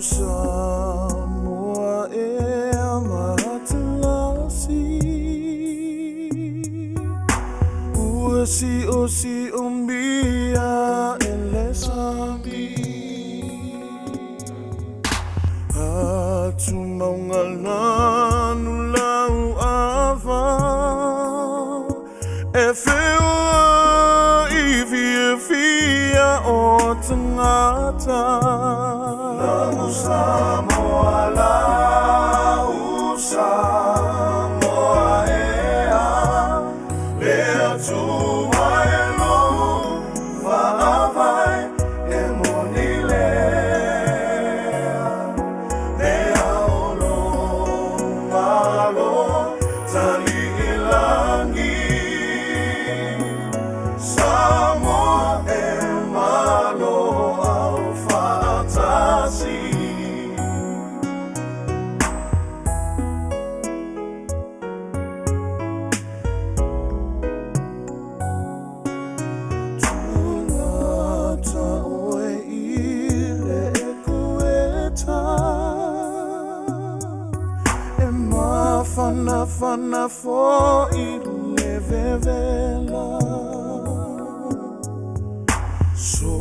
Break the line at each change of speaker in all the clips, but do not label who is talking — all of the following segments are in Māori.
Samoa e amatalasi Uasi osi umbia elesambi Hatu maungalanu lau ava E whewa iwi e fia o tangata Lau Samoa lau Samoa ea Lea tua e lo Vaavai e monilea Lea olo malo Tali ilangi Samoa e malo au fatasi Tunata oe ile e kueta E mafana fo ile vevela So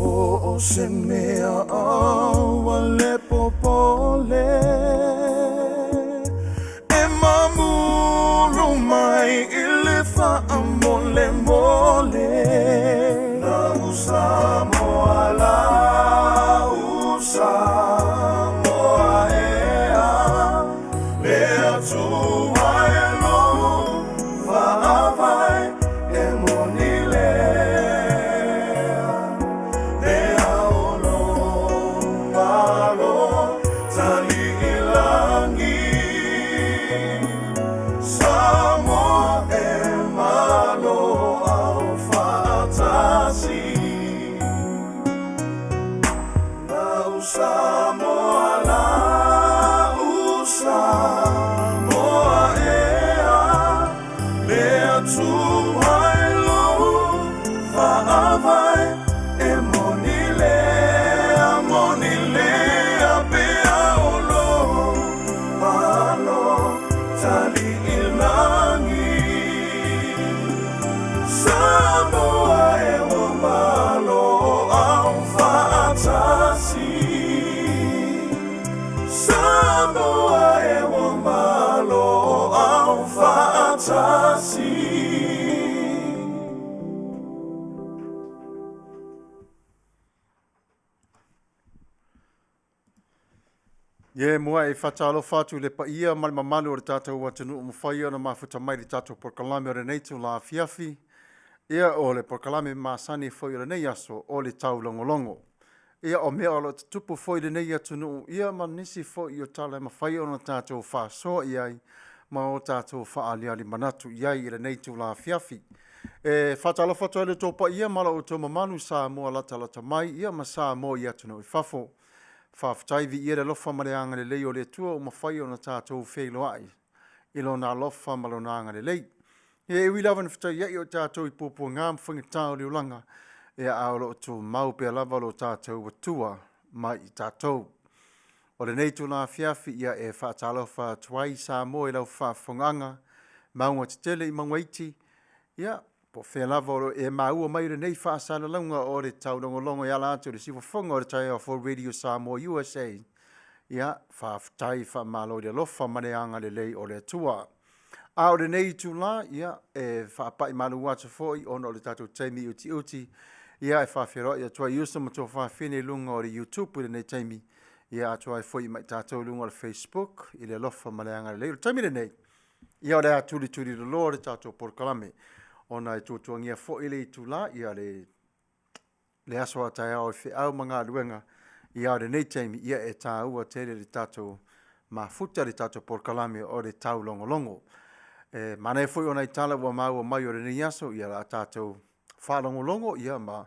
o se mea au Alopopo E mamulu mai ile fa mole Lau Samoa lau Samoa ea Lea tua e lo Vaavai e monilea Lea olo malo Tali ilangi Samoa e malo au fatasi Lau Samoa lau Samoa ea Lea tua e lo Vaavai e monilea pea olo malo Tali ilangi Samoa e o malo au fatasi Samoa e o malo au fatasi Ye mua e whatalo whatu le pa ia mali mamalu o le tātou atunu o mwhai ona mafuta mai le tātou porkalame o le neitu la fiafi. Ia o le porkalame masani foi o le nei aso o le taulogologo. Ia o mea o le tupu foi le nei atunu ia manisi foi o tala mawhai ona tātou whasoa iai ma o tātou whaaliali manatu iai i le neitu la fiafi. E whatalo whatu le tō pa ia mala o tō mamanu Samoa lata mai ia ma Samoa i atunu i whafo. Whaaftaivi i ere lofa mareanga le lei o le tua o mawhai o na tātou wheiloai. Ilo nā lofa malonanga le lei. E ui lawa na whatai iai o tātou i pōpua ngā mwhinga tāo le ulanga. E aolo o tō mau pia lava lo tātou wa tua mai i tātou. O le nei tō nā whiawhi ia e whaatalo whaatuai Samoa i lau whaafonganga. Maunga te tele i mangwaiti. Ia, po whea lava o e maua mai re nei whaasala launga o le taulogologo i ala atu le siwa whonga o le tai for Radio Samoa USA. Ia, whaaftai whaamalo i le lofa mareanga le lei o le atua. A o le nei tū la, ia, e whaapai malu wata foi ono o le tātou teimi uti. Ia, e whaafero i atua i usa mato whaafine lunga o le YouTube i le nei teimi. Ia, atua e foi mai tātou lunga o le Facebook i le lofa mareanga le lei o le teimi le nei. Ia, o le atuli le lo le tātou porkalame. Ona e tūtuangia fo ile i tūla, ia le aso a tai au e whiau mga luenga, ia le nei teimi, ia e tā ua tere le tātou mafuta le tātou porkalame o le taulogologo. Mana e fwoi ona i tala ua maua mai o le nei aso, ia la tātou whalongolongo, ia ma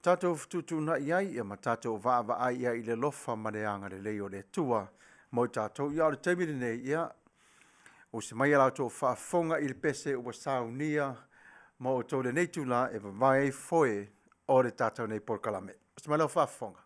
tātou tutuna iai, ia ma tātou vaava ai ia i le lofa mareanga le lei o le tua, mo tātou, ia o le teimi le nei, ia o se mai ala tō whaafonga i le pese ua saunia, mo o tō le nei tūla e vai foe o le tātou nei porkalame. O se mai lau whaafonga.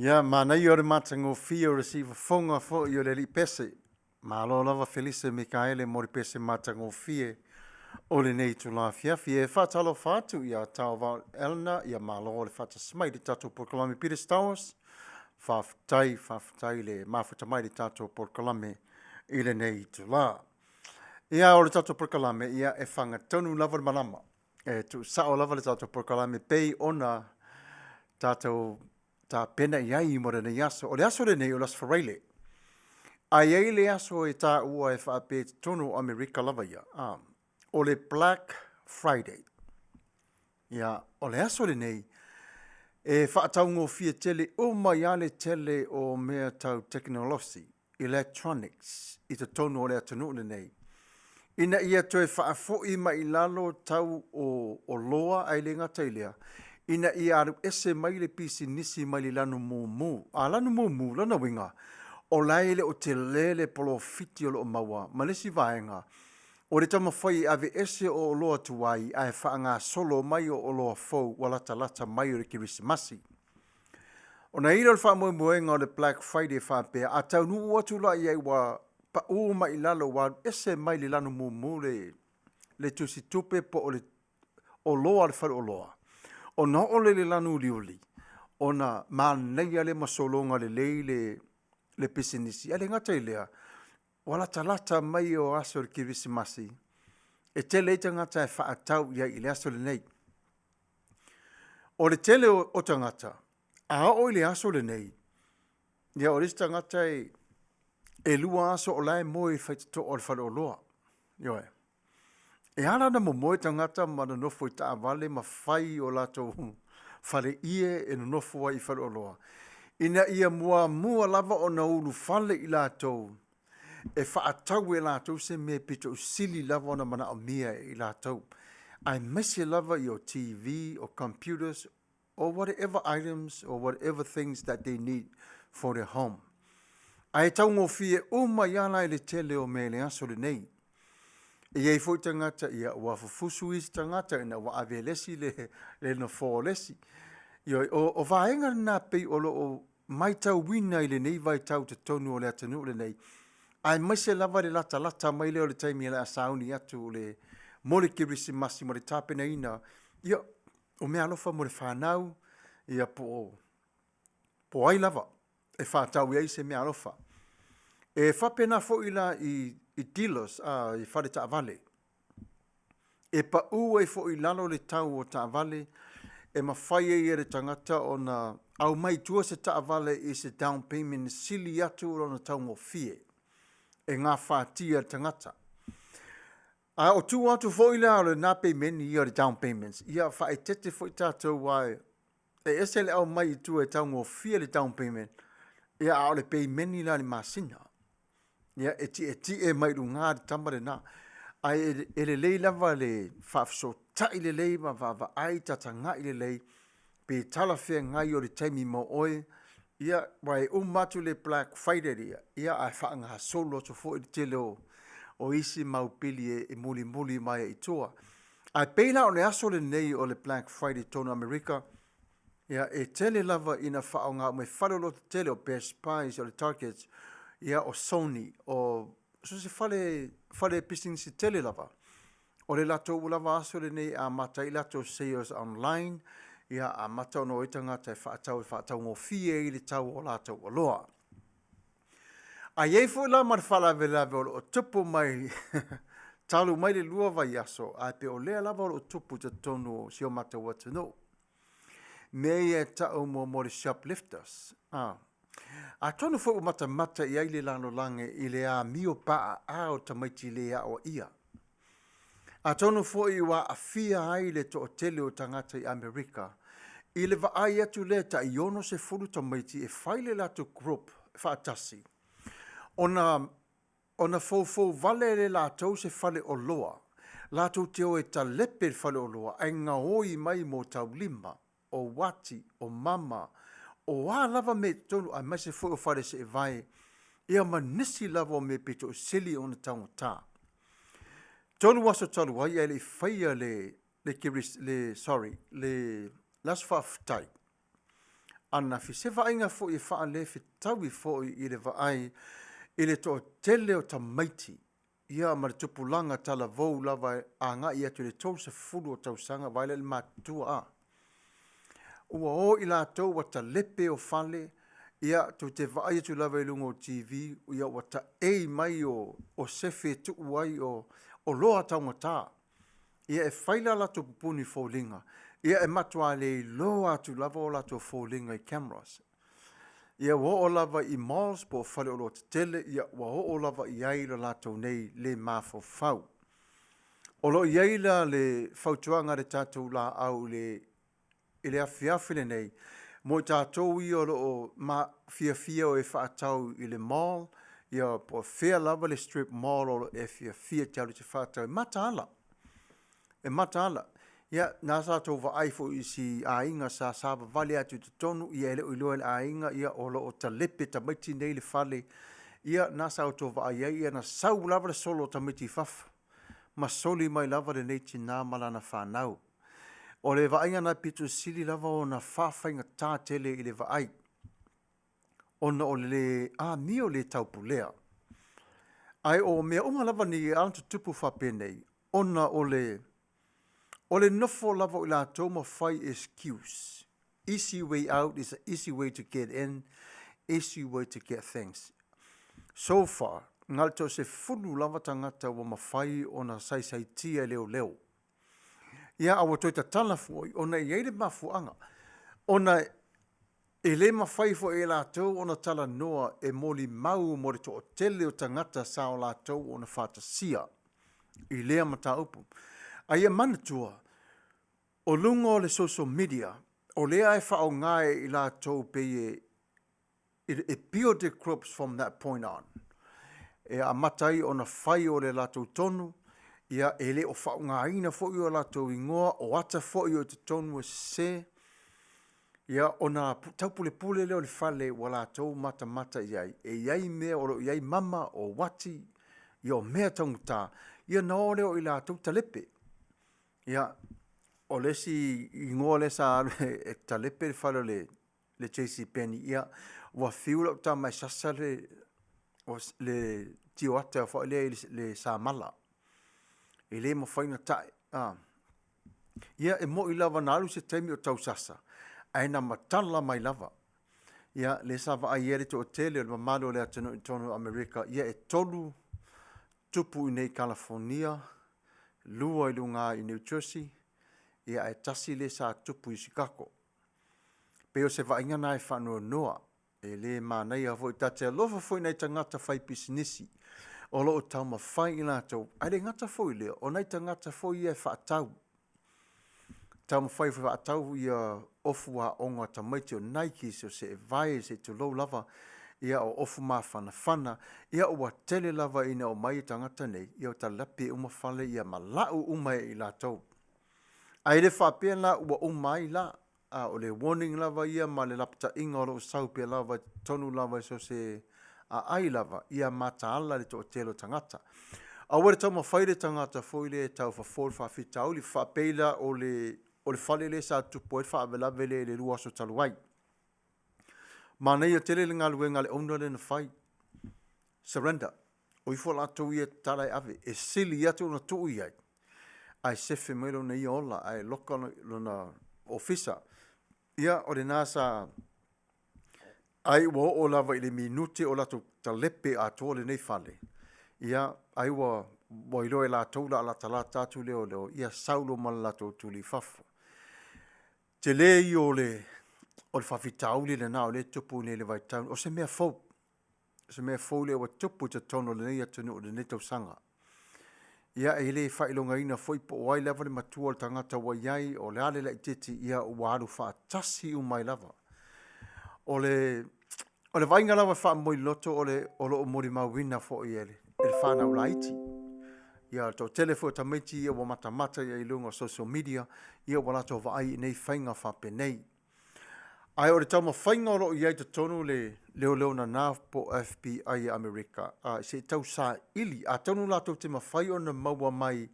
Ia, mana i ore matango fia o receive fonga fo i ore li pese. Malo lava Felice Mikaele mori pese matango fie. Ole nei tu la fiafi e whatalo whatu ia tau wau Elna ia malo ole whata smai di tato por Kalame Peters Towers. Whaftai le mafuta mai di tato por Kalame ile nei tu la. Ia ole tato por Kalame ia e whanga tonu lava malama. E tu sao lava le tato por Kalame pei ona tato ta pena iai mo re nei aso. O le aso re nei o las whareile. Ai ei le aso e ta ua e whaape tonu Amerika lava ia. O le Black Friday. Ia, o le aso le nei. E whaataungo fia tele o mai ale tele o mea tau technology, electronics, i te tonu o le atanu le nei. Ina ia toe whaafoi mai lalo tau o loa ai le ngata ilea. Ina ia aru ese mai le pisi nisi mai le lanu mumu. A lanu mumu, lana winga. O laile o te lele polo fiti o lo maua. Malesi vaenga. O le tama whai ave ese o loa tuai ai whaanga solo mai o loa fau walata lata mai o le kirisimasi. O na ira le wha moenga o le Black Friday whapea. A tau nuu atu la iai wa pa uu mai lalo wa ese mai le lanu mumu le tusi tupe po o loa le whare o loa. O na ole le lanu liuli, o na māneia le masolonga le lei le pisinisi. Ale ngata i lea, wala talata mai o aso le kirisimasi. E tele ita ngata e whaatau ia i le aso le nei. O le tele o tangata, a o le aso le nei, ia o lista ngata e lua aso o lai moe whaitato o le whare o loa. Ioe. E ana na mo moe tangata ma na nofo i taa vale ma whai o lato whare ie e na nofo wa i whare o loa. Ina ia mua lava o na ulu whale i lato e whaatau e lato se me pito sili lava o na mana o mia i lato. Ai mese lava i o TV or computers or whatever items or whatever things that they need for their home. Ai tau ngō fie o mai ana i le tele o me le aso le nei. E iei fwoi tangata ia ua fufusu isi tangata ina wa ave lesi le na fō lesi. O vaenga nā pei o lo o mai tau wina i le nei vai tau te tonu o le atanu le nei. Ai mai se lava le lata mai le o le taimi e le asauni atu le mole kirisimasi mo le tāpena ina. Ia o mea alofa mo le whanau ia po ai lava e whātau iai se mea alofa. E whapena fo ila i dealers, i whare ta avale. E pa ua i fo i lalo le tau o ta avale, e mawhai e re tangata o na au mai tua se ta avale i se down payment sili atu o na tau ngō fie. E ngā whātia tangata. O tu atu fo i lalo le nā payment i o le down payments. Ia whae tete fo i tātou wai. E ese le au mai tua e tau ngō fie le down payment. Ia au le payment i la le masina. Ia e ti e mai runga di tamare na. Ai e le lei lava le whafso ta i le lei ma vava ai tatanga i le lei. Pe tala whea ngai o le taimi mo oe. Ia wai umatu le Black Friday ia. Ia ai whaanga solo to fo i te leo o isi maupili e muli mai i toa. Ai peina o le aso le nei o le Black Friday tono Amerika. Ia e tele lava ina whaonga me whalolo te tele o Best Buys o le Targets. Ia o Sony, o so se fale pising si tele lava. O le lato lava aso le nei a mata i lato sales online, ia a mata ono itanga te whaatau ngō fie i le tau o lato o loa. A iei fo la mar whala velave o tupu mai, talu mai le lua vai aso, a pe o lea lava o tupu te tonu o sio mata watu no. Mei e tau mo le shoplifters. A tonu fo o mata i aile lano lange i le a mio paa a o tamaiti le a o ia. A tonu fo i wa a fia aile to o tele o tangata i Amerika. I le va ai atu le ta i ono se fulu tamaiti e whaile lato group whaatasi. Ona fo vale le lato se fale o loa. Lato te o e ta lepe fale o loa. Ai ngā oi mai mo tau lima. O wati, o mama, o wā lava me tonu a mai se fo o whare se e vai, ia manisi lava o me pito o sili o na taunga tā. Tonu waso talu wai e le whaia le las whaftai. ana fi se vainga fo I wha le fi taui fo I le vaai I le to tele o tamaiti ia ma le tupulanga tala vou lava a ngai atu le tau se fulu o tausanga vaile le matua a. Ua o I lātou wa ta lepe o fale ia tu te vaai atu lava I lunga o TV ia wa ta ei mai o sefe tu uai o loa taumata. Ia e whaila lato pupuni fōlinga. Ia e matua le loa atu lava o lato fōlinga I cameras. Ia wa o lava I malls po whale o lo te tele, ia wa o lava I aila lato nei le mafo fau. O lo I aila le fautuanga le tātou la au le ile afiafile nei, mo I tātou I o lo ma fia o e whaatau I le mall, ia po fea lava le strip mall o lo e fia tau le te whaatau. E mataala. Ia, nasa tō vaai fo I si ainga sa sāwa vale atu te tonu, ia ele uiloa le ainga, ia o lo o ta lepe ta maiti nei le fale, ia nasa o tō vaai ia na sau lava le solo ta maiti fafa, ma soli mai lava le neiti nā malana whanau. O le vainga na pitu sili lava o na whawhainga tā tele I le vaai, ona o le mio le taupulea. Ai o mea unga lava ni antu tupu whapenei, ona o le nofo lava o la toma fai excuse. Easy way out is an easy way to get in, easy way to get things. So far, ngal to se fulu lava tangata wa mawhai o na sai tia leo. Ia awa toi ta tala fuoi, ona I eile mafuanga. Ona e le mawhai fo e la tau ona tala noa e moli mau mo re to o tele o tangata sa o la tau ona whatasia. I lea mata upu. Aia manatua, o lungo le social media, o lea e whao ngai I la tau peye, it build the crops from that point on. E a matai o na whai o le la tau tonu, ia e le o whao ngai na fo I o la tau ingoa, o ata fo I o te tonu e se, ia o na taupule leo le fale wa la tau mata iai, e iai mea o lo iai mama o wati, ia o mea taunguta, ia na o leo I la tau talepe. Ia, o lesi ingoa le sa e talepe le falo le JC Penny, ia, wa fiula ta mai sasa le tio ata fa le sa mala. E le mo faina tai. Ia, e mo I lava nalu se taimi o tau sasa. Aina matala mai lava. Ia, le sa va aiere to otele, le mamalo le atano I tono Amerika, ia e tolu tupu I nei California, lua I lunga I New Jersey, ia e tasi le sa tupu I Chicago. Peo se vainga nai whanua noa, e le mānei a voi tate alofa foi nei tangata whai pisinisi, o lo o tau ma whai I lātou, aere ngata foi leo, o nei tangata foi ia e whaatau. Tau ma whai whaatau ia ofu a onga ta maiti o Nike, so se e vai, se tu lou lava, ia o ofu ma whana, ia o wa tele lava ina o mai tangata nei, ia o ta lapi uma whale, ia ma lau umai I lātou. Aere whapea la ua umai la, o le warning lava ia ma le lapta inga o lo saupea lava, tonu lava so se ai lava, ia mataala le to telo tangata. A wale tau ma whaire tangata foile tau whafol whawhitau li whapeila o le whale le sa tupo e whavelawele le lua so taluai. Ma nei a tele le ngaluenga le ona le na whai. Surrender. O ifo la tau ia tarai ave. E sili atu na tau iai. Ai sefe melo na ia ola. Ai loka na ofisa. Ia o le nasa ai o lava I le minute o lato talepe a toa le nei whale. Ia ai wa iloe la taula ala talata atu leo. Ia saulo malato tuli fafa. Te lei o le whawhitauli le nao le tupu ne le vaitau. O se mea fau. Se mea fau le wa tupu te tono le nei atunu o le netau sanga. Ia e le whailonga ina foi po wai lava le matua le tangata wa iai o le ale la ititi ia ua aru whaatasi umai lava. O le vainga lava wha moi loto o lo mori mawina fo i ele. E le whanau laiti. Ia tau telefo tamaiti ia wa matamata ia ilunga social media. Ia wa lato vaai nei whainga whapenei. Ai o le tau ma whainga o lo iai te tonu leo na nā po FBI Amerika. Se tau sa ili. A tonu lato te ma whai o na maua mai.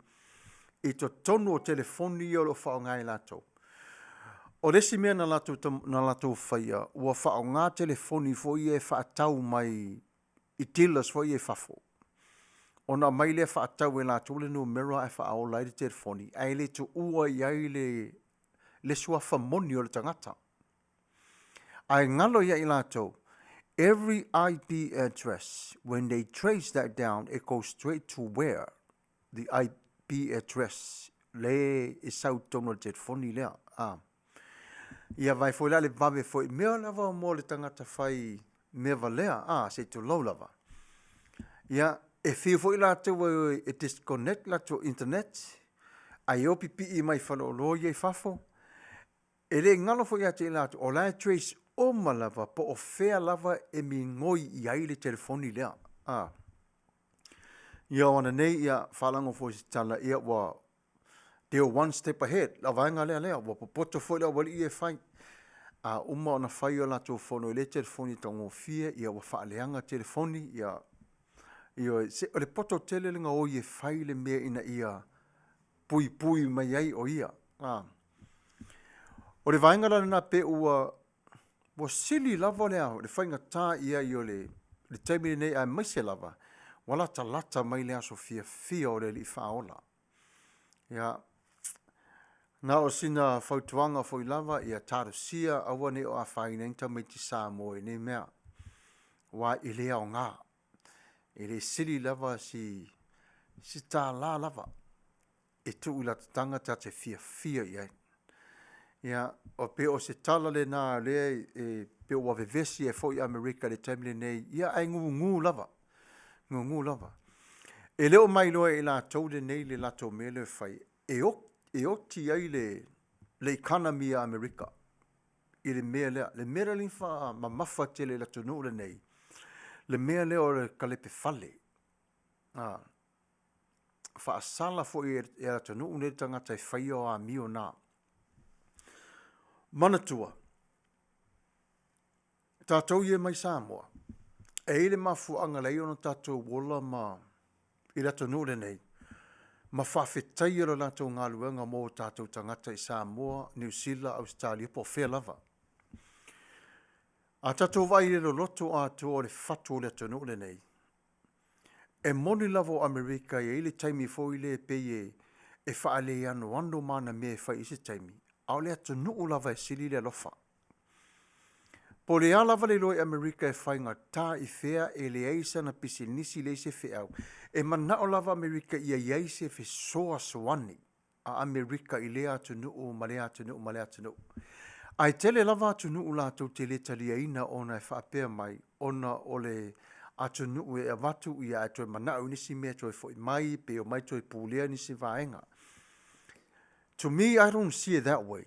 E to tonu o telefoni o lo whao ngai lato. O lesi mea na latou whaia, ua wha o ngā telefoni foi e wha atau mai i tilas foi e whafo. O na mai le wha atau e latou le numera e wha au lai le telefoni, ai le tu ua iai le sua whamoni o le tangata. Ai ngalo ia i latou, every IP address, when they trace that down, it goes straight to where the IP address le e sau tono le telefoni lea. Ia vai foi la le vave foi mea lava mo le tangata fai mea valea, se tu lau lava. Ia, e whiu foi la tau e disconnect la to internet, ai o pipi i mai whanolo i e fafo, e le ngalo foi ate la o la trace o malava po o fea lava e mi ngoi i ai le telefoni lea. Ia wana nei ia whalango foi si tala ia wa they were one step ahead. La vaenga lea lea, wa popoto foi lea wali i e whai. Uma ona whai o la tō whono i le telefoni tongo fia, ia wa whaaleanga telefoni, ia o le poto tele linga o i e whai le mea ina ia pui pui mai ai o ia. O le vaenga la na pe ua sili lava lea, le whainga tā ia i o le taimini nei a maise lava, wala ta lata mai lea so fia o le li whaola. Ia, na o sina fautuanga foi lava ia tarusia awa ne o a whainengta mai ti Samuelu ne mea. Wa i lea o ngā. I le sili lava si tā la lava. E tu ila tanga ta te fia iai. Ia, o pe o se tala le nā lea pe o wavevesi e foi Amerika le taimile nei. Ia ai ngu lava. Ngu lava. E leo mai loa i la tau le nei le lato mele fai. E oti ai le economy a Amerika. I le mea lea. Le mea lea wha mamafa te le latunu le nei. Le mea lea o le kalepe fale. Wha asala fo i e latunu le tangata i whai o a mio nā. Manatua. Tātou i e mai Samoa. E ile mafu angalei ona tātou wola ma i latunu le nei. Ma whawhetai ora lātou ngā luenga mō tātou tangata i Samoa, New Zealand, Australia, po whea lava. A tātou vai le loto a tō o le whatu le tonu le nei. E moni lavo Amerika e ile taimi fo ile peye e whaale anu mana me whai isi taimi. Au le tonu lava e sili le lofa. Po le alava le loi Amerika e whainga tā i whea e le eisa na pisi nisi le se wheau. E manao lava Amerika ia iaise whi soa soani a Amerika i lea tunu ma lea tunu. Ai tele lava tunu lātou te le taliaina ona e whaapea mai ona o le atunu e avatu ia e toi manao nisi mea toi foi mai pe o mai toi pūlea nisi vaenga. To me, I don't see it that way.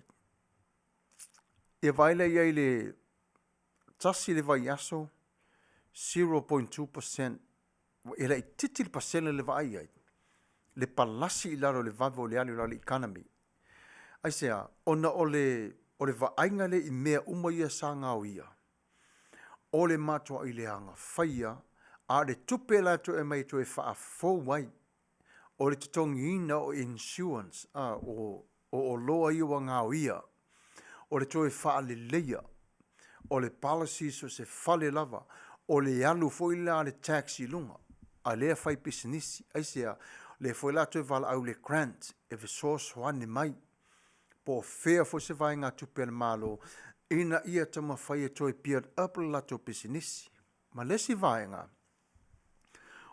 E vaile ia le tasi le vai aso, 0.2%, e la i titi le pasele le vai ai. Le palasi i laro le vavo le ali le economy. Ai sea, ona o le vaenga le i mea uma ia sa ngau ia. O le matua i le anga whaia, a le tupe la to e mai to e wha fo wai. O le tutongi ina o insurance, o loa iwa ngau ia. O le to e wha le leia. O le policies o se fale lava, o le alu foi la le taxi lunga, a lea fai pisinisi, aisea, le foi la toi vala au le grant, e ve sos hoane mai, po fea fo se vai ngā tupe le malo, ina ia tama fai e toi pia apel la to pisinisi, ma lesi vai ngā.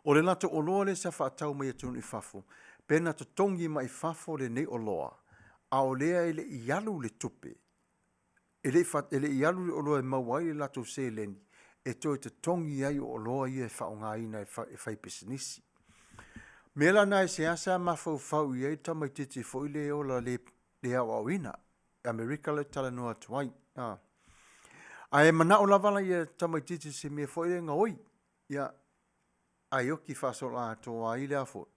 O le lato o loa le sa whaatau mai atunu i fafo, pena to tongi mai fafo le nei o loa, a o lea ele i alu le tupe, ele i alu o loa e mawai le lato se leni, e toi te tongi ai o loa i e whaonga ina e whai pisinisi. Mela nai se asa mawhau i ei tamai titi fo i le o la le au au ina, Amerika le tala noa tuai. A e mana o lavala i e tamai titi se mea fo i le ngaoi, ia ai oki whasola atoa i le afo,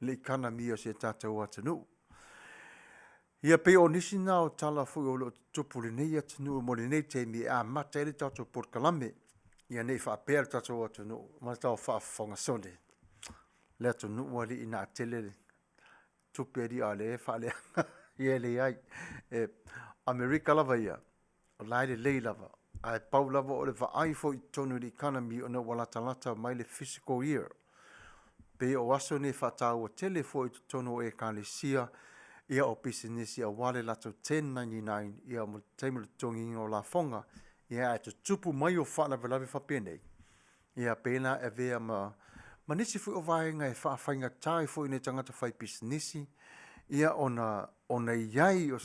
le kana mia se tātou atanu. Ia pe o nisi nā o tala fui o lo tupu le nei atanu mo le nei teimi a mata ele tātou Port Kalame. Ia nei whaapea le tātou atanu, ma tau whaafonga sone. Le atanu wali ina atele tupu eri a le whaale ia le ai. Amerika lava ia. O lai le lei lava. Ai pau lava o le vaai fo I tonu le economy o na walatalata mai le fiscal year. Pe o aso ne whatau o tele fo I tonu o e kālesia ia o pisinisi a wale lato 1099 ia mo teimu le tongi o la fonga ia e tupu mai o whana velawe whapenei. Ia pena e vea ma nisi fui o vaenga e whaafainga tai fo I ne tangata whai pisinisi ia ona iai o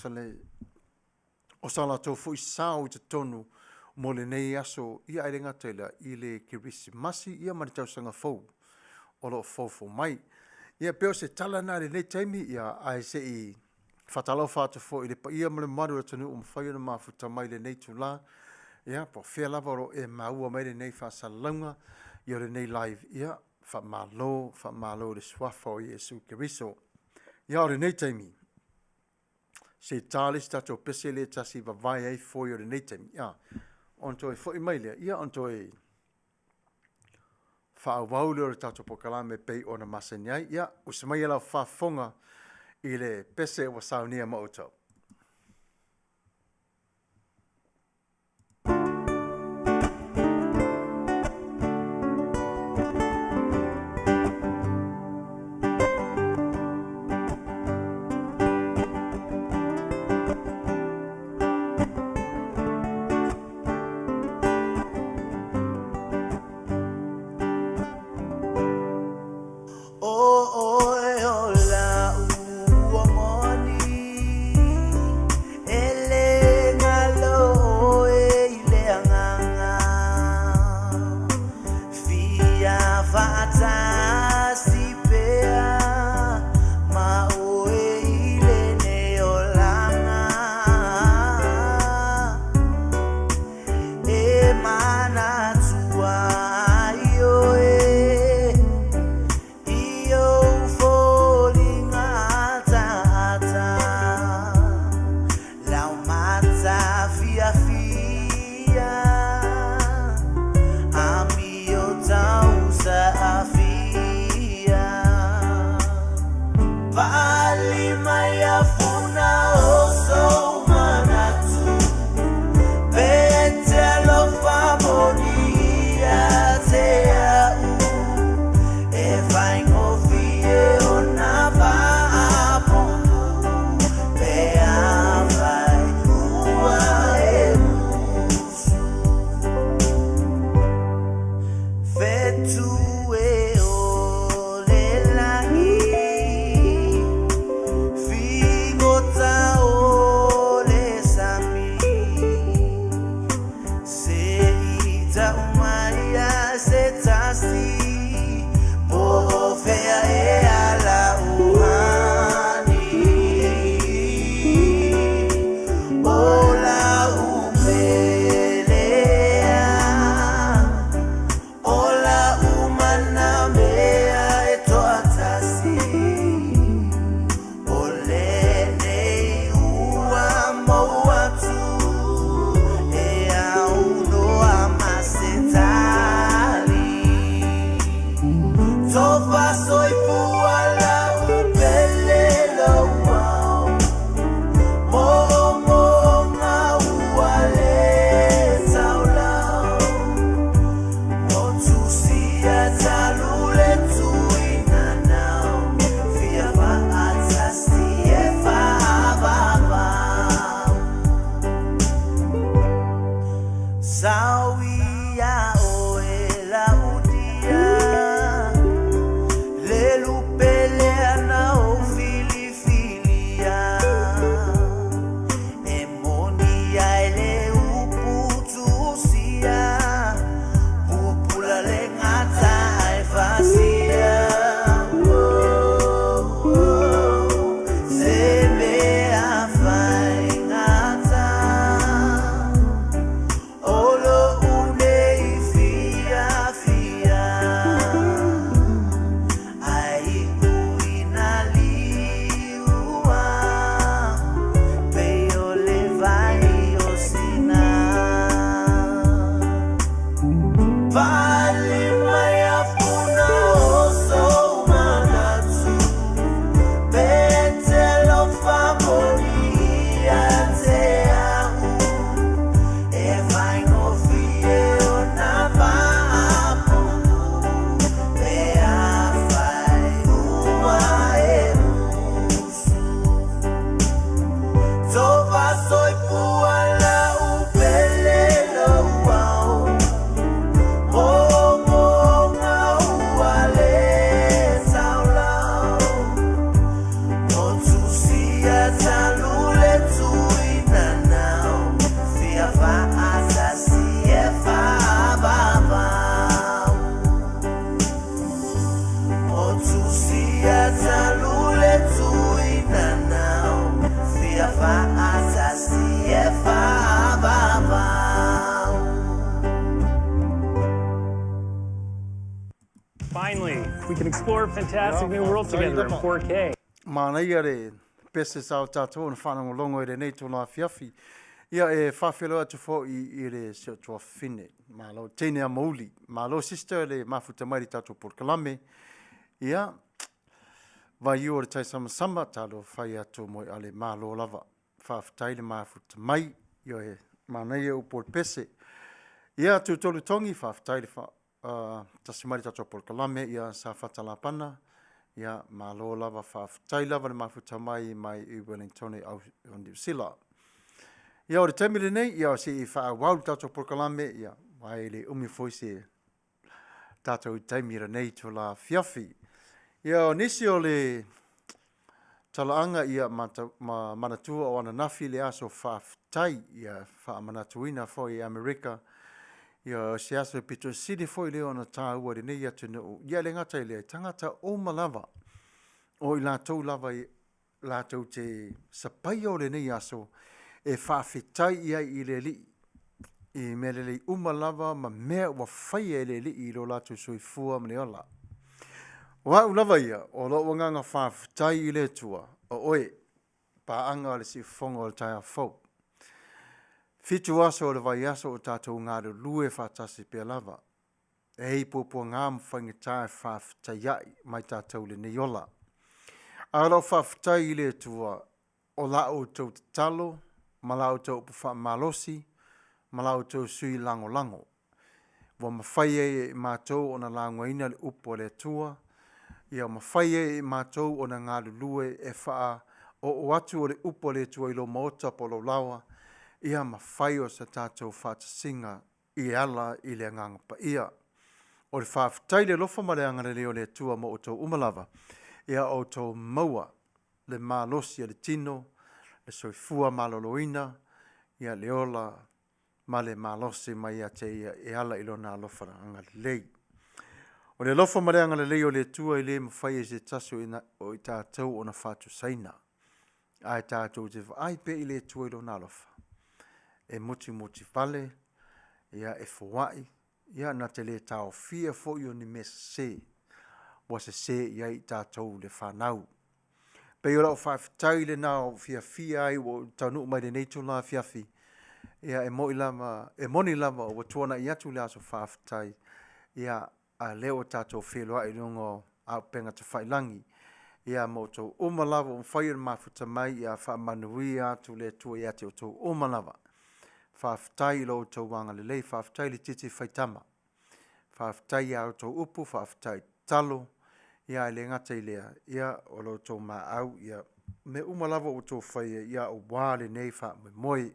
sala tō fo I sao I te tonu mo le nei aso ia e renga teila I le kirisi masi ia maritau sanga fau o lo fo mai. Ia peo se tala na le nei taimi ia ai se I whatalau whātu fo I le pa ia male maru e tonu whaiona mafuta mai le nei tu la. Ia po whea lava ro e maua mai le nei whaasalaunga ia le nei live ia whamalo le swafa o Iesu Keriso. Ia o le nei taimi. Se tālis tato pese le tasi vavai ai fo I o le nei taimi. Ia on toi fo I mai lea. Ia on toi whaawau leo le tato pokalame pei o na masani ai. Ia usamai ala whafonga I le pese wa saunia mautau.
Hola, Finally, we can explore a fantastic new world together in 4K.
Mana ia re pese sa o tātou na whanangolongo i re nei tōna whiawhi. Ia e whawhelo atu fo i re seo tua whine. Malo tēnea mauli. Malo sister le mafuta mai tātou porkalame. Ia vai o re tai sama talo whai atu moi ale malo lava. Whawhitai le mafuta mai. Ia e mana ia upo pese. Ia tu tolu tongi whawhitai le tasimari tātou porkalame. Ia sa whatalapana. Ia malo lava whawhitai lava le mafuta mai i Wellington au New Zealand. Ia o re temile nei, ia o si i whaawau tātou porkalame, ia vai le umi foi se tātou i taimira nei to la whiawhi. Ia o nisi o le talaanga ia manatua o ana nafi le aso whawhitai, ia whaamanatuina foi i Amerika. Ia se aso pito sidi foi leo ana tāua le nei atu no. Ia le ngata i le tangata o malava o i lātou lava i lātou te sapai o le nei aso e whawhitai ia i le li i mele le umalava ma mea wa whai e le li i lo lātou sui fua mne ola. Wa ulava ia o lo wanganga whawhitai i le tua o oe pa anga le si whongo le tai a fau. Fitu aso o le vai aso o tātou ngāru lue whātasi pia lava. E hei pōpua ngām whangitai whawhitai iai mai tātou le nei ola. A lau whawhitai i le tua o lau tau te talo, ma lau tau puwha malosi, ma lau tau sui lango. Wa mawhai e mātou o na langoina le upo le tua, ia mawhai e mātou o na ngāru lue e wha o atu o le upo le tua i lo maota po lo lawa, ia mawhai o sa tātou whātasinga i ala i le ngangapa ia. O le whawhitai le lofa mareanga le leo le tua mo o tau umalava, ia o tau maua le malosi le tino, le soifua maloloina, ia le ola ma le malosi mai a te ia e ala ilo nā lofa anga le lei. O le lofa mareanga le lei o le tua i le mawhai e se tasu o i tātou o na whātu saina. Ai tātou te ai pe i le tua ilo nā lofa. E muti vale, ia e fuwai, ia na te le tau fia fo i o ni me se, wa se ia i tātou le whanau. Pei ora o whawhitai le nao fia ai o taunu mai le neitu la fiafi, ia e moni lama o tuana i atu le aso whawhitai, ia a leo tātou whelua i rungo au penga te whailangi, ia mo tau umalava o whaia mafuta mai, ia wha Manuia atu le tua i ate o tau umalava. Whawhitai lo tau wanga le lei, whawhitai le titi whaitama. Whawhitai au tau upu, whawhitai talo, ia le ngata i lea, ia o lo tau maa au, ia me umalava o tau whaia, ia o wale nei wha moi.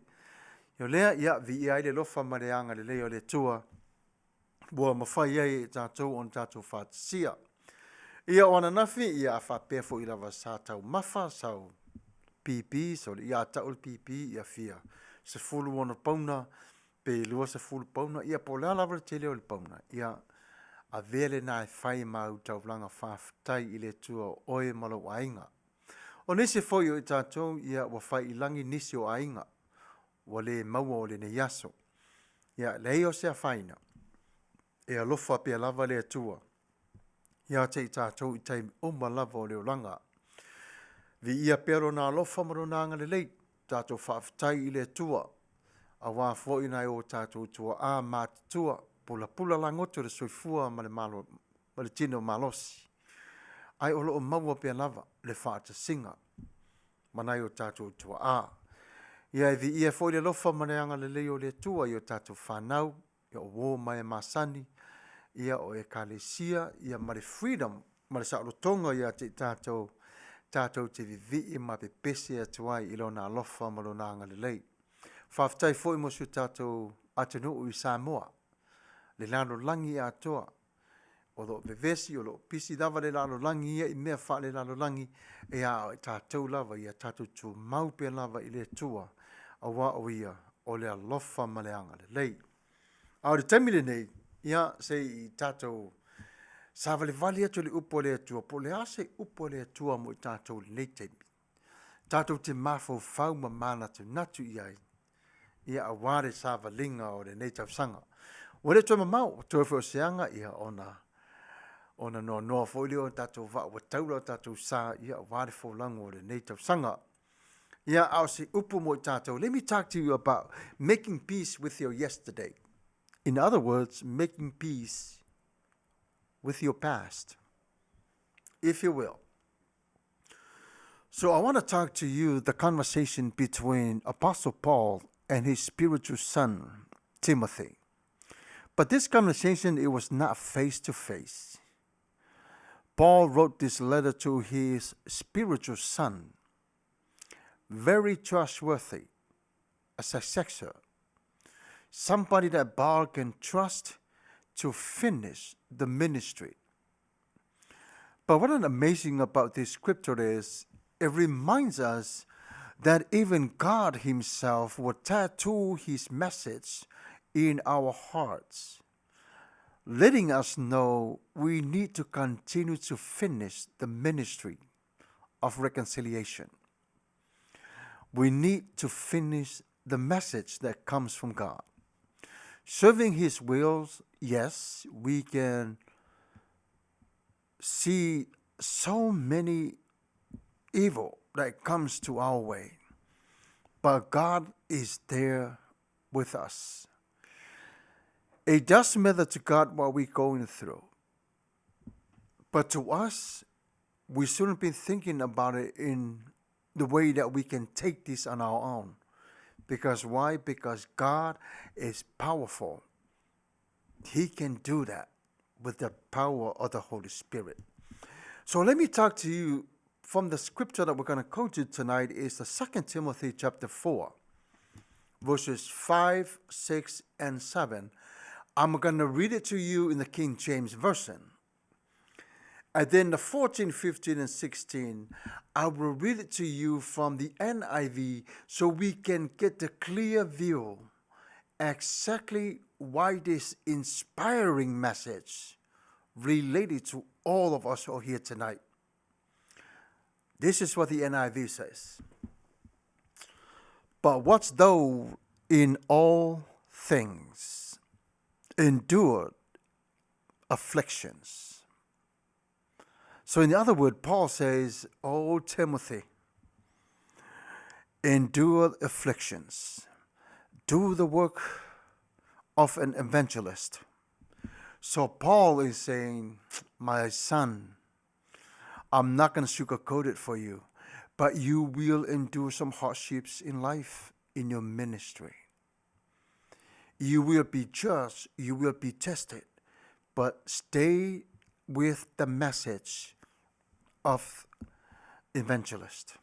Ia lea, ia vi ia le lofa mareanga le lei o le tua, bua mawhai ei tātou on tātou whātisia. Ia o ana nafi, ia a whapefo i lava sa tau mafa, sau PP, so ia tau PP, ia fia. Se fulu ona pauna, pe lua se fulu pauna, ia po lea lava te leo le pauna, ia a vele nā e whai mau tau langa whawhitai i le tua oe malo ainga. O nisi foi o i tātou, ia wa whai i langi nisi o ainga, wa le maua o le ne yaso. Ia lei o sea whaina, e alofa pe lava le tua, ia te i tātou i taimi oma lava o leo langa. Vi ia pero nā alofa maro nanga le lei, tātou whawhitai i le tua, a wā fwoi nai o tātou tua a mātua, pula langoto le soifua ma le tino malosi. Ai olo o maua pia lava, le whaata singa, manai o tātou tua a. Ia e vi ia fwoi le lofa maneanga le leo le tua i o tātou whanau, ia o wō mai masani, ia o e kalesia, ia ma le freedom, ma le saolotonga ia te tātou te vivi ma pe pese atuai ilo na lofa malo nanga le lei. Whawhitai fwoi mo su tātou atenu i Samoa. Le lalo langi atoa. O lo vevesi o lo pisi dava le lalo langi ia i mea wha le lalo langi e a tātou lava ia tātou tu maupe lava i le tua a wā o ia o le alofa maleanga le lei. A o le temile nei ia se i tātou sa vale vali atu le upo le atua, po le ase upo le atua mo i tātou le nei teimi. Tātou te mafo fau ma mana tu natu iai, ia a ware sa valinga o le nei tau sanga. O le tō mamau, tō e o seanga ia ona Ona noa fo leo tatou va wa taula tatou sa ia wale fo lango le nei tau sanga. Ia au si upu mo tatou. Let me talk to you about making peace with your yesterday. In other words, making peace with your past, if you will. So I want to talk to you the conversation between Apostle Paul and his spiritual son, Timothy. But this conversation, it was not face to face. Paul wrote this letter to his spiritual son, very trustworthy, a successor, somebody that Paul can trust to finish the ministry. But what is amazing about this scripture is it reminds us that even God himself will tattoo his message in our hearts, letting us know we need to continue to finish the ministry of reconciliation. We need to finish the message that comes from God. Serving his wills, yes, we can see so many evil that comes to our way, but God is there with us. It doesn't matter to God what we're going through, but to us, we shouldn't be thinking about it in the way that we can take this on our own. Because why? Because God is powerful. He can do that with the power of the Holy Spirit. So let me talk to you from the scripture that we're going to quote to tonight is the 2 Timothy chapter 4, verses 5, 6, and 7. I'm going to read it to you in the King James Version. And then the 14, 15, and 16, I will read it to you from the NIV so we can get the clear view exactly why this inspiring message related to all of us who are here tonight. This is what the NIV says. But what though in all things endured afflictions. So in other words, Paul says, "O Timothy, endure afflictions. Do the work of an evangelist." So Paul is saying, my son, I'm not going to sugarcoat it for you, but you will endure some hardships in life, in your ministry. You will be judged, you will be tested, but stay with the message of evangelist.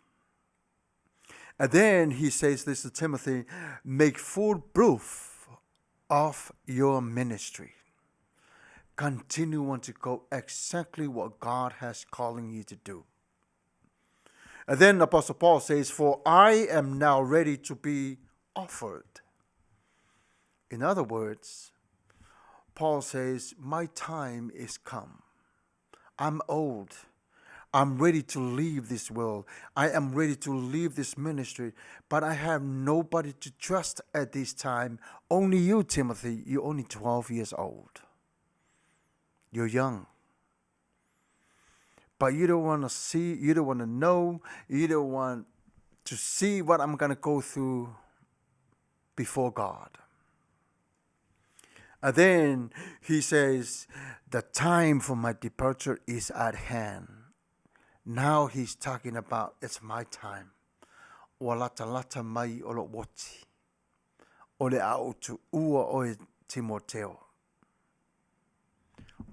And then he says this to Timothy, make full proof of your ministry. Continue on to go exactly what God has calling you to do. And then Apostle Paul says, for I am now ready to be offered. In other words, Paul says, my time is come. I'm old. I'm ready to leave this world. I am ready to leave this ministry, but I have nobody to trust at this time. Only you, Timothy. You're only 12 years old. You're young. But you don't want to see, you don't want to know, you don't want to see what I'm going to go through before God. And then he says, the time for my departure is at hand. Now he's talking about, it's my time. Walata lata mai olo woti. Ole au tu ua oe Timoteo.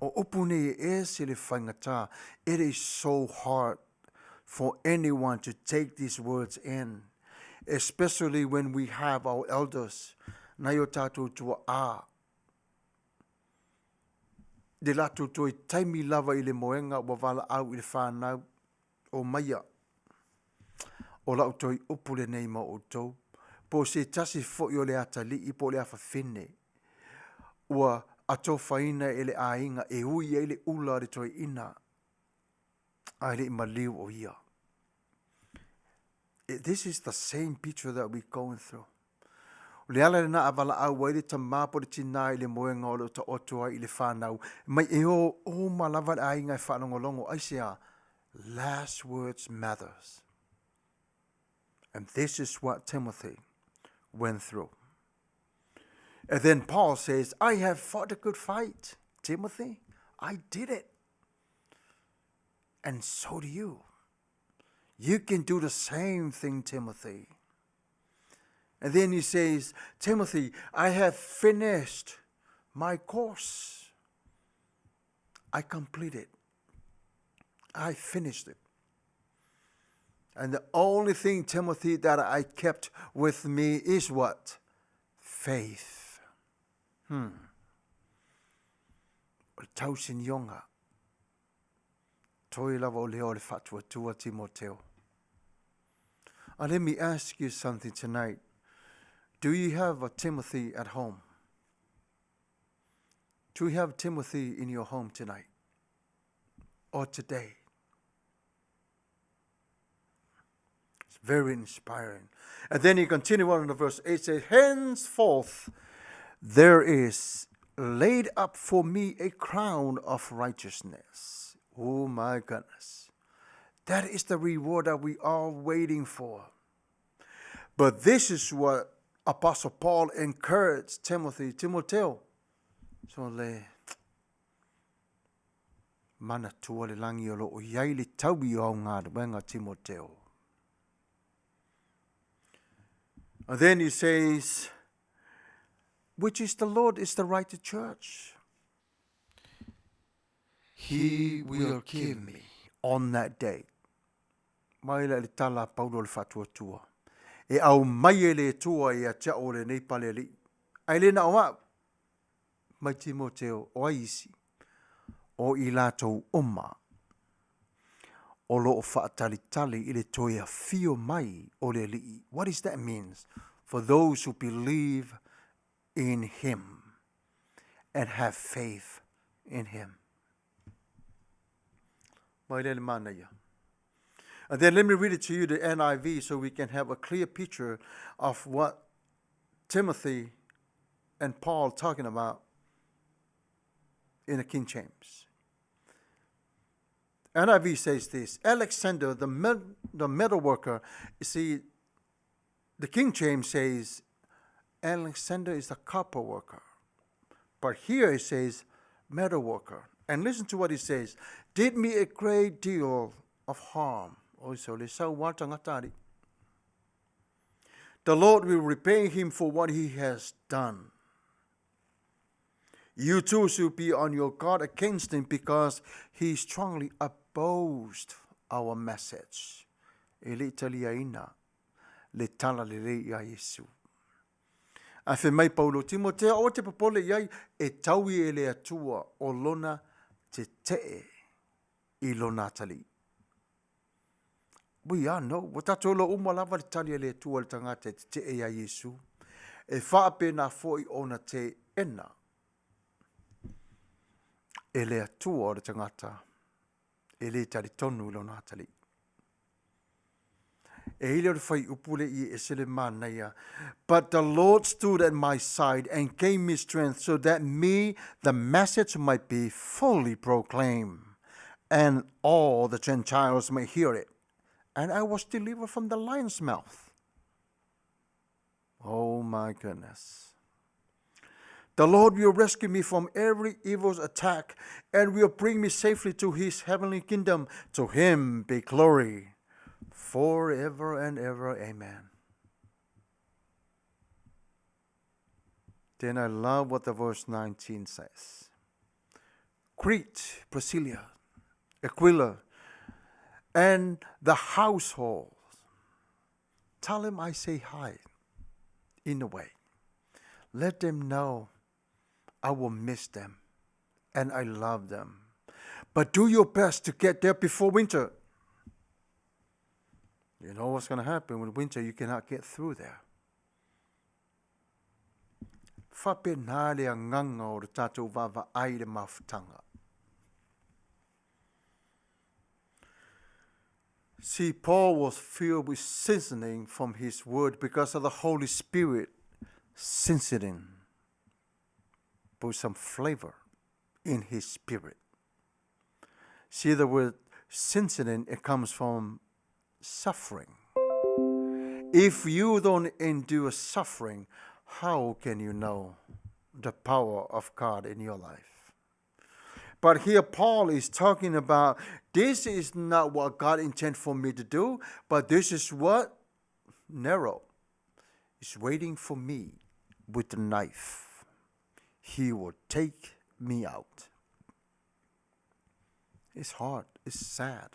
O upune e sile whaingata. It is so hard for anyone to take these words in. Especially when we have our elders. Na yo tātou tua a. De latu toi taimi lava i le moenga wa wala au i le whanau. O maia, o lau toi upule nei ma o tau. Po se tasi fo i o le atali i po le afa whine. Ua ato whaina e le ainga e hui e le ula re toi ina. Ai le ima liu o ia. This is the same picture that we're going through. le ala na avala au wai le tamapo le tina i le moenga o le ta otua i le whanau. Mai e o malava le ai ngai whanongolongo aisea, last words matters. And this is what Timothy went through. And then Paul says, I have fought a good fight, Timothy. I did it. And so do you. You can do the same thing, Timothy. And then he says, Timothy, I have finished my course. I completed. I finished it. And the only thing, Timothy, that I kept with me is what? Faith. Tausin yonga. Toi lava o leo le fatua tua Timoteo. And let me ask you something tonight. Do you have a Timothy at home? Do you have Timothy in your home tonight? Or today? It's very inspiring. And then he continues on in the verse 8, says, henceforth there is laid up for me a crown of righteousness. Oh my goodness. That is the reward that we are waiting for. But this is what Apostle Paul encouraged Timoteo. So le mana tua le langi o lo o iai le taubi o ngā wenga Timoteo. And then he says, which is the Lord is the right church. He will give me on that day. Mai le tala paulo le fatua tua. E au mai le tua e a tia o le nei pale li. Ai le na oa. Mai Timoteo o aisi. O i lātou oma. O lo o whaatalitali i le toia fio mai o le li. What does that mean? For those who believe in him and have faith in him. Mai le mana ia. And then let me read it to you, the NIV, so we can have a clear picture of what Timothy and Paul talking about in the King James. NIV says this, Alexander, the metal worker, you see, the King James says, Alexander is the copper worker. But here it says, metal worker. And listen to what it says, did me a great deal of harm. The Lord will repay him for what he has done. You too should be on your guard against him because he strongly opposed our message. Afe mai Paulo Timoteo o te papole iai e taui e le atua o lona te tee I lona tali. We are no, watatolo umalava le tali e le atua le tangata te tee ia Yesu. E whaape na foi ona te ena. E le atua o le tangata. E le tali tonu I lona tali. But the Lord stood at my side and gave me strength so that me, the message might be fully proclaimed and all the Gentiles may hear it. And I was delivered from the lion's mouth. Oh my goodness. The Lord will rescue me from every evil attack and will bring me safely to his heavenly kingdom. To him be glory forever and ever. Amen. Then I love what the verse 19 says. Crete, Priscilla, Aquila, and the household. Tell them I say hi in a way. Let them know I will miss them and I love them. But do your best to get there before winter. You know what's going to happen with winter, you cannot get through there. Whape nā lea nganga o re tātou wawa ai le mawhutanga. See, Paul was filled with seasoning from his word because of the Holy Spirit sensitive, put some flavor in his spirit. See, the word sensitive, it comes from suffering. If you don't endure suffering, how can you know the power of God in your life? But here Paul is talking about, this is not what God intended for me to do, but this is what Nero is waiting for me with the knife. He will take me out. It's hard. It's sad.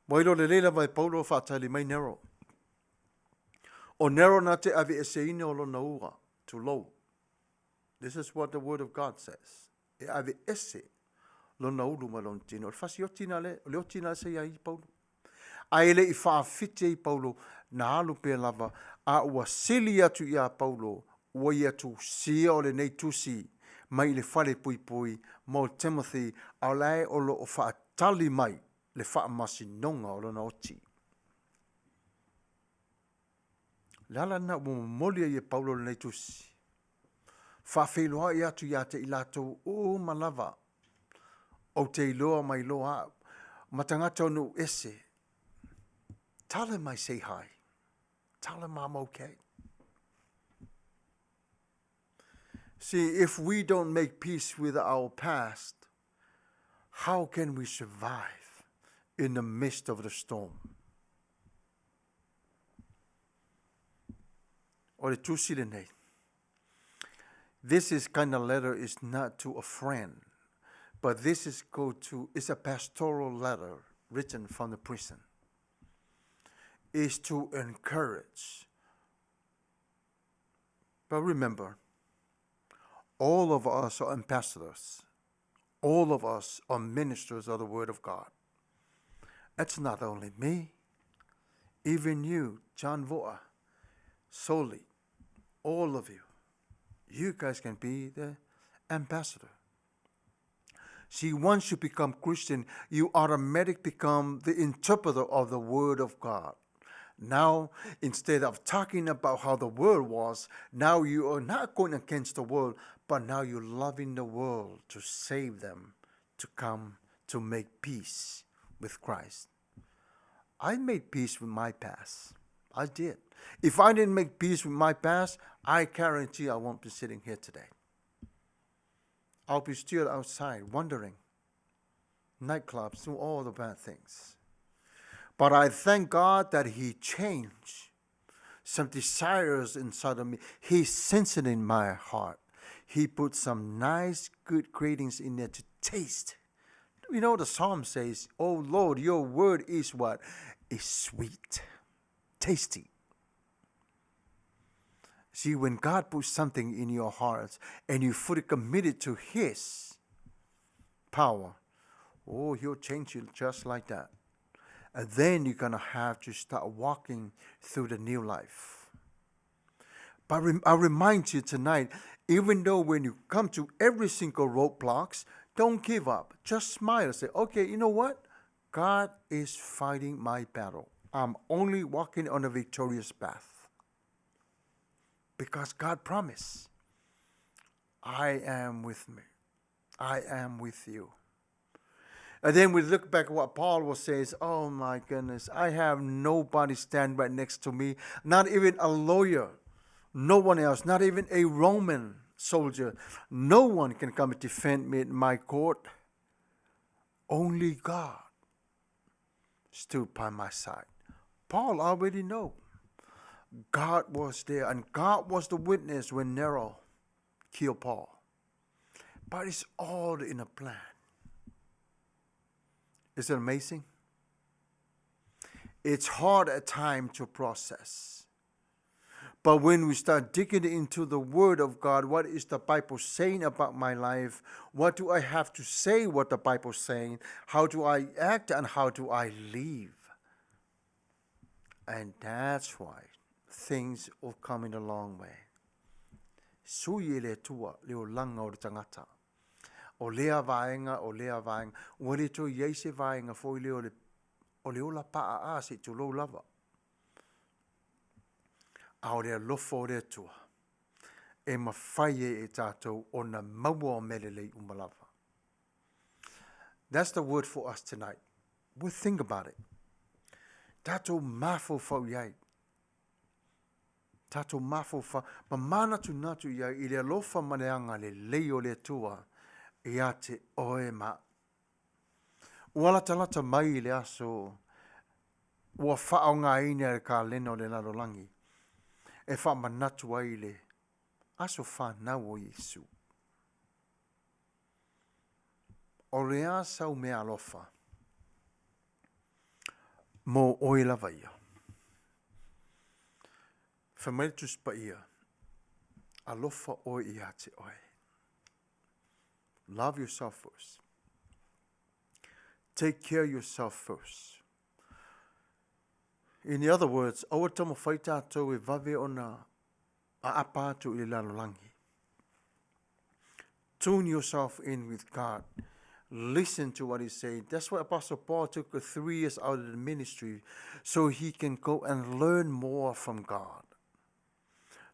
Wailo le leila vai Paulo whaatali mai Nero. O Nero na te avi eseine o lona ua, to low. This is what the word of God says. E ave ese lona ulu malon tino. O fasi o tina le se ia I Paulo. Aile I whaafite I Paulo na alu pe lava a ua sili atu ia Paulo ua ia tu sia o le nei tusi mai le whale pui pui mo Timothy au lai o lo o whaatali mai le whaamasi nonga o lona oti. Lala na ua molia ia Paulo le nei tusi. Whawhiloa ia tu ia te ilato o malava. O te iloa mai loa. Matangata onu ese. Tell him I say hi. Tell him I'm okay. See, if we don't make peace with our past, how can we survive in the midst of the storm? Or the tusilene. This is kind of letter is not to a friend, but this is it's a pastoral letter written from the prison. Is to encourage. But remember, all of us are ambassadors. All of us are ministers of the Word of God. It's not only me, even you, John Voa, Soli, all of you. You guys can be the ambassador. See, once you become Christian, you automatically become the interpreter of the Word of God. Now, instead of talking about how the world was, now you are not going against the world, but now you're loving the world to save them, to come to make peace with Christ. I made peace with my past. I did. If I didn't make peace with my past, I guarantee I won't be sitting here today. I'll be still outside wandering, nightclubs, doing all the bad things. But I thank God that He changed some desires inside of me. He sensed it in my heart. He put some nice, good greetings in there to taste. You know, the psalm says, "Oh Lord, your word is what? Is sweet, tasty." See, when God puts something in your hearts and you fully committed to His power, oh, He'll change you just like that. And then you're going to have to start walking through the new life. But I remind you tonight, even though when you come to every single roadblocks, don't give up. Just smile and say, okay, you know what? God is fighting my battle. I'm only walking on a victorious path. Because God promised, I am with me. I am with you. And then we look back at what Paul was saying. Oh my goodness, I have nobody stand right next to me. Not even a lawyer. No one else. Not even a Roman soldier. No one can come and defend me in my court. Only God stood by my side. Paul already know. God was there, and God was the witness when Nero killed Paul. But it's all in a plan. Is it amazing? It's hard at times to process. But when we start digging into the Word of God, what is the Bible saying about my life? What do I have to say what the Bible is saying? How do I act and how do I live? And that's why things are coming a long way. Sui le tua leo langa o tangata. O lea vaenga, o le to yeise vaenga foi leo o leo la paa a se tu lo lava. A o lea lofo o lea tua. e mawhai e tātou o na maua o melelei umalava. That's the word for us tonight. We'll think about it. Tātou mafo whau iai. Tātou mafo whau. Ma mana tu natu iai i le alofa maneanga le leo le tua i a te oe ma. Uala talata mai le aso ua whao ngā ina e ka leno le larolangi. E wha manatu ai le aso whanau o Yesu. O le a sau mea alofa. Mo oi lava ia. Whamaitus pa ia. Alofa oi ia te oi. Love yourself first. Take care of yourself first. In the other words, awa tamo whai tātou e vave ona a apātu i le lalolangi. Tune yourself in with God. Listen to what he's saying. That's why Apostle Paul took 3 years out of the ministry, so he can go and learn more from God.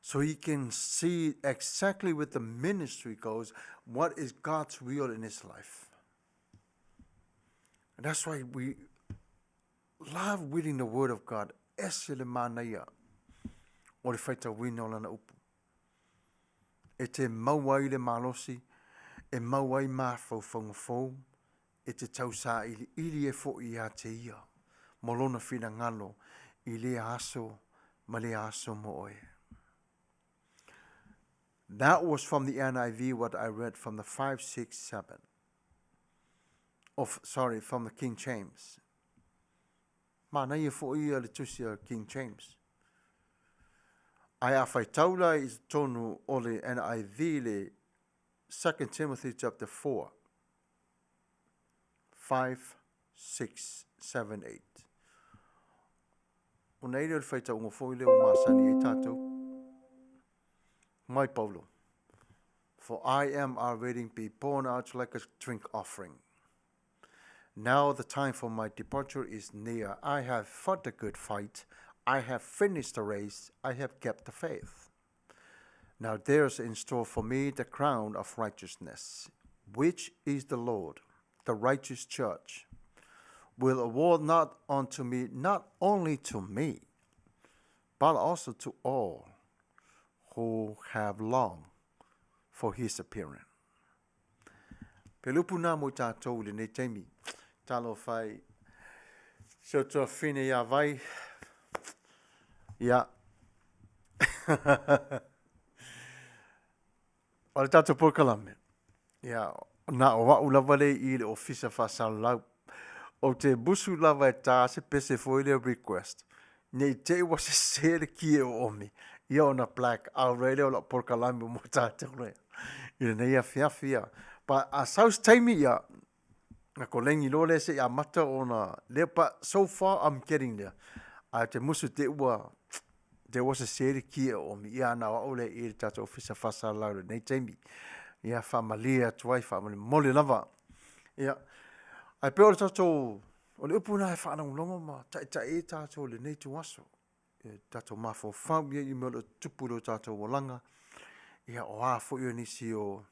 So he can see exactly what the ministry goes, what is God's will in his life. And that's why we love reading the Word of God. Esele Manuia. O le whaita wino lana upu. E te mauai le malosi. E mauai mawhau whangafou. E te tausā ili e fo i a te ia. Molona whina ngalo. I le aso. Ma le aso mo oe. That was from the NIV, what I read from the 5, 6, 7. From the King James. Mana ia fo ia le tusia King James. Ai a whai taula is tonu o le NIV le 2 Timothy chapter 4. 5, 6, 7, 8. O nei le whai taunga fo i le o masani e tātou. My Paulo. For I am already be born out like a drink offering. Now the time for my departure is near. I have fought the good fight. I have finished the race. I have kept the faith. Now there's in store for me the crown of righteousness, which is the Lord, the righteous judge, will award not unto me, not only to me, but also to all who have longed for his appearing. Pelupu na mo tātou le ne teimi. Talo whai. So to whine ia vai. Ia. O le tātou pokalame. Ia. Na o wau lava le i le ofisa whasau lau. O te busu lava e tā se pese fo i le request. Nei te wa se sere ki e o omi. Ia ona black. Au reile o la pokalame mo tātou rea. Ia nei a whiawhia. Pa a saus taimi ia. Nga ko lengi lole se a mata ona lepa. So far I'm getting there. A te musu te ua. Te wasa sere kia o mi. Ia na wa ole i tata ofisa whasa laure. Nei teimi. Ia whamalia tuai whamali mole lava. Ia. Ai peo le tato. O le upu na e whanau longa ma. Ta e tato le nei tu aso. Tato mafo whau ia i mele tupuro tato walanga. Ia o a fo i nisi o.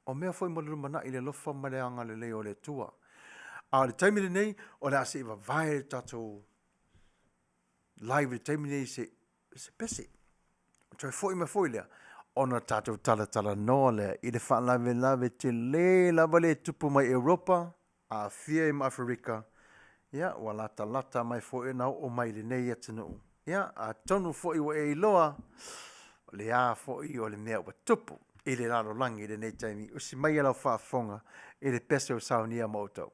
O mea fo i mole mana i le lofa maleanga le leo le tua. A le taimile nei, o le ase iwa vai tato live le taimile nei se pese. Toi fo i me fo i lea. Ona tato tala noa lea. I le whanlave te le lava le tupu mai Europa. A fia i ma Afrika. Ia, wa lata mai fo i nau o mai le nei atinu. Ia, a tonu fo i wa e iloa. Le a fo i o le mea wa tupu. I le lalo langi le nei taimi. Usi mai alau whaafonga. I le pese o saunia mautou.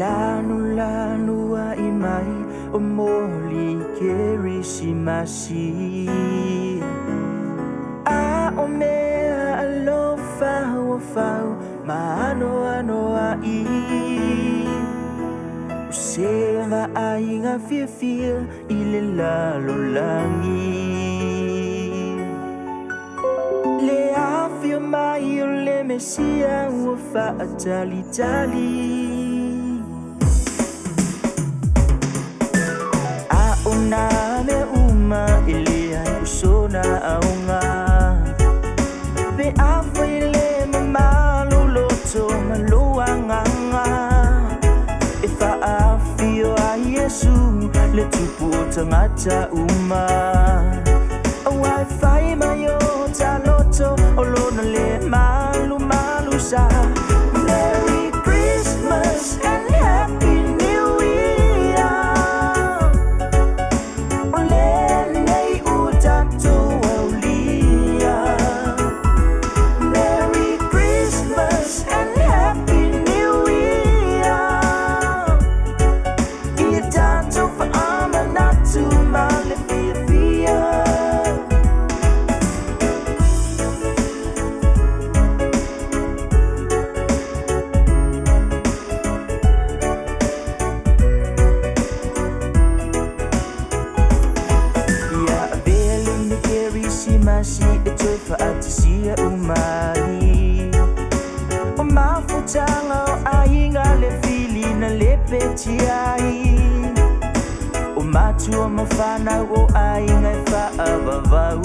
Lanu a imai o moli kerismasi a o mea alofa o fau ma ano a i se va ainga fia ile la lo langi le afia mai o le mesia o fa tali a ona me uma ile ai sona aunga be afa ile malu loto maluanga Afio a Yesu le tupu tangata uma Awai fai mayo taloto olona le malu sa Merry Christmas and Happy New Year Ole nei utato aulia Merry Christmas and Happy New Year Tanto fa amanatu male fia Ya vele ni kerisi masi etoy fa atisia umai O mafutanga o ainga le fili na le petiai O matu o mafana o ainga fa avavau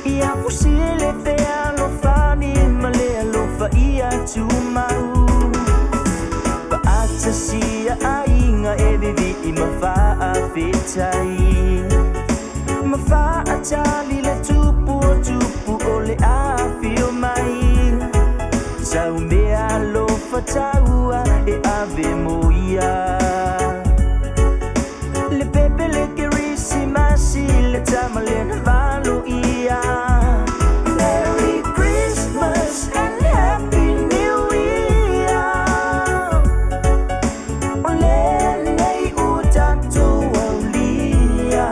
Ia fusile fe alo fani male alo fa ia tu mau Pa atasia ainga e vivi I mafa a fitai Mafa atali le tupu o le a fio mai Sau me alo fa taua e ave moia Le pepe le kerisi masi le tamalena valo ia Merry Christmas and Happy New Year Ole nei utato aulia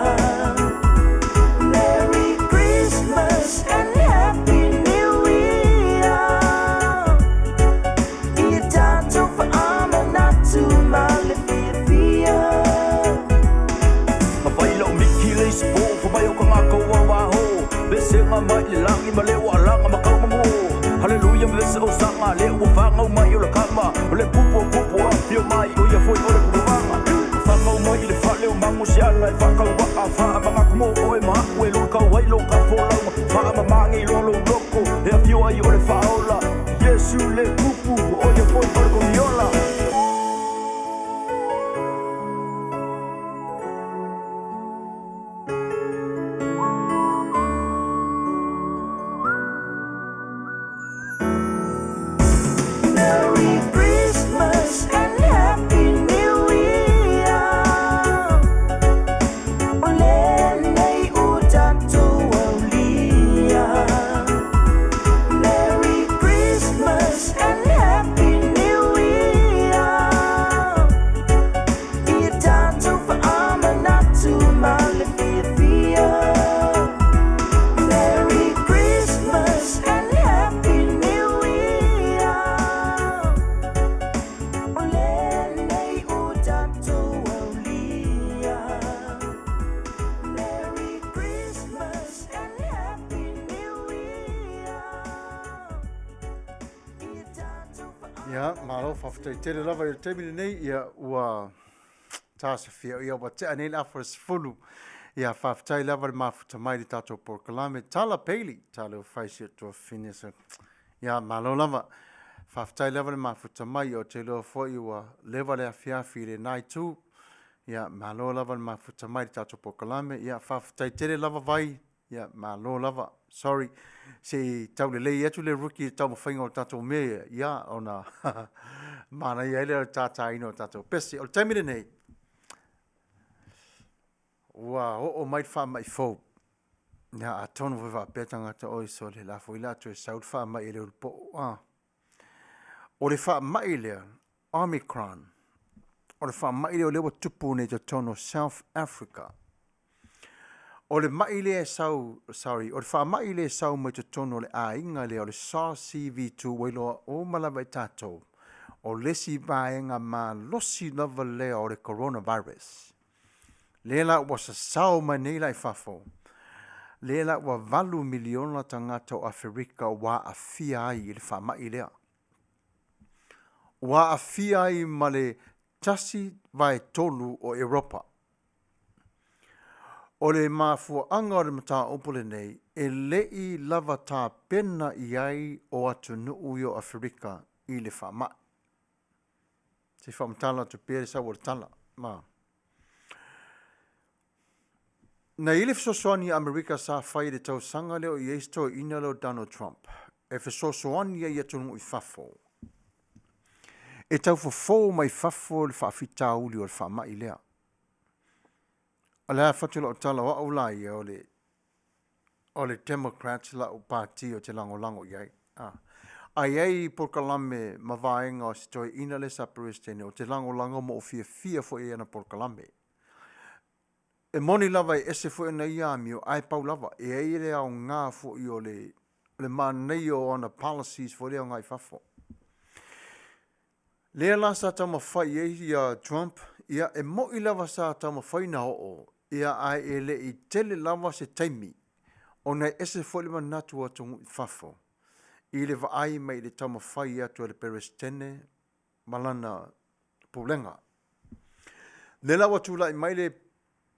Merry Christmas and Happy New Year Ia tanto fa amanatu male fia Ispo kumayo kang ako wawaho Bese nga mai langi malewa lang makau mamu Hallelujah bese o sanga le wa fanga mai la kama le pupo afio mai o ya foi ore kumanga Fanga mai le fale o mangu sia la fanga wa afa manga kumo o e ma we lo ka wai lo ka fola fa mangi lo loko e afio ai ore faola Yesu le pupo o ya foi ore kumiola Merry Christmas and Happy New Year Ole nei utato aulia Merry Christmas and Happy New Year Ia tanto fa amanatu male fia Merry Christmas and Happy New Year Ole nei utato aulia Merry Christmas and Happy New Year Ia tanto fa
Ya, malo fafte tele lava yo tebile nei ya ua tasa fia ya wa te anel afres fulu ya fafte lava ma futa mai di tato por kalame tala peli tala faisi to finish ya malo lava fafte lava ma futa mai o te lo fo ua leva le afia file nai tu ya malo lava ma futa mai di tato por kalame ya fafte tele lava vai ya malo lava sorry se tau le lei atu le ruki tau mo whainga o tato me ya ona mana ia ele o tata ino o tato pesi o taimire nei ua o mai wha mai fau ya a tonu viva petanga ta oi so le la fo ila tu e saud wha mai ele ulpo o le wha mai le Omicron o le wha mai le o lewa tupu nei te tono South Africa o le maile e sau, sorry, o le wha maile e sau mai te tono le a inga le o le SARS-CoV-2 wailoa o malawa e tātou. o lesi vaenga ma losi lava lea o le coronavirus. Lela ua sasao mai nei lai fafo. Lela ua 8 miliona tangata o Afrika wa afia ai i le whamai lea. Wa afia ai ma le tasi vai tolu o Europa. O le mafua anga o le mata opole nei, e lei lava tā pena i ai o atu nuu i o Afrika i le whamai. Se whamatala tu pere sa wale tala. Na ile fisosoani Amerika sa whai le tau sanga leo i eisto ina leo Donald Trump. E fisosoani ai atu nuu i fafo. E tau fofo mai fafo le whaafita uli o le whamai lea. Ala fatula o tala wa ulai o le Democrats la o parti o te lango iai. Ai ai por kalame mavaenga o sitoi ina le sa presidente o te lango mo fia fo e ana por kalame. E moni lava e ese fo na ia mi o ai pau lava e ai le au ngā fo i o le manei o ana policies fo le au ngai fafo. Lea la sa tama whai e ia Trump, ia e mo i lava sa tama whai na o, ia ai e le i tele lava se taimi, o nei ese fo le manatu o tungu i fafo. I le vaai mai le tama whai atu le perestene, malana pulenga. Le la watu lai mai le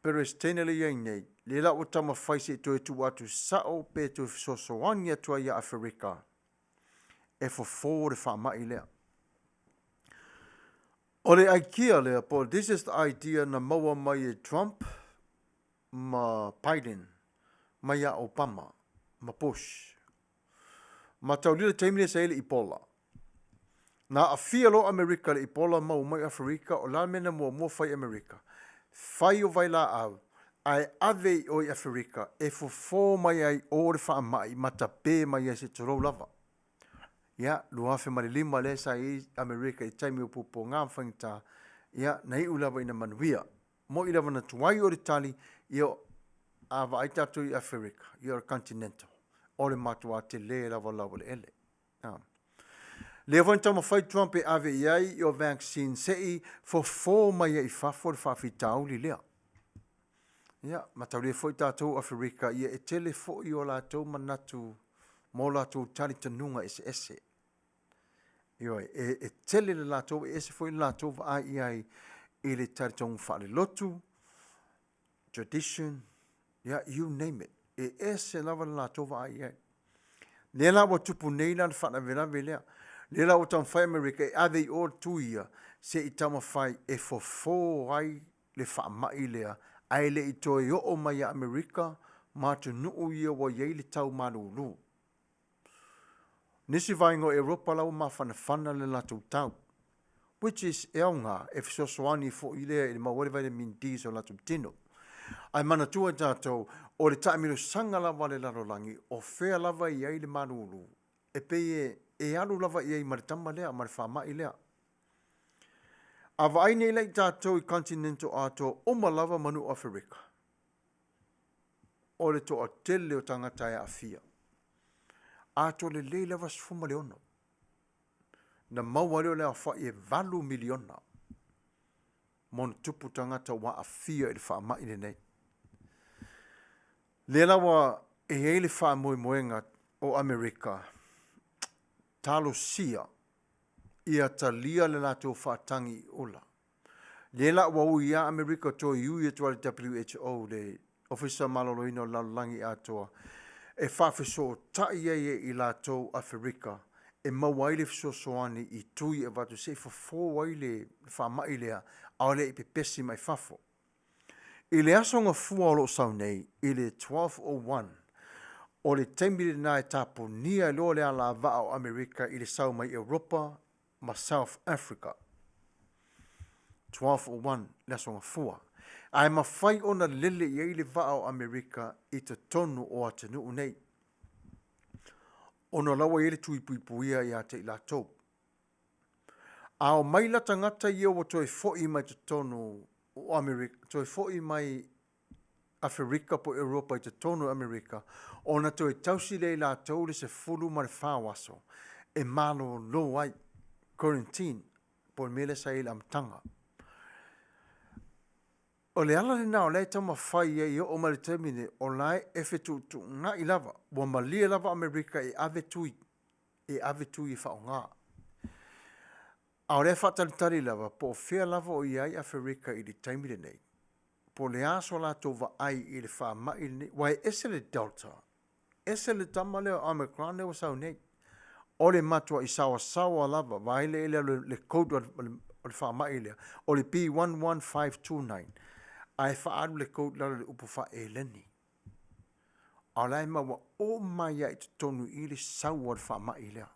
perestene le iai nei, le la o tama whai se to e tu atu sao pe tu fisosoani atu ia Afrika, e fo le wha mai lea. O le aikia lea, Paul, this is the idea na maua mai e Trump, ma Biden, ma ia Obama, ma Bush. Ma taulila taimile sa ele ipola. Na afia lo Amerika le ipola mau mai Afrika o la mena mua fai Amerika. Fai o vai la au, ai ave o i Afrika, e fo mai ai o le wha mai, matape mai ai se toro lava. Ia, luafe malilima le sa i Amerika i taimi o pupo ngā whangita, ia, nei ulawa ina Manuia. Mo ilawa na tuai o le tali, ia, awa ai tatu i Afrika, ia continental. O le matua te le lawa le ele. Le whain tama whai Trump e ave iai i o vaccine sei fo mai i fafo le whawhitau li lea. Ia, matau le fwoi tātou Afrika, ia e tele fo i o lātou manatu mo lātou tali tanunga ese. Ioi, e tele le lātou, e ese fwoi lātou va ai i le tali tongu whaale lotu, tradition, ia, you name it. E ese lava le lātou va ai. Le la wa tupu nei la whana vera velea. Le la o tam whai Amerika e ave i o tuia se i tama whai e fo ai le wha mai lea. Ai le i toi o mai a Amerika ma tu nuu ia wa iei le tau manulu. Nisi vaingo Europa lau ma whana le latu tau. Which is eonga e fisosoani fo i lea i le mawere vitamin D so latu tino. Ai mana tua tātou o le taimiro sanga lava le larolangi o whea lava i ai le manulu. E peye e alu lava i ai maritama lea, marifama i lea. Awa ai nei lai tātou i continental ato o malava manu Afrika. O le toa tele o tangata e afia. Ato le lei lava sfuma leono. Na maua leo lea wha i 8 miliona. Mon tupu tangata wa afia i le wha mai le nei. Le lawa e ele wha moenga o Amerika. Talo sia ia talia le lato whatangi ola. Le la wau ia Amerika to iu to le WHO le ofisa maloloino lalangi atoa. E whawhiso tai e i lato Afrika. E mawaile fiso soani i tui e watu se fo waile whamai lea au le i pepesi mai fafo. I le asonga fua o lo sau nei, i le 1201, o le teimile nai tapo nia lo le ala va o Amerika i le sau mai Europa ma South Africa. 1201, le asonga fua. Ai mawhai ona lele i le va o Amerika i te tonu o atenu nei. Ono lawa i le tui puipuia i ate i la tau. Ao mai la tangata i o toi foi mai te tonu o Amerika, toi foi mai Afrika po Europa i te tonu Amerika, ona toi tausi le la tau le se fulu mai whawaso, e malo lo ai, quarantine, po mele sa ila amtanga. O le ala le nao le tama whai e o mali termine o lai efe tu ngā i lava. Wa malia lava Amerika e ave tui i whao ngā. Au le whatalitari lava po whea lava o iai Afrika i li taimile nei. Po le aso la tō wa ai i le wha mai nei. Wai ese le Delta. Ese le tama leo Omicron leo sau nei. O le matua i sawa lava. Vai le le code o le wha mai lea. O le P11529. Ai whaaru le code lalo le upu wha e leni. Au lai maua o mai ai te tonu i le sau o le wha mai lea.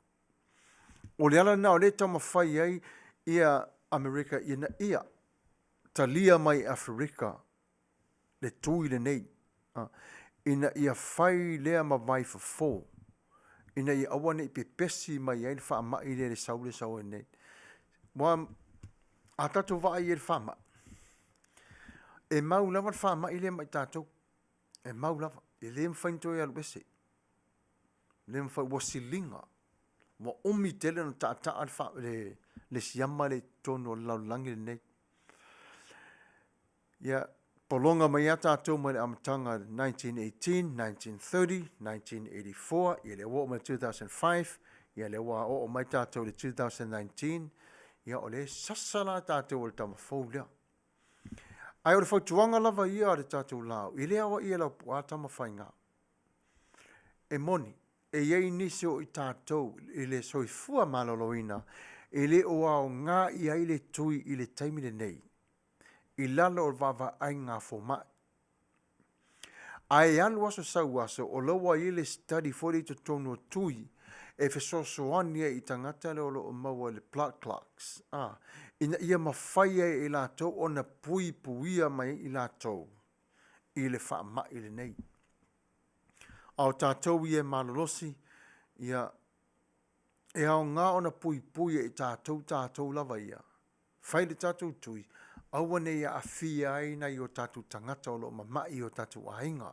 O le ala nao le tama whai ai ia Amerika ia talia mai Afrika le tui le nei. Ina ia whai lea ma vai for four. Ina ia awane i pepesi mai ai le wha mai le sau e nei. Wa atatu vai e le wha mai. E mau lava wha mai le mai tātou. E mau lava. E le mwhainto e aluese. Le mwhai wasilinga. Wa umi tele no tāta alfa le siama le tono laulangi le nei. Ia polonga mai a tātou mai le amatanga 1918, 1930, 1984. Ia le wa mai 2005. Ia le wa o mai tātou le 2019. Ia o le sasala tātou le tamafou lea. Ai o le whautuanga lava ia le tātou lao. I lea wa ia lau puata mawhainga. E moni. E iei nisi o i tātou i le soifua maloloina. I le o au ngā i ai le tui i le taimile nei. I lalo o vava ai ngā fōmai. Ai alu aso sau aso o laua i le study fori to tono tui. E fesosoania i tangata le olo o maua le blood clots. Ina ia mawhai e i lātou o na pui puia mai i lātou. I le wha mai le nei. Au tātou i e malolosi, ia e au ngā o na pui i tātou lava ia. Whai le tātou tui, awane ia a whia aina i o tātou tangata o lo ma mai o tātou ainga.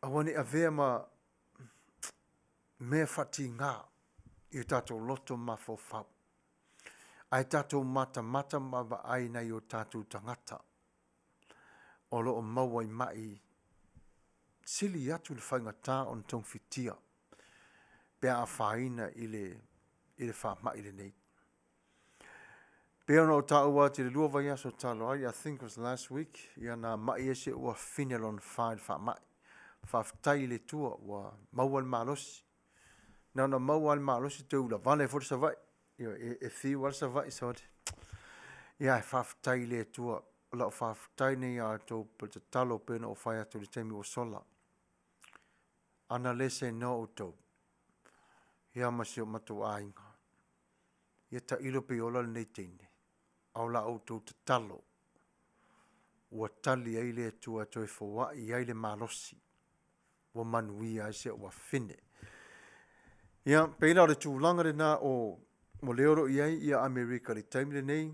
Awane a vea ma mea whati ngā i o tātou loto ma fōwhau. Ai tātou mata ma wa aina i o tātou tangata. O lo o mawai mai sili atu le whaingata o ntong fitia. Pea a whaina i le wha mai le nei. Pea ona o tā ua te le lua vai aso talo ai, I think it was last week, ia na mai ese ua finelon wha mai. Whaftai le tua ua maua le malosi. Na maua le malosi te ula vane fori sa vai. Ia e thiu al sa vai sa wate. Ia e whaftai le tua. La o whaftai nei a tō pata talo pena o whai atu le teimi o sola. Ana lese no o tō. Ia masi o matu ainga. Ia ta ilo pe ola le nei teine. Au la o tō te talo. Ua tali ai le tua toi fōwa i ai le malosi. Ua manuia ai se ua fine. Ia peina o le tūlanga le nā o mo leoro i ai ia Amerika le taimi le nei.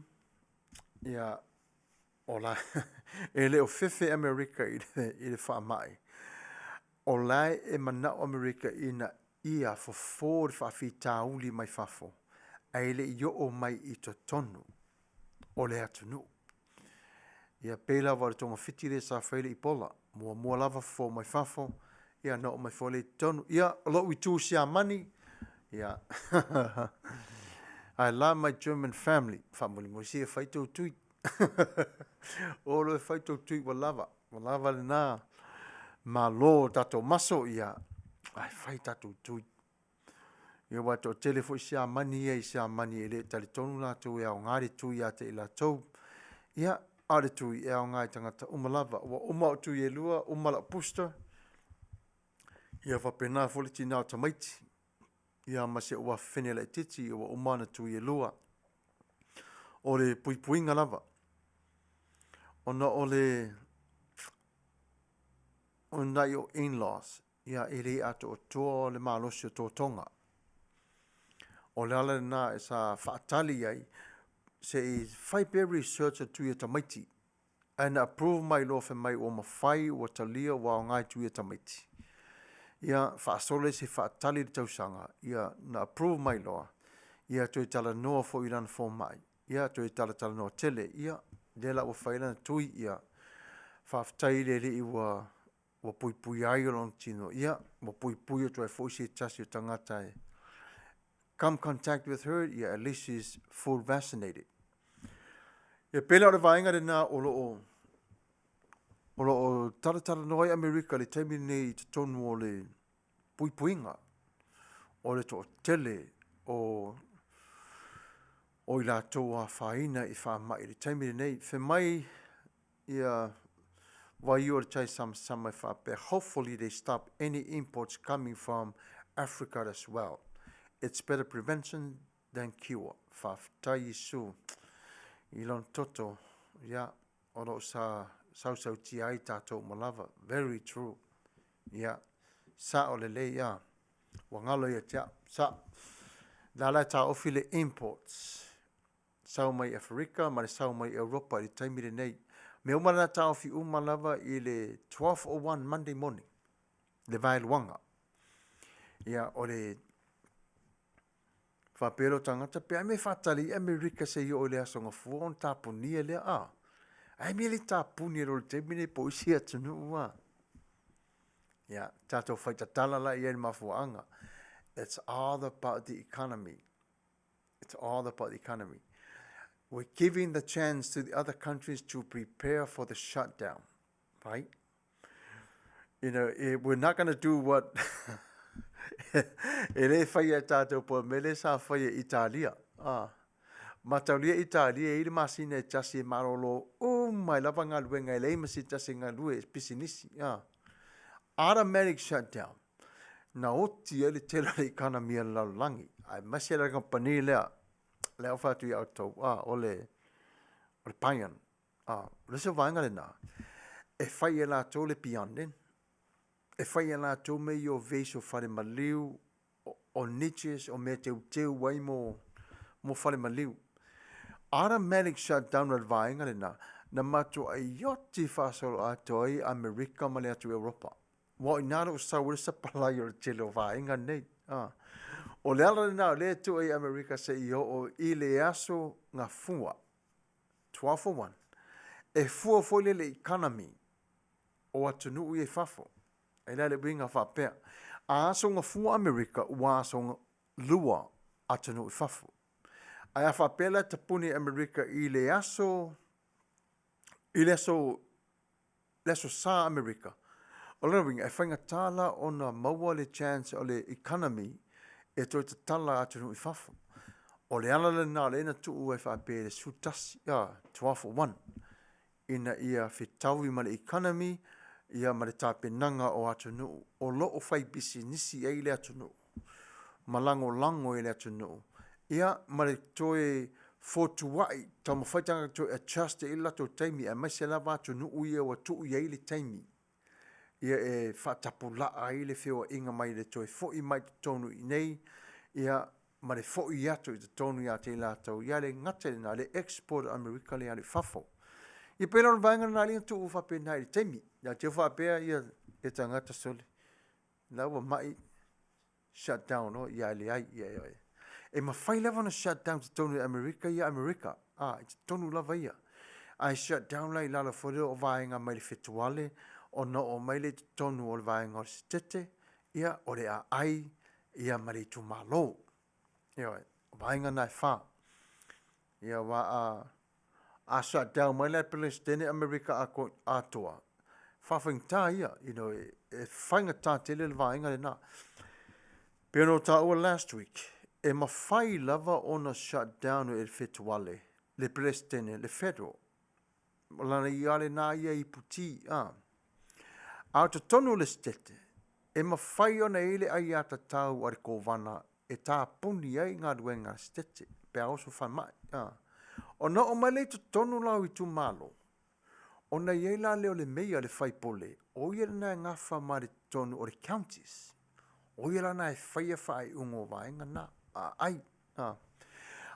Ia ola e le o fefe Amerika i le wha mai. O lai e manao Amerika ina ia fo wha fi tauli mai fafo. Ai le i o mai i to tonu. O le atunu. Ia pela wa le tonga fiti le sa whaile i pola. Mua lava fo mai fafo. Ia no mai fo le tonu. Ia lo i tū sia mani. Ia I love my German family. Family mo si e whaitou tui. Olo e whaitou tui wa lava. Wa lava le nā. Ma lo tato maso ia. Ai whai tato tui. Ia wato telefo i sia mani e le tali tonu la tu e au ngāre tui a te i la tau. Ia are tui e au ngāi tangata umalava. Wa uma o tui e lua, umala pusta. Ia whapena foliti nao tamaiti. Ia mase ua whenela i titi ua umana tui e lua. O le puipuinga lava. Ona o le o nai o in-laws. Ia e le ato o toa le malosi o tō tonga. O le ala na e sa whaatali ai. Se i whai pe research a tui e tamaiti. And approve mai lofe mai o mawhai o talia wa o ngai tui e tamaiti. Ia whaasole se whaatali le tausanga. Ia na approve mai loa. ia toi tala noa fo i lana fo mai. Ia toi tala noa tele, ia, le la ua whailana tui, ia, whaftai le i wa pui pui ai o long tino, ia, wa pui pui o toi fo si tasi o tangata e. Come contact with her, ia, at least she's full vaccinated. Ia pela o le vaenga le na o tala noa i Amerika le taimi nei te tonu o le pui puinga, o le to tele, o i la toa whaina i wha mai le taimi nei, whe mai ia vai o le tai sama i wha pe. Hopefully they stop any imports coming from Africa as well. It's better prevention than cure. Whaftai isu i lon toto, ia, oro sau ti ai tātou malava. Very true. Ia, sa o le le ia, wangalo ia tia, sa, la ta ofile imports. Sau mai Afrika, ma le sau mai Europa, i taimi le nei. Me umana ta ofi umalava i le 12:01 Monday morning. Le vai luanga. Ia, o le whapero tangata, pe me whatali Amerika se i o le asonga fuon tapunia le a. Ai me le tapunia ro le taimi le po isi atunu ua. Ia, tato whaitatala la i eni mafuanga. It's all about the economy. It's all about the economy. We're giving the chance to the other countries to prepare for the shutdown, right? You know, we're not going to do what ele fai tato po mele sa fai Italia. Mataulia Italia ile masina tasi marolo. Oh my lava ngaluenga ile masi tasi ngalue pisinisi. Automatic shutdown. Na oti ele tela economy la langi. Ai masela company lea. Le au fatu i autou, ole paian. Le se vaenga le nā. E whai e la tō le pianen. E whai e la tō me i o veiso whare maliu, o niches, o me teu wai mo whare maliu. Automatic shutdown le vaenga le nā. Na mato ai yoti whasolo atoi Amerika ma le atu Europa. Wa inaro o sa wale sa palai o le tele o vaenga nei. O le ala na le tu ai Amerika se o i le aso ngā fua. 12:01. E fua fole le economy o atunu i e fafo. E la le winga whapea. A aso ngā fua Amerika ua aso ngā lua atunu i fafo. Ai a whapela tapuni Amerika i le aso sa Amerika. O le winga e whainga tala o na maua le chance o le economy e toi te tala atunu i fafo. O le ala le nā le ina tuu e whape le sutasi, 12:01. Ina ia whitau i ma le economy, ia ma le tāpenanga o atunu. O loo whai bisi nisi e le atunu. Malango e le atunu. Ia ma le toi fotuai, tau mawhaitanga toi adjust e ila tō taimi, e mai se lava atunu ia wa tuu i le taimi. Ia e whatapula ai le whio inga mai le toi fo i mai tonu i nei, ia ma le fo i atu i tonu i ate i lātou, ia le ngate le nā le export Amerika le ale fafo. Ia pēra o vaenga nā linga tu uwha pēnā i le teimi, ia te uwha pēra ia e tangata soli. Nā ua mai shutdown o ia le ai, ia. E ma whai lewa na shutdown te tonu i Amerika, ia Amerika, i te tonu lava ia. Ai shutdown lai lala fore o vaenga mai le fetuale, o no o mai le tonu o le vaenga o le stete, ia o le a ai, ia mari tu malo. Ia vaenga nai wha. Ia wa a shutdown mai le Palestine Amerika a atoa. Whawhing tā ia, e whainga tā tele le vaenga le nā. Pero tā ua last week, e ma whai lava o na shutdown o e fetuale, le Palestine, le federal. Lana i ale nā ia i puti, Au te tonu le stete, e ma whai ona ele ai ata tau ari kovana, e tā puni ai ngā duenga stete, pe aoso whai mai. O na o mai le te tonu lau i tu malo, o na iei la leo le mea le whai pole, o ia na ngā wha mai le tonu o le counties, o ia la na e whaia whai ungo vaenga na, ai.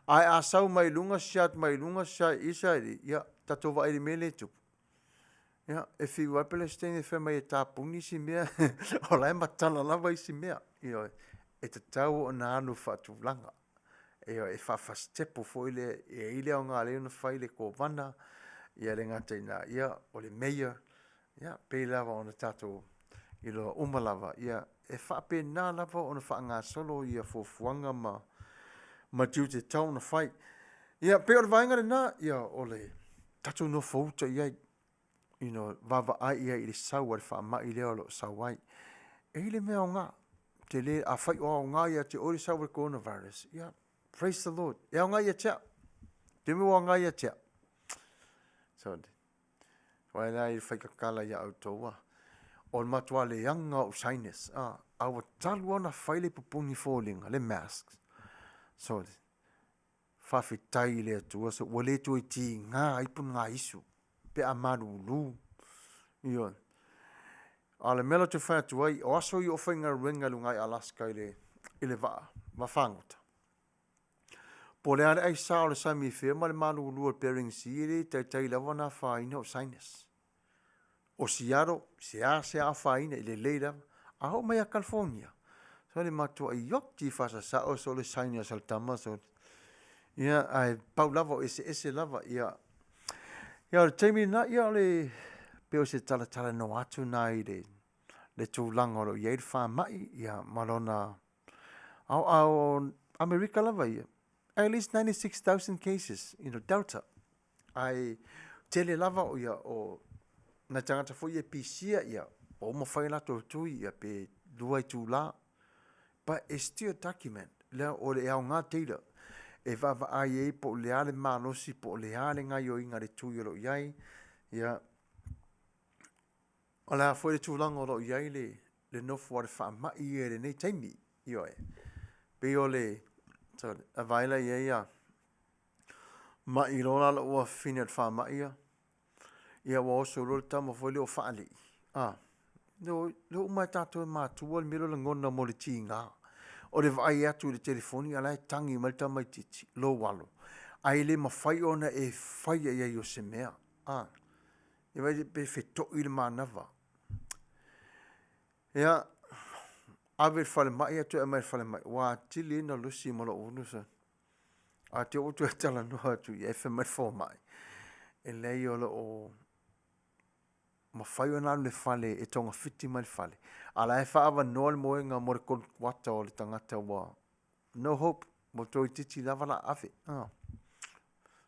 Ai a sau mai lunga siat isa ia tato wa ili mele tupu. Ia, e whiwa Palestine e whema e tāpuni si mea, o lai matala lava i si mea. Ia, e te tau o nā anu whatulanga. e whawhastepo fo ile e ile o ngā leo na whai le ko wana ia le ngata ina ia o le meia ia pe lava o na tato i lo umalava ia e whape nā lava o na wha ngā solo ia fuanga ma tiu te tau na whai ia pe o le vainga le nā ia o le tato no fauta ia vava ai ia i le sau le wha mai leo lo sau ai e ile mea o ngā te le a whai o ngā ia te ori sau le coronavirus ia praise the Lord e o ngā ia tia te me o ngā ia tia so wai la i whaikakala ia au toa o matua le anga o sinus awa talu ana whaile pupungi fōlinga le masks so whawhitai le atua so wale tu i ti ngā ipun ngā isu pe a marulu ion ale mela te whatu ai o aso i o whainga ringa lungai Alaska i le waa whangota po le are ai sao le sami whea ma le marulu o Bering Sea le tai lawa na whaina o sinus o Seattle se a whaina i le leira a ho mai a California so le matua i yok ti whasa sao so le sinus al tama so ia ai pau lava o ese lava ia le teimi na ia le peo se tala no atu na i le tūlanga o iei le whamai ia malona au Amerika lava ia at least 96,000 cases in the Delta ai tele lava o ia o na tangata fo ia pisia ia o mo whai lato tui ia pe duai tūla but it's still document lea o le au ngā teira e vava ai e po le ale manosi po le ale ngai o inga le tui o lo iai ia o la foi le tūlanga o lo iai le nofu a le whamai e le nei taimi io e pe o le a vaila ia ma i lona la ua fine le whamai ia wa oso lo le tamo foi le o whaali lo umai tato e mātua le milo le ngona mo le tinga o le vai atu le telefoni ala e tangi malta mai titi lo walo ai le mawhai ona e whai ia i o se mea e vai pe feto i le manava ia ave fale mai atu e mai fale mai wa tili na lusi mo lo unusa a te otu e tala no atu i e fe mai fo mai e lei o lo o mawhai ona le fale e tonga fiti mai fale ala e whaava noa le moenga mo le wata o le tangata wa no hope mo toi titi lava la afe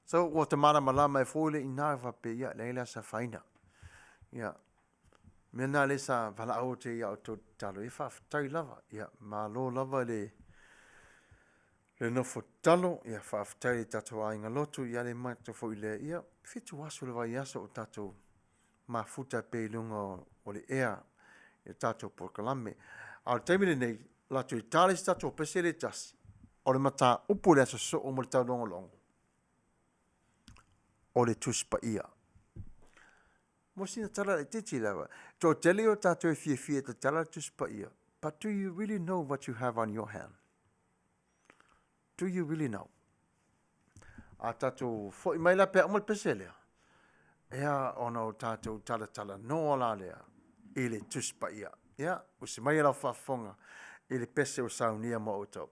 so o te mara malama e fōle i nā wape ia leila sa whaina ia mena le sa wala au te ia o tō talo e whaafatai lava ia ma lo lava le nofo talo ia whaafatai le tato a inga lotu ia le mata fo i le ia fitu asu le vai aso o tato ma futa pe lunga o le ea e tato por kalame al temile nei la tu itali tato pese le tasi o le mata upu le aso so o mo le tau longo o le tuspa ia mo sina tala le titi lava to tele o tato e fie te tala tuspa ia but do you really know what you have on your hand do you really know a tato fo i mai la pe o mo le pese lea ea ona o tātou tala noa la lea i le tuspa ia. Ia, o se mai rau whafonga i le pese o saunia mo o tau.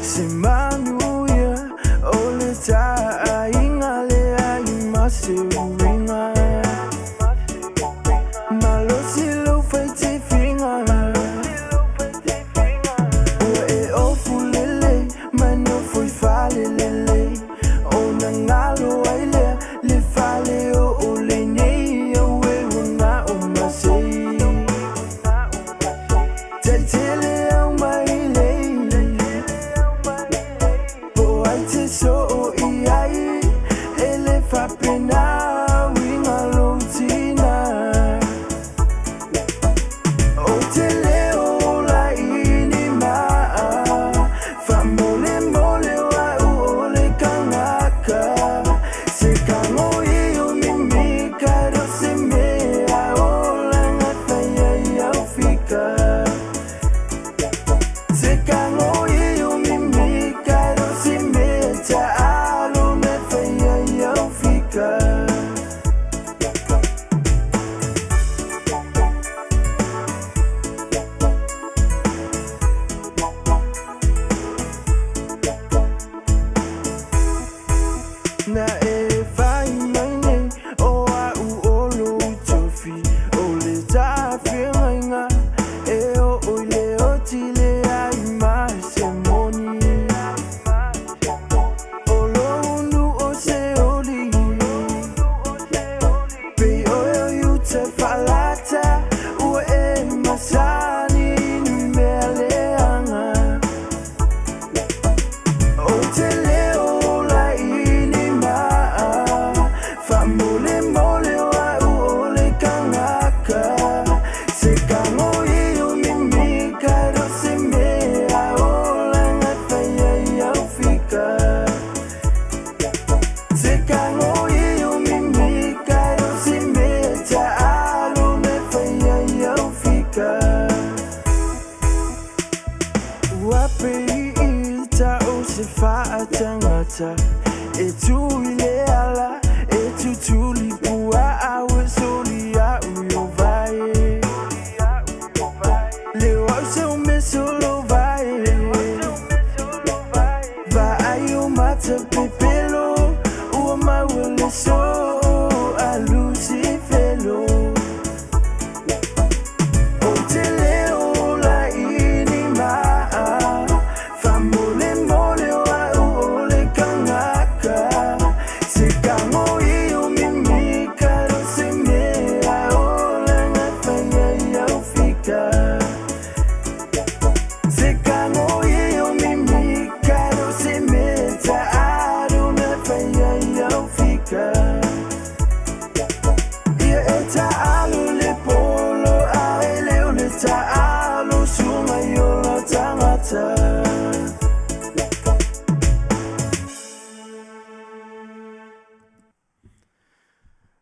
Se Manuia, ole ta inga le ai masiringa. Malo silo fai finga. O e o fulele, mano foi fale lele. O nangalo aile, le fale o le nei o e una o masei. Tele o mai le. se faa tangata e tu ile ala e tu tuli pua awe soli a uyo vai le wase ume solo vai va ayo mata pepelo ua mawele so alusi felo o te leo la inima famole mole wa ole kangaka se kango iyo mimi karo se me ola na faya ya ufika se kango iyo mimi karo se me ta aro na faya ya ufika ia eta alo le polo aele ole ta alo suma yola tangata.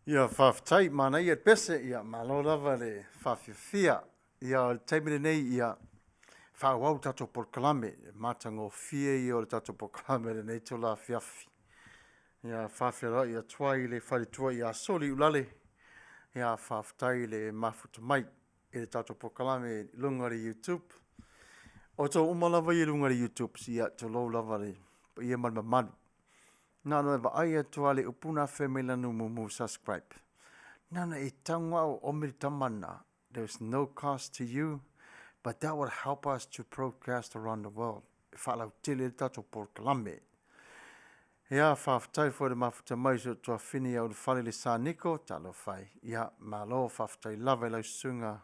Ia whawhtai mana ia pese ia malo lava le whawhiwhia ia o taimire nei ia whawau tato porkalame matango fie ia o le tato porkalame le nei tola whiawhi ia whawhira ia tuai le wharitua ia soli ulale ia whawhtai le mafuta mai i le tato porkalame lungari YouTube o tō umalava i lungari YouTube si ia to lo lava le ia manu Nana eva aia tuale upuna femelanu mumu subscribe. Nana e tangwa o omiri tamana. There's no cost to you, but that will help us to broadcast around the world. Whalau tele tato por kalame. Ia whawhtai fwere mafuta mai so tua whini au le whare le sāniko, talo whai. Ia malo whawhtai lava lau sunga.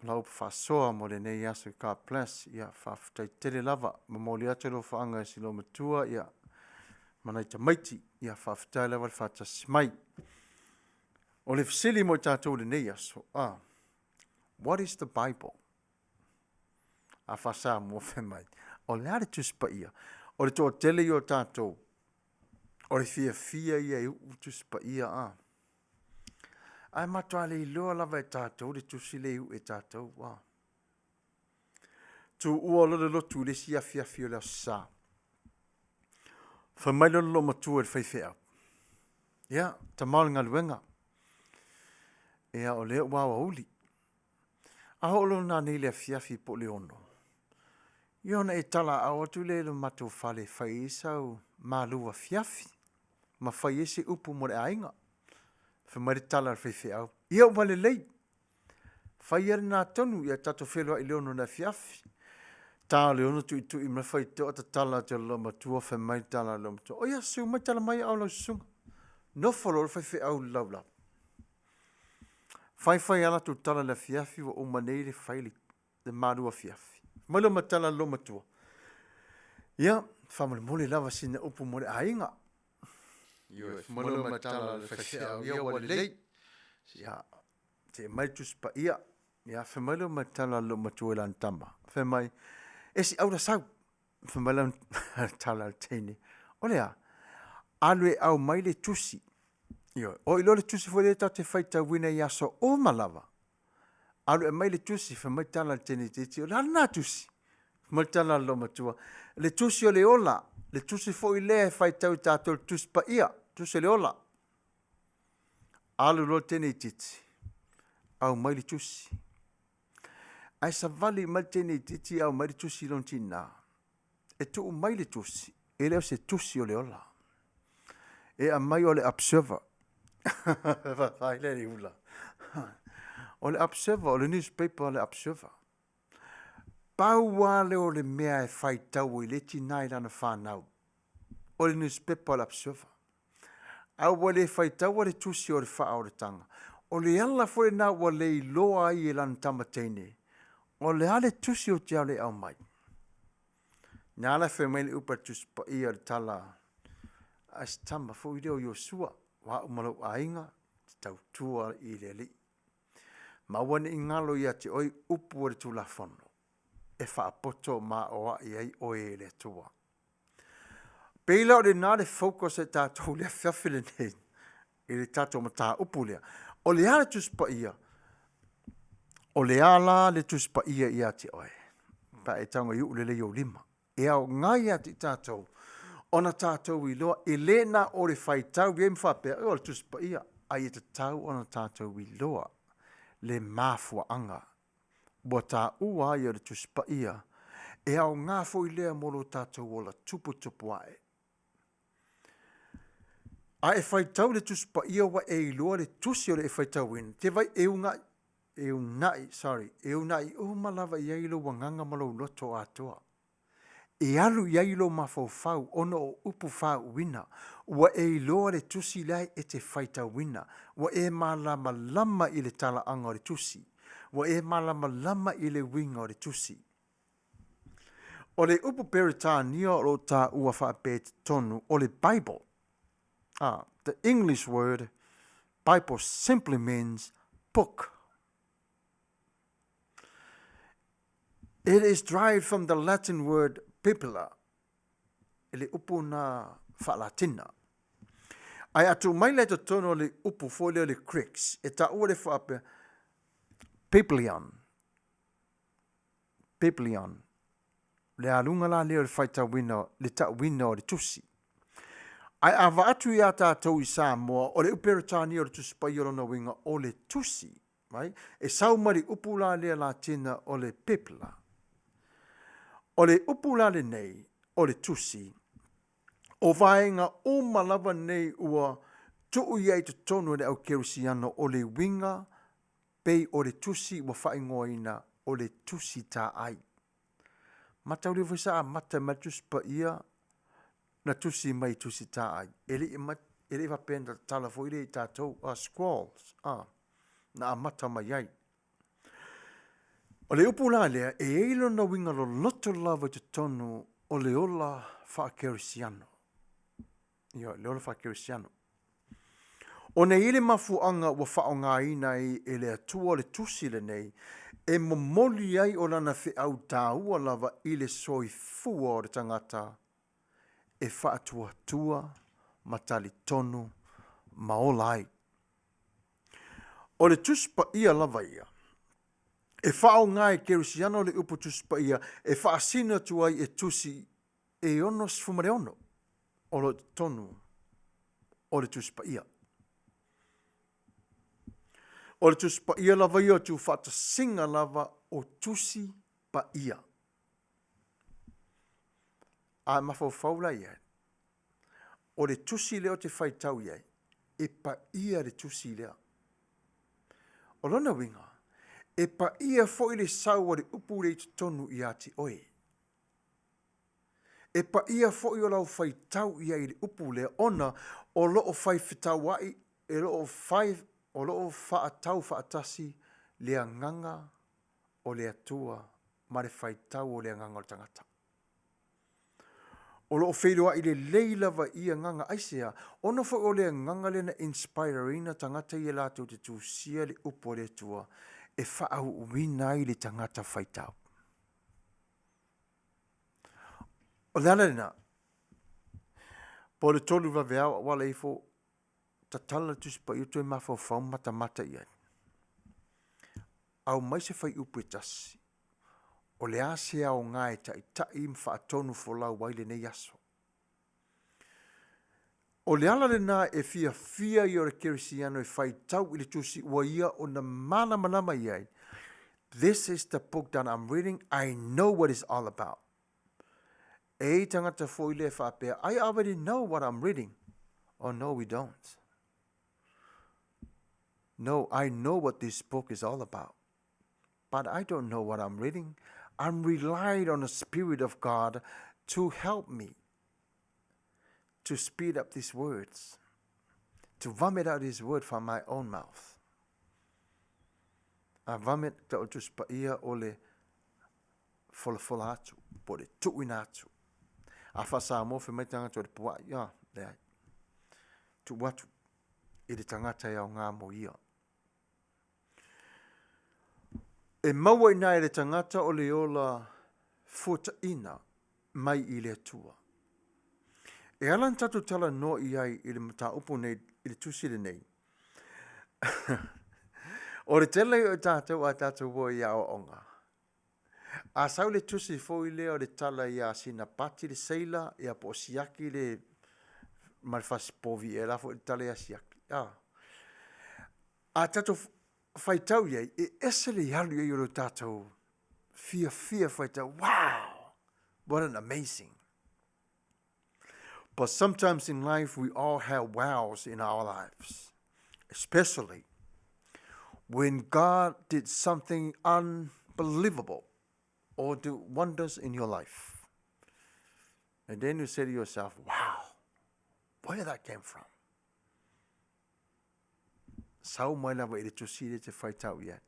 Lau whasoa mo le nei asu ka plus. Ia whawhtai tele lava. Mamoli atero whaanga si lo matua. Ia manai ta maiti ia whawhtai lewa whatasi mai. O le whisili mo tātou le nei aso. What is the Bible? A whasa mo whemai. O le are tuspa ia. O le tō tele i o tātou. O le fia ia i tuspa ia Ai matua le iloa lava e tātou, le tusi le e tātou. Tu ua lolo lotu le si fia le sa. Whamailo lo matua e whaiwhea. Ia, ta maolinga luenga. Ia o leo wawa uli. Aho lo nā nei lea fiafi po le ono. Iona e tala au atu le lo matu whale whaisau malua fiafi. Ma whaiese upu mo le ainga. Whamaire tala ar whaiwhea. Ia wale lei. Whaiere nā tonu ia tato whelua i leono na fiafi. Tā leono tu i mawhai te o ta tala te lo matua whamai tala lo matua. O ia su mai tala mai au lau sunga. No whalor whai au lau lau. Whai ala tu tala le fiafi wa o manei le whaili le marua fiafi. Malo matala lo matua. Ia, whamale mole lava sina upu mole ainga. Malo matala le whai ia wale lei. Ia, te mai tuspa ia. Ia, whamalo matala lo matua lan tama. Whamai, esi aura sau. Whamalau tala teine. Olea, alue au mai le tusi. O ilo le tusi fwere ta te whaita wina i aso o malawa. Alue mai le tusi whamai tala teine te o le ana tusi. Whamai tala lo matua. Le tusi o le ola. Le tusi fo i lea whaita u tātou tusi pa ia. Tusi le ola. Alu lo teine titi. Au mai le tusi. Ai sa vali mai tēnei titi au mai tusi lon tina. E tu mai le tusi. E leo se tusi o le ola. E a mai o le observer. Vai le ni ula. O le observer, o le newspaper o le observer. Pau wale o le mea e whai tau i le tinai lana whanau. O le newspaper o le observer. Au wale whai tau o le tusi o le wha o le tanga. O le ala fwere na wale i loa i e lana tamatene. O le ale tusi o te ale au mai. Nā la whai mai le upa tusi pa ia le tala. As tama fo i reo Yosua. Wa umalau ainga. Tau tua i le li. Ma wane i ngalo ia te oi upu o le tula whono. E wha apoto ma oa i ai oe le tua. Peila o le nā le focus e tātou lea whiawhile nei. I le tātou ma tā upu lea. O le ale tusi pa ia. O le ala le tuspa ia te oe. Pa e tanga i ulele i o lima. E au ngai ati tātou. Ona tātou I loa, e lena o le whai tau, e mwhapea, o le tuspa ia, ai e te tau ona tātou I loa, le māfua anga. Bua tā ua ai o le tuspa ia, e au ngā fo I lea molo tātou o la tupu ae. A e whai tau le tuspa ia wa e loa le tusi o le e whai tau wina. Te vai e unai, o malawa I ailo wanganga malo loto atoa. E alu I ailo mafau ono o upu fau wina. Wa e loa le tusi lai e te whai tau wina. Wa e malama lama I le tala anga o le tusi. Wa e malama lama I le winga o le tusi. O le upu peritania o lo ta ua whaapet tonu o le Bible. The English word Bible simply means book. It is derived from the Latin word biblia. Ele upu na whaalatina. Ai atu mai le to tono le upu folio le Greeks. E ta ua le whaape biblion. Le alunga la leo le whaita wina, le ta wina o le tusi. Ai awa atu I a tātou I Samoa, o le uperitani o le tusi pai o na winga o le tusi, right? E saumari upu la lea la tina o le pipla. O le upu la le nei, o le tusi, o vaenga o malawa nei ua tuu iei te tonu le au kerisiano o le winga, pei o le tusi ua whaingoina o le tusi tā ai. Matau le visa a mata matus pa ia, na tusi mai tusi tā ai. Ele va penda tala fo ile tātou squalls. Na mata mai ai. O le upu la lea, e eilo na winga lo loto lava te tonu o le ola whaakerisiano. Le ola whaakerisiano. O ne ile mafuanga wa whaonga inai e le atua le tusi le nei, e momoli ai o lana whi au tāua lava I le soi fua o le tangata, e whaatua tua, matali tonu, maolai. O le tuspa ia lava ia, e whao ngai kerisiano le upu tuspa ia, e whaasina tuai e tusi e ono sfumare ono, o le tonu, o le tuspa ia. O le tusi pa ia lava ia tu whata singa lava o tusi pa ia. A mawhau whaula ia. O le tusi leo te whai tau ia. E pa ia le tusi lea. O lona winga. E pa ia fo le sau o le upu le te tonu ia te oe. E pa ia fo I o lau whai tau ia I le upu lea ona o loo whai whitau wai e loo whai o loo whaatau whaatasi lea nganga o lea tua ma le whaitau o lea nganga o tangata. O loo whairoa I le leilawa ia nganga aisea, ono wha o lea nganga lena inspirerina tangata I lato te tūsia le upo le tua e whaau uwina I le tangata whaitau. O lana lena, po le tolu waweawa wala ifo ta tala tusi pa iu toi mawhau whau mata ia. Au mai se whai upu e tasi. O le ase au ngai ta I tai mwha atonu wholau waile nei aso. O le ala le nā e fia I o le kerisiano e whai tau I le tusi ua ia o na mana manama iai. This is the book that I'm reading. I know what it's all about. E tangata fo I le whapea. I already know what I'm reading. Oh no, we don't. No, I know what this book is all about. But I don't know what I'm reading. I'm relying on the Spirit of God to help me to speed up these words, to vomit out His word from my own mouth. A vomit ta o tus pa ia o le fola atu, po le tuina atu. A whasa mo whi mai tangata o le pua ia, le ai. Tu watu, I le tangata ia o ngā mo ia. E maua ina le tangata o le ola futa ina mai I le atua. E alan tatu tala no I ai I le mata upo nei, I le tusile nei. O le tele o tātou a tātou wo ia o onga. A sau le tusi foi lea o le tala ia sina pati le seila ia po siaki le malfasipovi e lafo le tala ia siaki. A tato faitau iai, e ese le halu iai o lo tatou fia faitau. Wow! What an amazing. But sometimes in life we all have wows in our lives. Especially when God did something unbelievable or do wonders in your life. And then you say to yourself, wow, where that came from? Sau mai lava i le tusi le te whaitau ia.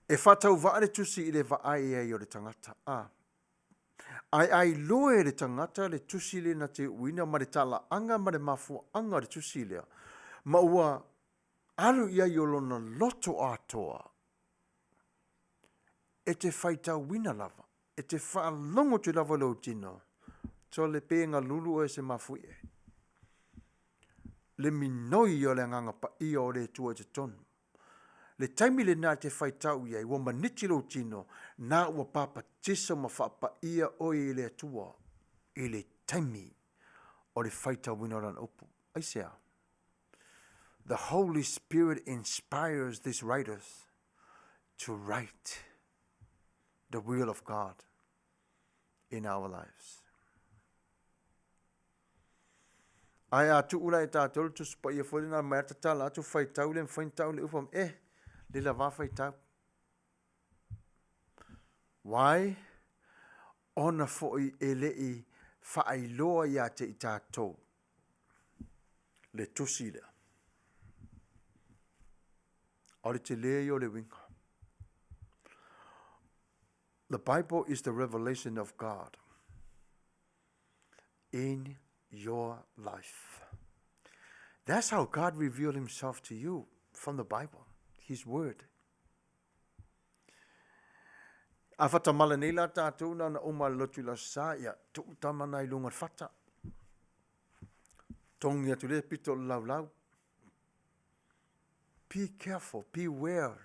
E whatau vaa le tusi i le vaa ia i o le tangata. Ai loe le tangata le tusi le na te uina ma le tala anga ma le mafua anga le tusi lea. Ma ua alu ia i o lona loto atoa. E te whaitau wina lava. E te whaalongo te lava leo tino. So le pēnga lulu o e se mafui e. Le minoi o le nganga pa ia o le tua te tonu. Le taimi le nā te whaitau ia i wa maniti lo tino nā ua papa tisa ma whapa ia o i le tua i le taimi o le whaitau wina ran upu. Aisea. The Holy Spirit inspires these writers to write the will of God in our lives. Ai atu ula e tātou tu spa ia fwere nā mai atatala atu whaitau le mwhaintau le upam le la wā whaitau. Wai ona fwoi e lei whaailoa ia te i tātou le tusi lea. Ore te lea o le winga. The Bible is the revelation of God in your life. That's how God revealed himself to you from the Bible, his word. A whata mala nei la tātou na oma lotu la sa ia tu tamana I lunga whata. Tongi atu le pito lau. Be careful, beware,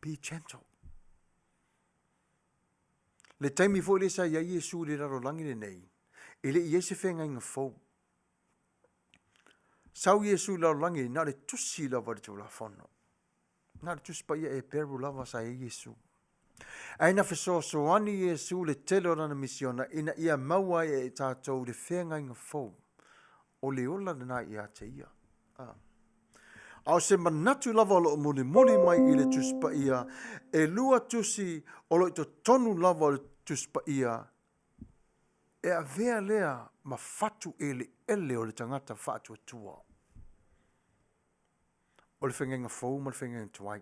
be gentle. Le taimi fo le sa ia Yesu le raro langi le nei. Ele i ese whenga inga fau. Sau Yesu la langi na le tusi la wale tu la whono. Na le tusi pa ia e peru lava sa e Yesu. Aina wheso soani Yesu le telo rana misiona ina ia maua e tātou le whenga inga fau. O le ola na ia te ia. Au se manatu lava lo muli mai i le tuspa ia, e lua tusi o lo ito tonu lava le tuspa ia, e a vea lea ma fatu ele o le tangata fatu atua. O le whengenga fau ma le whengenga tuai.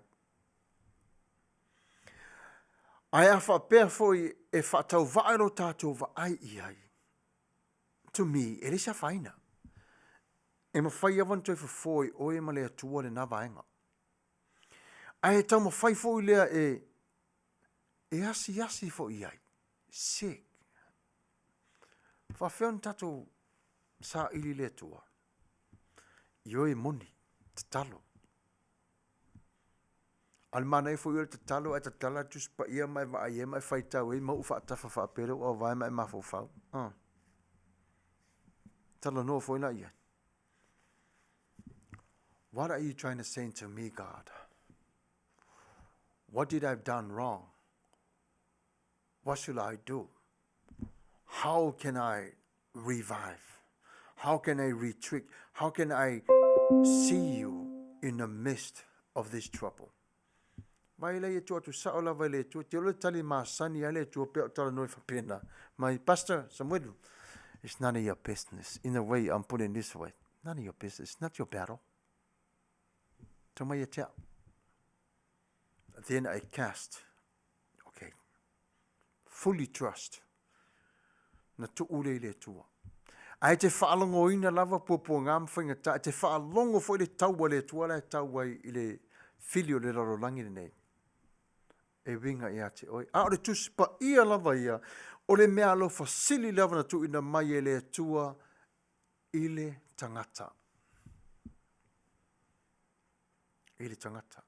Ai a whapea foi e whatau vaero tātou vaai iai. To me, e lisa whaina. E ma whai awan toi foi o e ma lea tua le na vaenga. Ai e tau ma whai foi lea e asi foi iai. Sick. Whawheon tatou sa ili lea tua. Io e moni, te talo. Almana e foi o te talo e te tala tuspa ia mai va ai e mai whai tau e mau whaatafa whaapero o vai mai mafofau. Talo no foi na ia. What are you trying to say to me, God? What did I have done wrong? What should I do? How can I revive? How can I retreat? How can I see you in the midst of this trouble? Vai le tua tu saola vai le tua te ole tali masani ale tua pe tala noi whapena. My pastor Samuelu, it's none of your business. In a way, I'm putting this way. None of your business. It's not your battle. Then I cast, okay, fully trust na tu ule le tua. Ai te whaalongo ina lava popo ngam whinga ta, te whaalongo fo le taua le tua le taua I le filio le rarolangi le nei. E winga ia te oi. A ore tuspa ia lava ia, o le mea lo fasili lava na tu ina mai e le tua I le tangata. Ele tangata.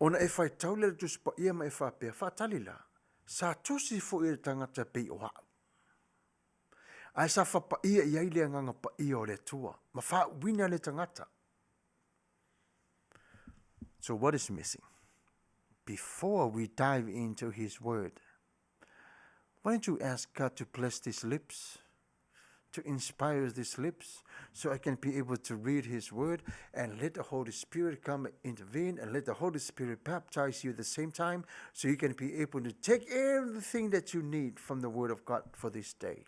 Ona e whai tau le tu spa ia ma e whapea whatalila. Sa tusi fo i tangata pei o hau. Ai sa whapa ia i aile nganga pa ia o le tua. Ma wha wina le tangata. So what is missing? Before we dive into his word, why don't you ask God to bless these lips, to inspire these lips, so I can be able to read his word and let the Holy Spirit come intervene and let the Holy Spirit baptize you at the same time, so you can be able to take everything that you need from the word of God for this day.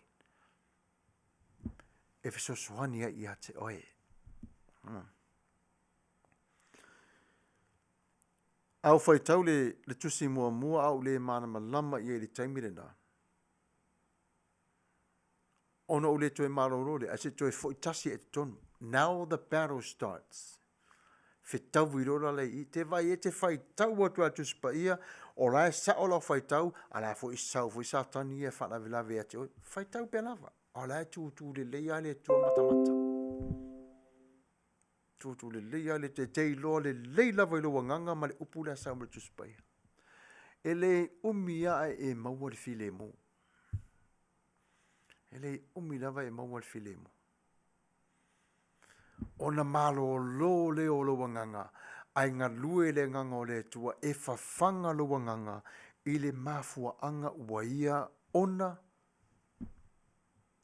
If so swania ia te oe. Au whai tau le tusi mua au le mana malama i e le taimire nā. Ono o le toi marorole, a se toi foitasi e tonu. Now the battle starts. Fe tau virora le i te vai e te whai tau watu atu spa ia, o rai sa o lau whai tau, a la fo isau, fo isa tani e whanavilawe ate oi. Whai tau pe lava. O rai tūtū le leia le tua matamata. Tūtū le leia le te tei loa le leila vai loa nganga ma le upu le asau le tu spa ia. E le umia e maua le file mo. Ele umi lava e maua le filemo. Ona malo lo le o lo wanganga, ai ngā lue le nganga o le tua e whawhanga lo wanganga i le mafua anga ua ia ona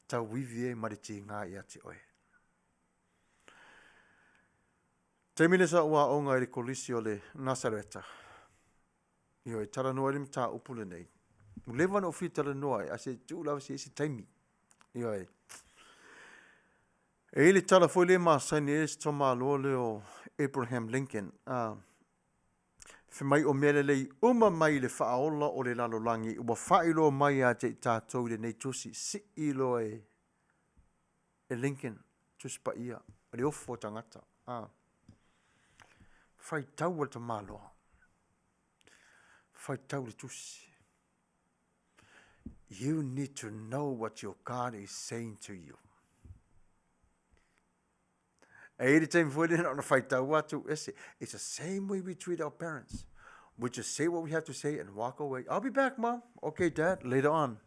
tau wivie mariti ngā i ati oe. Te mine sa ua onga i le kolisi o le Nasareta. Io e tara noa lim ta upule nei. Ulewa no fi tara noa a se tu lava se isi taimi. Io e. E ili tala foi le masani e toma loa leo Abraham Lincoln. Fe mai o mele lei uma mai le whaola o le lalolangi. Ua whailo mai a te tātou le nei tusi si ilo e Lincoln tuspa ia. Le ofo tangata. Whai tau al ta maloa. Whai tau le tusi. You need to know what your God is saying to you. Every time we don't fight what to esse. It's the same way we treat our parents. We just say what we have to say and walk away. I'll be back, Mom. Okay, Dad, later on.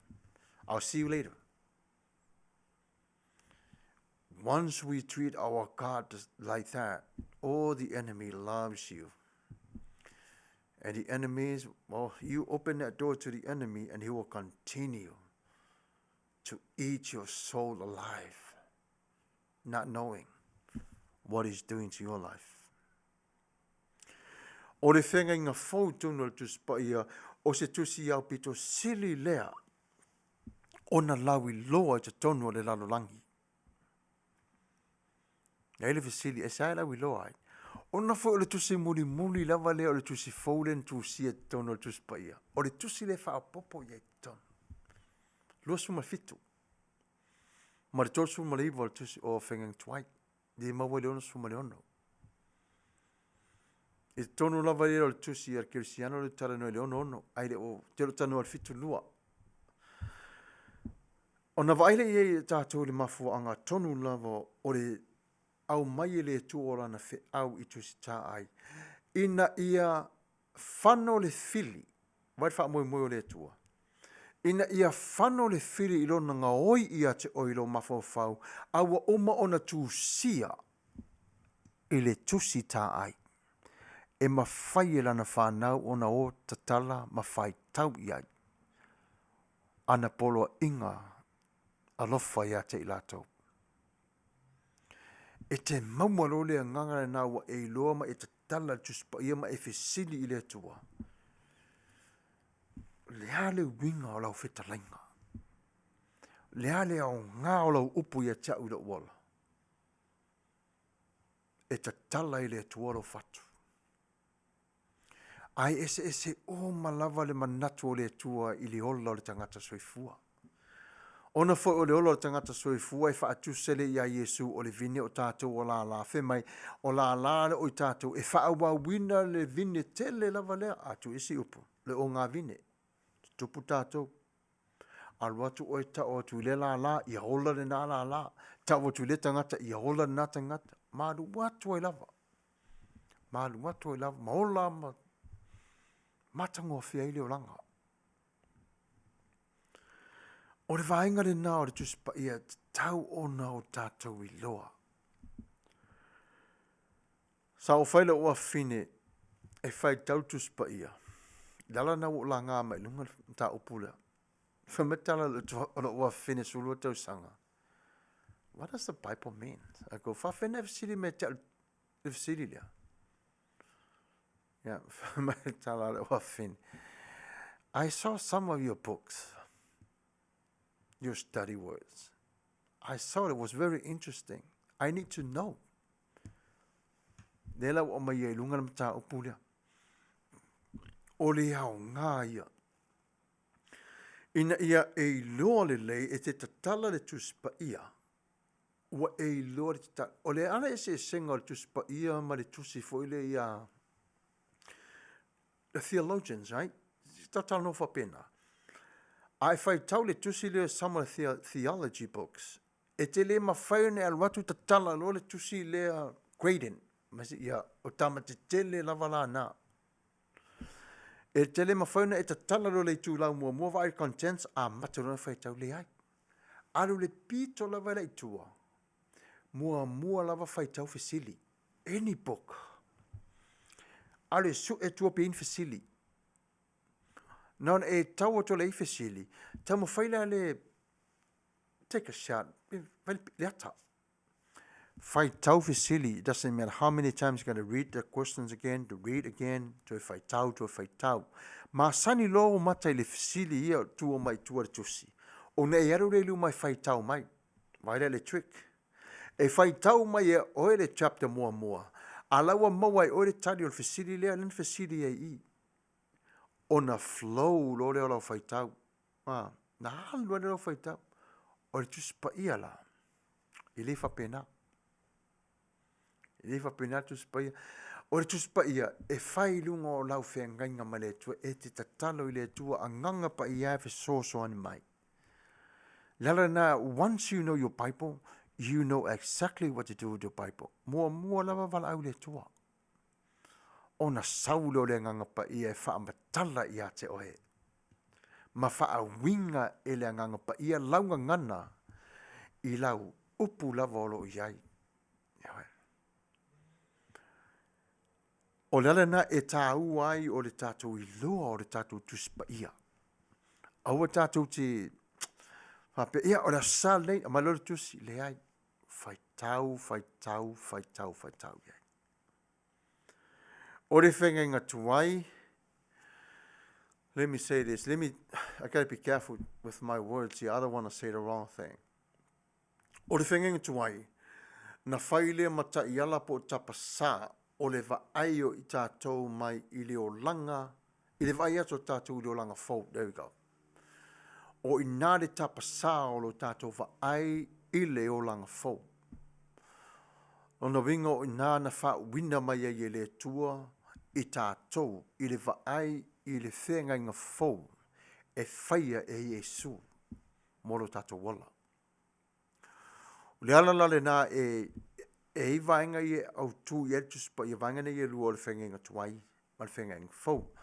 I'll see you later. Once we treat our God like that, oh, the enemy loves you. And the enemy is, well, you open that door to the enemy and he will continue to eat your soul alive, not knowing what he's doing to your life. O le whenga inga fau tunu tu spa ia, o se tusi au pito sili lea, o na lawi loa te tonu o le lalolangi. Ia ele sili, e sai lawi loa ai. O na fo le tusi muli lava lea o le tusi faulen tusi e tonu o le tusi pa ia. O le tusi le wha popo ia e tonu. Lua suma fitu. Ma le tolu ma le iwa le tusi o whengang tuai. Di maua le ono suma le ono. E tonu lava lea o le tusi ar kirisiano le talano le ono. Ai le o te lo tanu al fitu lua. O na vaile ie tātou le mafua anga tonu lava o le au mai le tu ora na fe au i tusi tā ai. Ina ia whano le fili. Vai wha moe le tua. Ina ia whano le fili i lona ngā oi ia te oilo mafau. Awa oma ona tu sia i le tusi tā ai. E mawhai e lana whanau ona o tatala mawhai tau i ai. Ana polo inga alofa ia te ilatou. E te maumalo le ngangara nā wa e loa ma e te tala tuspa ia ma e whesili i le tua. Lea le winga o lau whetalainga. Lea le au ngā o lau upu ia tia ura uala. E te tala i le tua ro fatu. Ai ese o malawa le manatu o le tua i le ola o le tangata soifua. Ona foi o le olo tangata soifua e whaatusele ia Yesu o le vine o tātou o la whemai o la le o tātou e whaawawina le vine tele lava lea atu isi upu le o ngā vine tupu tātou alwatu o ta o tu le la ia hola le nā la ta o tu le tangata ia hola le nā tangata malu watu o lava maola ma Matango fia ili o langa. O le vaenga le nā o le tusipa ia tau ona o tātou I loa. Sa o whaile ua fine e whai tau tusipa ia. Lala na o la ngā mai lunga ta upula. Whametala le ona ua fine sulua tau sanga. What does the Bible mean? I go, whawhene fisiri me te fisiri lia. Yeah, whametala le ua fine. I saw some of your books. Your study words. I thought it was very interesting. I need to know. Nela o mai e lunga na mata upulia. O le hao ngā ia. Ina ia e loa le lei e te tatala le tusipa ia. Ua e loa le tatala. O le ana e se senga le tusipa ia ma le tusi fo ile ia. The theologians, right? Tatala no whapena. I whai tau le tusi lea some of the theology books. E te le mawhaine al watu tatala lo le tusi lea grading. Masi ia o tama te tele lava la nā. E te le mawhaine e tatala lo le tūlau mua vai contents a matarona whai tau le ai. Alu le pito lava le tua. Mua lava whai tau fasili. Any book. Alu su e tua pin fasili. Non e tau to le fasili. Tamo whaila le take a shot. Le ata. Fight tau fasili. It doesn't matter how many times you're going to read the questions again, to read again, to fight tau. Ma sani lo matai le fasili ia tua mai tua tusi. O ne iaru le lu mai fight tau mai. Vai le trick. E fight tau mai e oe le chapter mua. Alawa mawai oe le tali o le fasili lea len fasili e I. Ona flow lo le o lau fight tau. Na halu le lau fight tau. O le tusipa ia la. I le whapena. I le whapena tusipa ia. O le tusipa ia, e whai lunga o lau whengainga ma le tua, e te tatalo I le tua, a nganga pa ia e so ani mai. Lala na, once you know your Bible, you know exactly what to do with your Bible. Mua lava wala au le tua. O na saulo le nganga pa ia e wha amatala ia te oe. Ma wha winga e le nganga pa ia launga ngana, I lau upu lava olo iai. O lele na e tāu ai o le tātou I loa o le tātou tusipa ia. Aua tātou te whape ia o le sa nei, a malolo tusi le ai. Fai tau iai. O le whenga tuai, let me say this, I gotta be careful with my words here, I don't want to say the wrong thing. O le whenga tuai, na whaile mata I alapo tapa sa, o le vaai o I tātou mai I le o langa, I le vaai ato tātou I le o langa fau, there we go. O I nā le tapa sa o lo tātou vaai I le o langa fau. O na winga o I nā na wha wina mai e le tua, I tātou, I le vaai, I le whenga inga fau, e whaia e Jesu, moro tātou wala. O le alala le nā e vaenga I au tū I tusipa I vaenga nei lua o le whenga inga tuai, ma le whenga inga fau.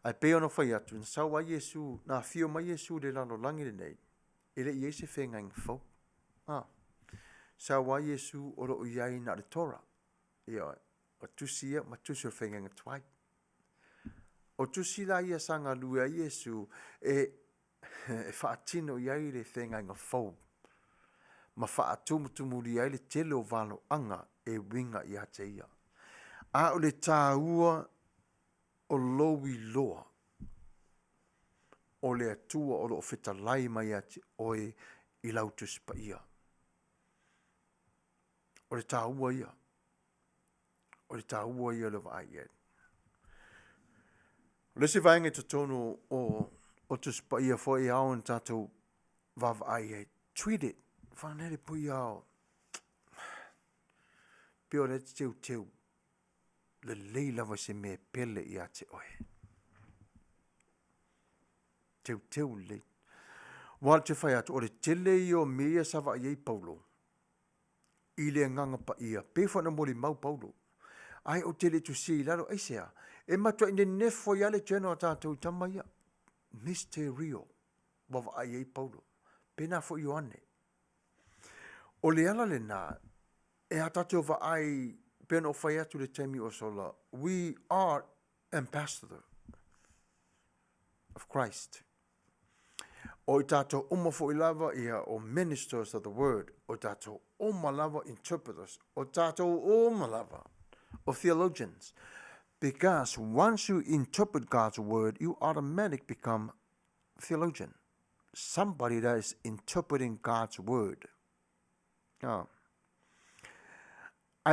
Ai pe ono whai atu, na sau ai Jesu, na fio mai Jesu le lalo langi le nei, e le I se whenga inga fau. Sau ai Jesu o lo iai na le Torah. Ia, o tusi ia, ma tusi o whenga inga tuai. O tusi la ia sanga lua Jesu, e whaatino iai le whenga inga fau. Ma whaatumutumu li ai le tele o wano anga e winga I te ia. A o le tāua o lowi loa. O le atua o lo o whetalai mai ate oe I lau tusipa ia. O le tāua ia. O le tāua ia le vai ia. Le se vaenga te tono o tusipa ia fo I au en tātou vavai ia. Tweet it. Whanere pui au. Pio le teu. Le leila wa se me pele I ate oe. Teu le. Wal te whai atu, o le tele I o mea sawa I Paulo. I le nganga pa ia. Pe whana mori mau Paulo. Ai o tele tu si laro, ai sea. E matua ine nefo yale tēnā tātou tamaya. Mysterio. Wawa ai ei Paulo. Pena fo Ioane. O le ala le nā. E atatou wa ai pena o whai atu le taimi o sola. We are ambassador of Christ. O i tātou oma fo i lava ia o ministers of the word. O tātou oma lava interpreters. O tātou oma lava of theologians. Because once you interpret God's word, you automatically become theologian. Somebody that is interpreting God's word. Ai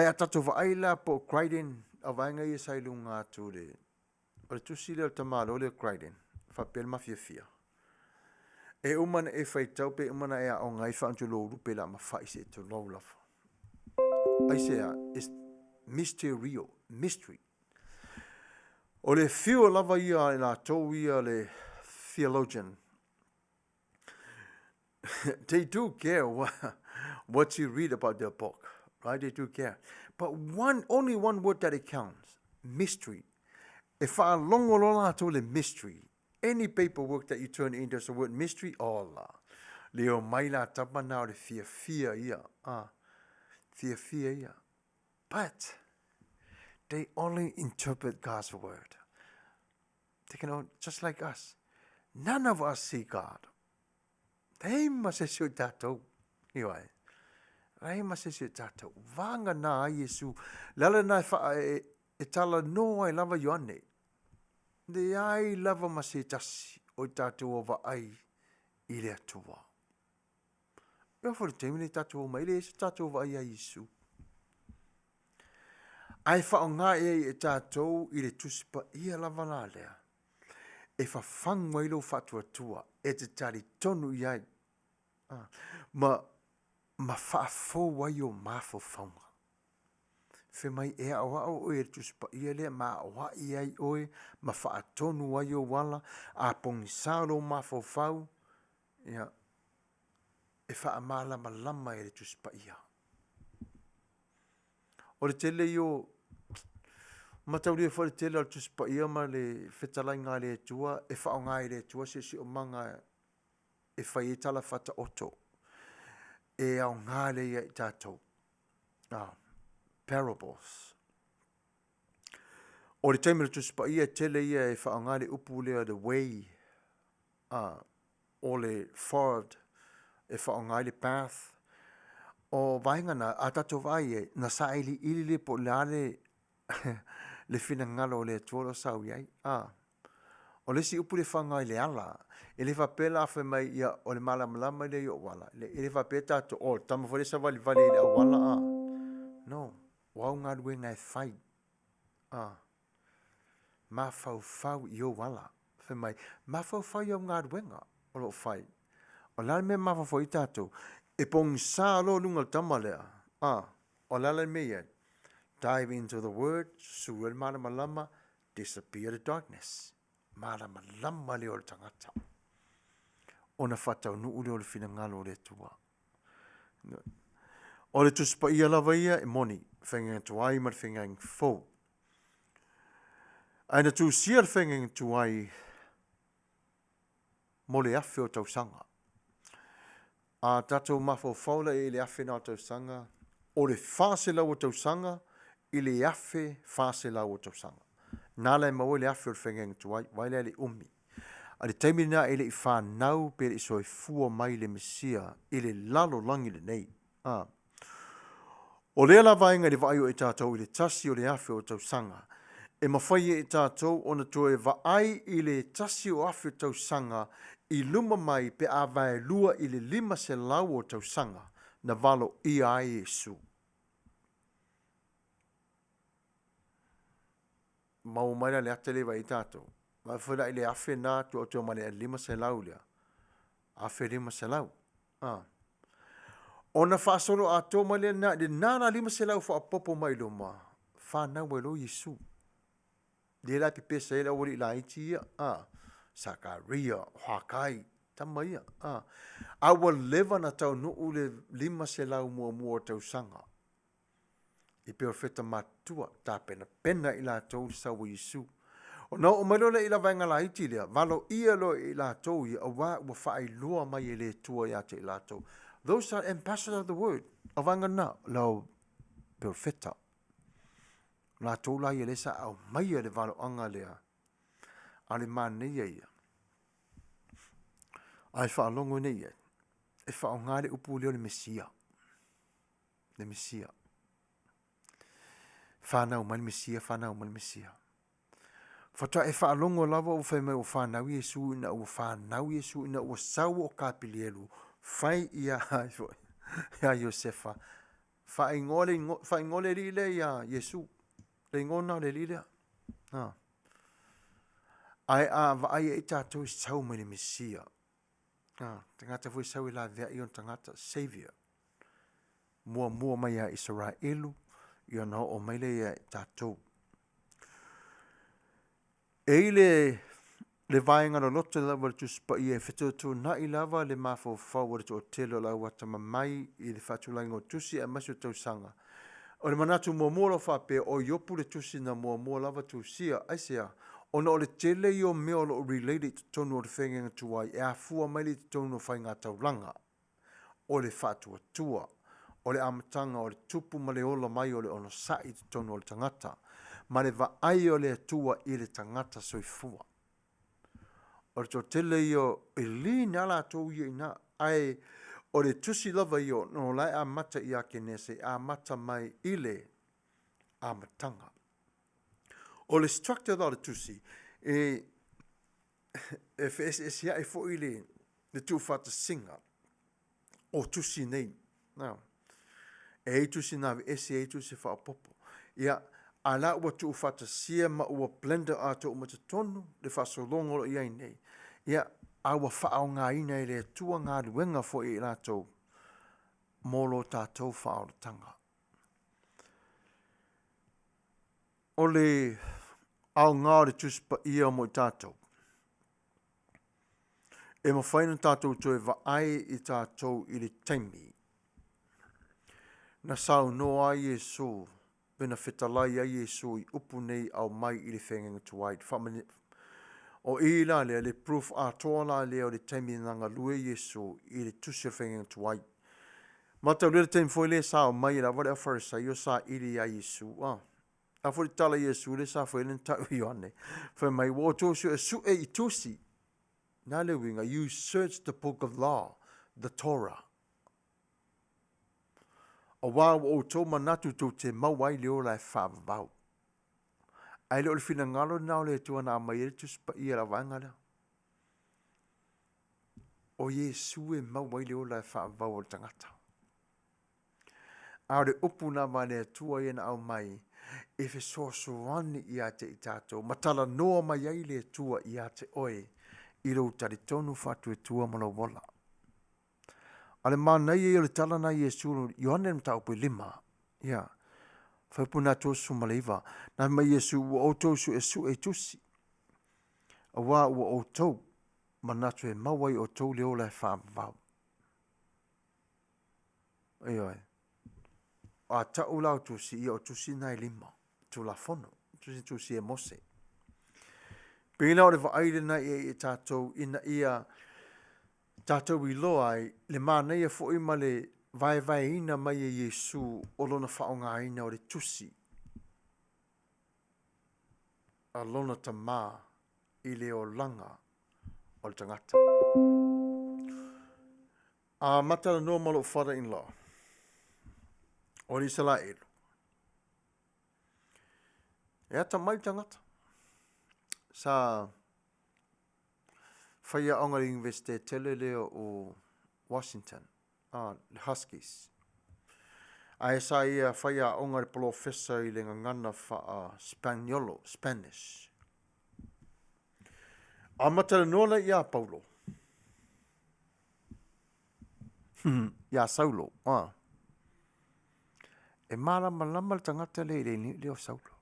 atatou wa aila po Crichton a vainga i sai lunga tu le. O le tusi le tamalo le Crichton. Fa pel mafia fia. E umana e fai tau pe umana e a o ngai fa antu lo rupe la ma fai se to lo love. Ai se a is mystery. O le fio lava ia la tau ia le theologian. They do care what you read about their book, right? They do care. But only one word that it counts, mystery. If I longo lola to le mystery, any paperwork that you turn in, there's the word mystery, la. Leo maila tapa now the fear ia. Fear ia. But they only interpret God's word. They can, just like us. None of us see God. They must say tatou. Iwai. They must say tatou. Vanga na Yesu. Lala na e tala no ai lava Ioane. De ai lava masi tasi o tatou ova ai i le atua. Eo fo le teimi le tatou mai le se tatou ova ai a Yesu. Ai whaonga e tatou i le tusipa ia lava la lea. E whawhangwa ilo whatuatua e te tari tonu iai. Ma whaafo wai o mafo whaunga. Whe mai e awa o e tusipa ia lea ma awa iai oe ma whaatonu wai o wala a pongi saro mafo whau. Ia. E whaamala ma lama e le tusipa ia. O le tele yo matauri e whare tele al tusipa ia ma le whetalai ngā le tua, e whao ngā le tua se si o manga e whai e tala whata oto. E au ngā le ia i tātou. Parables. O le taimere tusipa ia tele ia e whao ngā le upu lea the way. O le forward. E whao ngā le path. O vaingana a tatou vai e na sa ili le po le le fina ngalo le tuolo sau iai. O le si upu le whangai le ala. E le whapela awhi mai ia o le malamalama le i o wala. E le whapela tato o tama whare sa wali vale le au wala. No. Wau ngā rue ngai whai. Ma whau i o wala. Whi mai. Ma whau i o ngā rue ngā. O lo whai. O lale me ma whau i tato. E pong sa lo lunga tama lea. O lale me ia. Dive into the word. Suel malamalama. Disappear the darkness. Malamalama le o le tangata. Ona whatau nuu le o le fina ngalo le tua. O le tuspa ia lava ia e moni. Whengang tuai mar whengang fau. Aina tu siar whengang tuai mo le awhi o tau sanga. A tatou mafo faula i le awhi nā tau sanga. O le whase lau o tau sanga. I le awhi whase lau o tau sanga. Nālai maua le awhi o le whengang tuai. Wailea le umi. A le taimi nā ele i whanau pere i soi fua mai le mesia i le lalo langi le nei. O le ala vaenga le vai o e tātou i le tasi o le awhi o tau sanga. E mawhai e tātou o na toe vaai i le tasi o awhi o tau sanga i luma mai pe a vai lua i le 5 se lau o tau sanga na valo i a Yesu. Mau maina le ate lewa i tātou. Ma whera i le awhi nā tu o tō mane 5 se lau lea. Awhi 5 se lau. O na whaasoro a tō mane nā, le nāna 5 se lau whaapopo mai lo ma. Whanau e lo Yesu. Le la pipe se la wari la iti ia. Sakaria, Hakai, tamaia. Awa lewa na tau nuu le 5 se lau mua tau sanga. I peo feta matua, tā pena i la tau sawa Yesu. O na o mai le ila vainga la iti lea, valo ia lo i la tau i a wā ua whaai lua mai e le tua ia te i la tau. Those are ambassadors of the word. A vanga na, lau perfecta. La tau la i le sa au mai e le valo anga lea. Ale mane ia. Ai wha longo nei ia. E wha o ngāre upu leo le Mesia. Le Mesia. Whanau mai Mesia, whanau mai Mesia. Fata e whaalongo lava o whai mai o whanau Iesu ina o whanau Iesu ina o sau o kapilielu. Whai ia haifoi. Ia Iosefa. Whai ngole li le ia Iesu. Le ngona le li le. Ai a vai e tātou sau mai le Mesia. Tangata fui sau i la vea ion tangata Savior. Mua mai a Israelu. Ia na o mai le ia tātou. Le vaenga no loto lava tu spa i e whetautu na i lava le mafo whawara tu o telo la wata mamai i le whatulaingo tusi a masu tau sanga. O le manatu mua whape o iopu le tusi na mua lava tu sia aisea. O na o le tele i o meo lo related to tonu o le whengenga tuai e a fua mai le tonu o whainga taulanga. O le whatua tua. O le amatanga o le tupu ma le ola mai o le ono sai to tonu o le tangata. Ma le vaai o le atua i le tangata soifua. O le totele i o e li nala tau i na ai o le tusi lava i o no lai a mata i ake nese a mata mai i le amatanga. O le structure da le tusi e sia e fo i le tu fata singa o tusi nei. Now, e tusi navi e tusi fa popo. Ia ala ua tu fata sia ma ua blender ato uma te tonu le fasolongo lo iai nei. Ia aua whaao ngā ina i le tua ngā ruenga fo i rato molo tātou whaao tanga. O le au ngā le tuspa ia mo i tātou. E ma whaina tātou toi vaai i tātou i le taimi. Na sau no ai Yesu. Pena whetalai a Iesu i upu nei au mai i le whengenga tuai. O i la lea le proof a toa la lea o le taimi nanga lue Iesu i le tusi o whengenga tuai. Matau lea le taimi foi le sa o mai i la wale a wharisa i o sa ili a Iesu. A fori tala Iesu le sa foi le tau i ane. Whai mai wo tosu e su e i tusi. Nā le winga, you search the book of law, the Torah. O wā o tō manatu tō te mawai leo lai whāwau. Ai leo le whina ngalo nao le tua nā mai e tuspa i la wanga leo. O Yesu e mawai leo lai whāwau o tangata. A re upu nā mai le tua i na au mai e whi soasoani i a te i tātou. Matala noa mai ai le tua i a te oe i rau tari tonu whatu e tua mana wala. Ale manai e le tala na Yesu Yohane mtau pe 5. Ya. Fa puna to su maleva. Na mai Yesu o to su e su e tusi. A wa o to manatu e mawai o to leo la fa va. Ai. A ta ula tusi o tusi na 5. Tu la fono. Tusi e mose. Pena o le va aile na e tatou ina ia tātou i loa ai, le mānei e fo ima le vai ina mai e Yesu o lona whaonga ina o le tusi. A lona ta mā i le o langa o le tangata. A matara noa malo father-in-law. O li sala elu. E ata mai tangata. Sa whaia onga University tele leo o Washington, the Huskies. A e sa ia whaia onga professor i le ngana wha Spanish. A matara nola ia Paulo. Ia Saulo. E malama tangata leo Saulo.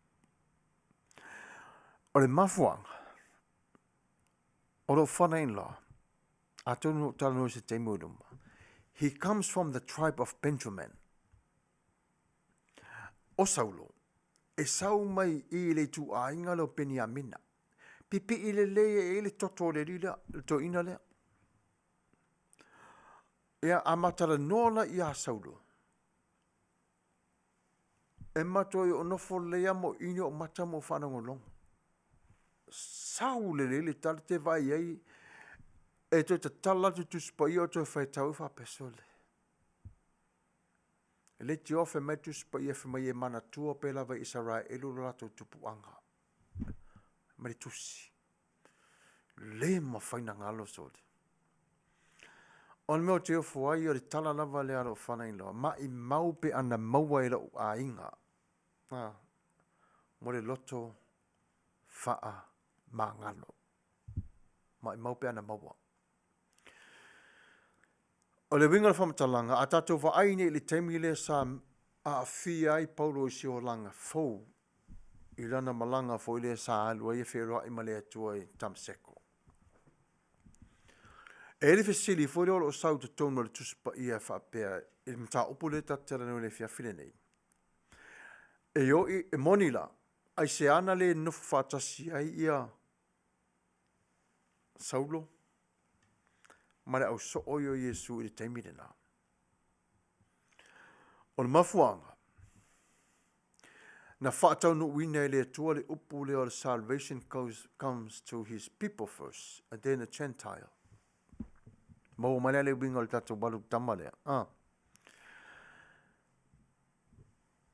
O le mafuanga. Olo father-in-law, atonu talano se Samuelu. He comes from the tribe of Benjamin. O Saulo, e sau mai i le tu ainga lo Benjamina. Pipi ile le ele toto le lila to ina le. Ia amatala nola ia saulo. E mato i onofo lea mo ini o mata mo whanangolong. Sau le tala te vai ei e to te tala tu spai o to whai tau wha pesole. Le ti ofe mai tu spai e whamai e mana tua pe lava Israel e lulu lato tupu anga. Mari tusi. Le ma whaina ngalo sole. On meo te ofo ai o le tala lava le alo whanai loa. Ma i mau pe ana maua e lau a inga. Mo le loto whaa ma ngalo. Ma i mau pe ana maua. O le winga le whamatalanga, a tātou wa aine le teimi le sa a fia ai Paulo i si o langa fau. I lana malanga fo i le sa alua i e wheroa i malea tua i tamseko. E le fesili fo i o sau te tono le tuspa i a whaapea i le mta upo le tatela no le fia file nei. E o i e monila, ai se ana le nufu whatasi ai ia Saulo. Ma le au so oio Yesu i le teimi le nā. O le mafuanga, na whaatau no wina i le atua le upu leo le salvation comes to his people first, and then the Gentile. Mau mana le winga le tatu balu tamalea.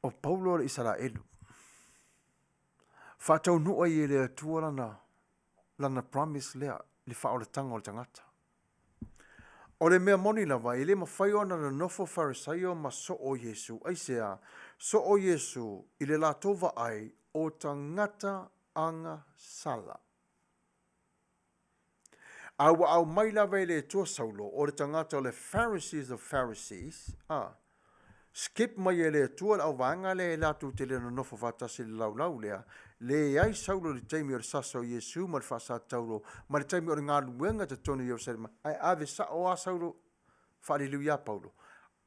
O Paulo le Israelu. Whaatau no i le atua lana promise lea le wha o le tanga o le tangata. O le mea moni lava, i le mawhai ona na nofo farisaio ma so o Yesu. Ai sea, so o Yesu i le la tova ai o tangata anga sala. Au mai lava i le tua saulo, o le tangata o le Pharisees of Pharisees, skip mai e le tua au vanga le latu te le nofo fatasi le lau lea, le ai saulo le taimi o le sasa o Yesu ma le fasa tauro, ma le taimi o le ngā luenga te tonu Ierusalema, ai ave sa o a saulo, whaaliluia Paulo,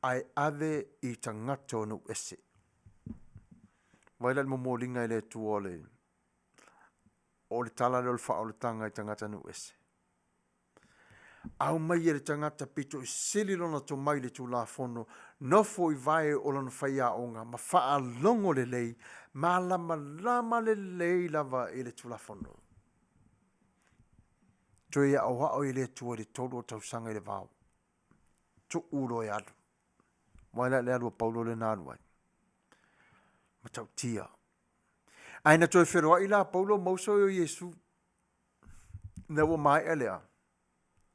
ai ave i tangata o nu ese. Waila le momolinga i le tua o le tala le o le wha o le tanga i tangata nu ese. Au mai e le tangata pito i sili lona to mai le tu la fono, nofo i vai o lona whaia onga, ma wha longo le lei, ma lama le lei lava i le tu la fono. To ia au hao i le tua le tolo o tausanga i le vau. Tu uro e adu. Waila le alua Paulo le nānuai. Ma tau tia. Aina toi wheroa i la Paulo mauso o Yesu. Newa mai elea.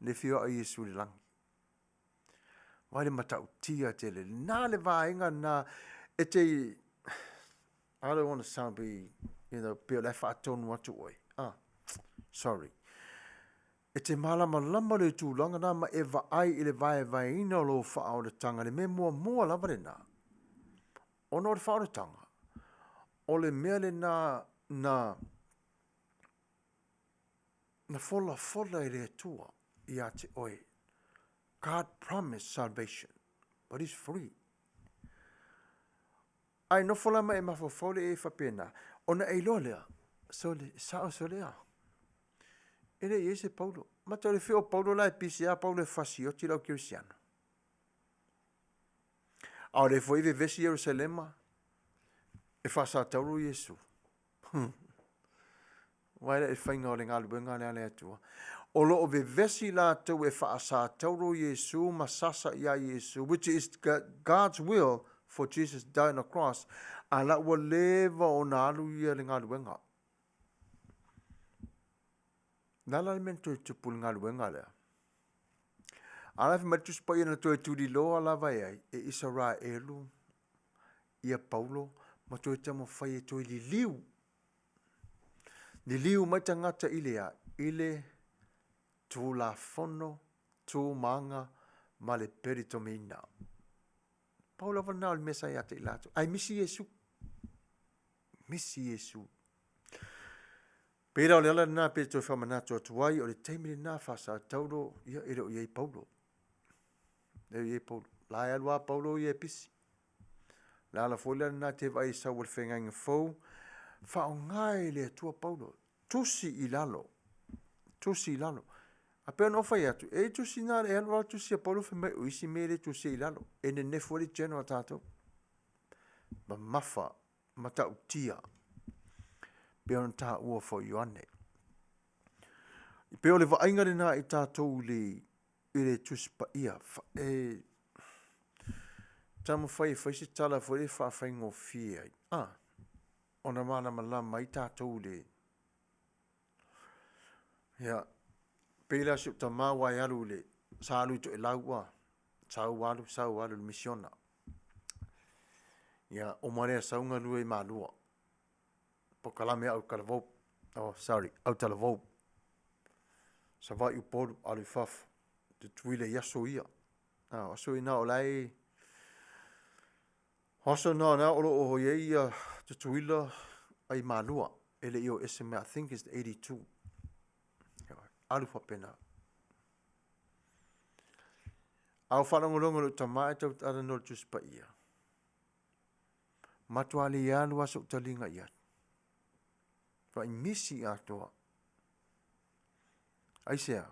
Le fio a Yesu le langi. Wai le matau tia te le. Nā le vaenga nā e te... I don't want to sound pio le whaatonu atu oi. Sorry. E te malama lama le tūlanga nā ma e vaai i le vai ina o lo wha o le tanga. Le me mua lava le nā. Ono le wha o le tanga. O le mea le na fola i le atua. Ia te oi. God promised salvation, but it's free. Ai no fola mai mafofole e whapena. Ona e lolea. Sao solea. Ele iese Paulo. Mata le feo Paulo la e PCA, Paulo e fasio ti lau kirisiano. Au le foi ve vesi Jerusalema. E fasa tauru Yesu. Waila e whainga o le ngā luenga le atua. O lo o ve vesi la tau e whaasa tauro Yesu, masasa ia Yesu, which is God's will for Jesus dying on the cross, a la ua leva o na alu ia le ngā luenga. Nala le mento i tupu le ngā luenga lea. Ala fi matus pa ia na toi turi loa lava ia e Israelu, ia Paulo, ma toi tamo whai e toi li liu. Ni liu mai tangata ile tu la fono, tu manga, ma le peritomina. Paula va nao le mesa ia te ilato. Ai misi Yesu. Misi Yesu. Pera o le ala na pe to whamanato atuai o le teimiri na whasa tauro ia ere o iei Paulo. Ere iei Paulo. La e alua Paulo iei pisi. La ala foila na te vai sa wal whenga inga fau. Whao ngai le atua Paulo. tusi i lalo. Tusi i lalo. A pea no fai atu. E tusi nā e alo tusi a polo fe mai uisi mere tusi i lalo. E ne nefu ali geno a tātou. Ma mafa, ma ta utia. Pea on tā ua fo Ioane. I pea o le vainga le nā i tātou le tusi pa ia. Tamu fai se tala fo le whawhai ngō fia. Ona mana malama i tātou le. Ia, pēla siu ta māwai alu le. Sālu to e laua. Sau alu le misiona. Ia, o marea saunga lua i mālua. Po kalame au kalavou. Au talavou. Sa vai u polu alu fafu. Te tuile yaso ia. Aso ina o lai. Hoso na olo o ye ia te tuila ai malua ele io SMA I think is 82. Alu fa pena. Au whanangolongo lo tamai tau tara no just pa ia. Matuali alu aso talinga ia. Fa misi atoa. Aisea.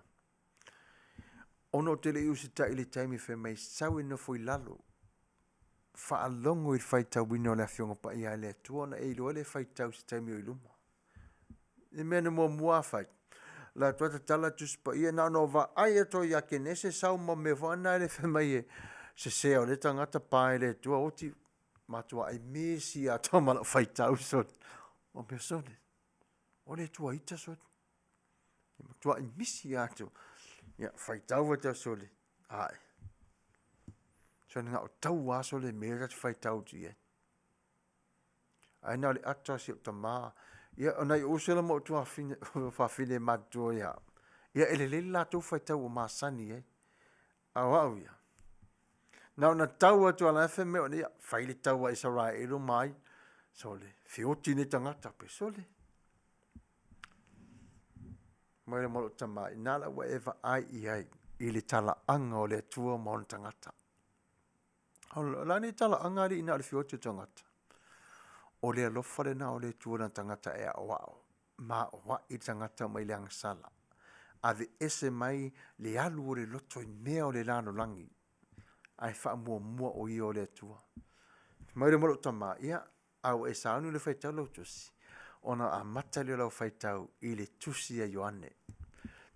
Ono tele iu si ta ili taimi fe mai sawi no foi lalo. Whaalongo i whaitau wino le whionga pa ia le tuona e ilo le whaitau si taimi o iluma. I mena mua mua whait. La tuata tala tus pa ia na no va ai ato ia ke nese sau ma me vana le whamai e se seo le tangata pae le tua oti matua ai mesi a tomala whaitau sot. O me sone. O le tua ita sot. Matua ai misi ato. Ia whaitau wata sole. Ai. So nga o tau aso le mera te whaitau ti e. Ai nā le ata si o ta maa. Ia o nei usela mo tua whawhine matua ia. Ia ele le la tau whaitau o maasani e. Au au ia. Nā na tau atu ala efe meo ni ia. Whaile tau a isa rai ero mai. So le whioti ne tangata pe so le. Mai le molo ta maa. Nāla wa eva ai i ai. I le tala anga o le tua maon tangata. Lani tala angari ina le whioti tangata. O le alofa le na o le tuana tangata e a wao. Ma o wa i tangata mai le angasala. Ave ese mai le alu o le loto i mea o le lano langi. Ai wha mua o i o le tua. Mai le molo tama ia au e saanu le whaitau lau tusi. Ona a mata le lau whaitau i le tusi a Ioane.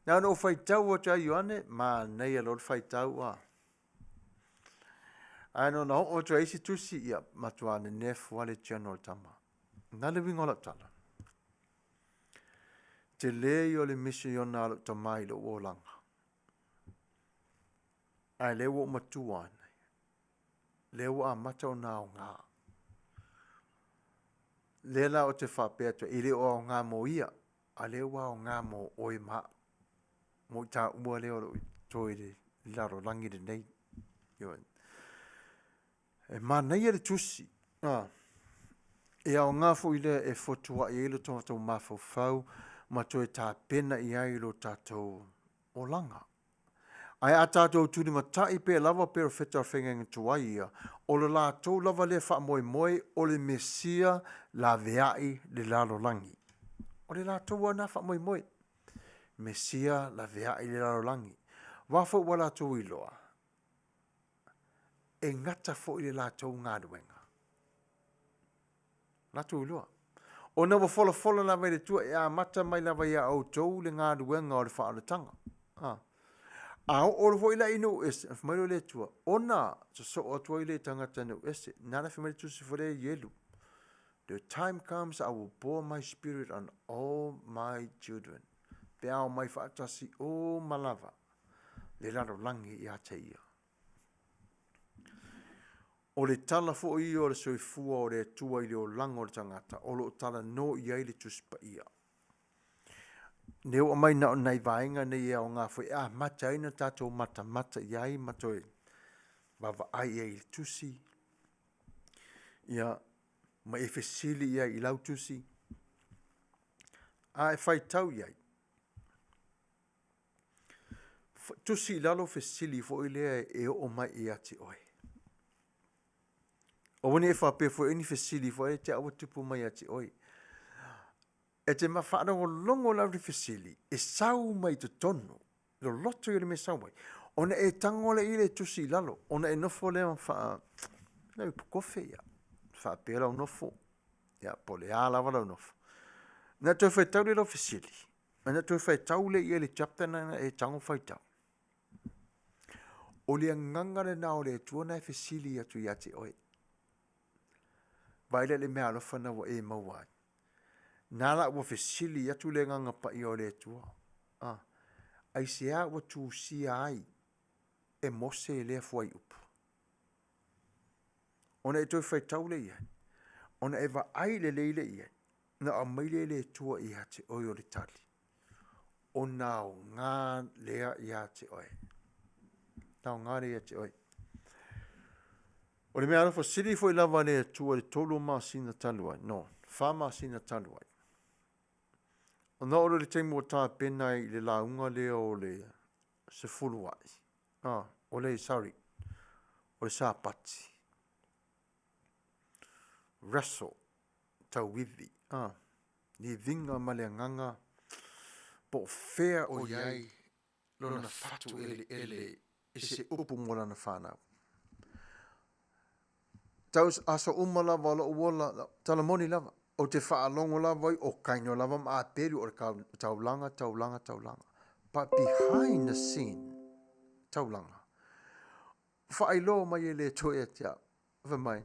Nā no whaitau o tua Ioane, ma nei a lo whaitau a. Ano na o tua isi tusi ia matua ne nefu wale general tama. Nā le wingola tala. Te lei o le misi o nā lo tamai lo o langa. Ai le o matua nei. Le o a mata o nā o ngā. Le la o te whapea tua. I le o ngā mo ia. A le o ngā mo oi maa. Mo ta ua leo lo toi le laro langi de nei. E mana ia le tusi. E au ngā fu ile e fotua i ilo tōtou mafau fau ma toi tā pena i ai ilo tātou o langa. Ai a tātou tūni ma tai pe lava pero wheta whengenga tua ia. O le la tau lava le wha moe o le mesia la veai le laro langi. O le la tau ana wha moe. Mesia la veai le laro langi. Wafo wala tau iloa. E ngata fo i le la tau ngā duenga. La tau iloa. O na wa fola la mai le tua e a mata mai lava ia au tau le ngā duenga o le wha alatanga. A o le foi la ino ese, mai le tua. Ona so o tua ile tangata no ese. Nana fe mai tusi fore yelu. The time comes I will pour my spirit on all my children. Pe au mai whaatasi o malava. Le laro langi i a te ia. O le tala fo i o le soifua o le tua i le o langa o le tangata. O lo tala no i ai le tuspa ia. Neo o mai na o nei vaenga nei e o ngā fo i mata ina tātou mata i ai matoi. Bava ai e il tusi. Ia ma e fesili ia i lau tusi. A e fai tau i ai. Tusi lalo fesili fo i lea e o mai i ati oi. O wani e whape fo ini fesili fo e te awa tupu mai ati oi. e te mawhaanongolongo lau rifesili, e sau mai te tonu, lo loto i le me sau mai. Ona e tangole i le tusi lalo, ona e nofo le wha, lau pukofe ia, wha pēla o nofo, ia pole a lava lau nofo. Na tau whai tau le lo fesili, na tau whai tau le i le chapter na e tango whai tau. O le ngangare na o le tuana e fesili atu i ate oe. Vaile le mea alofa na wa e mawai. Nala wa fesili atu le nganga pa i o le tua. Ai se a wa tu si ai e mose le fuai upu. Ona e toi whai tau le ia. Ona e wa ai le leile ia. Na a maile le tua i ate oi o le tali. Ona o ngā lea i ate oi. Tau ngā lea ate oi. O le mea alofa siri fo i lava le tua le tolu maa sina taluai. No, wha maa sina taluai. O na oro le teimu o tā pena i le launga lea o le se fuluai. O le sorry. O le sāpati. Wrestle. Tau wivi. Ni vinga ma le nganga. Po fea o iai. Lona fatu ele. I se upu mola na whanau. Tau aso umala wala uola. Talamoni lava. O te whaalongo lava o kaino lava ma a peru o taulanga. But behind the scene, taulanga. Whaelo mai e le toe tia. Whamai.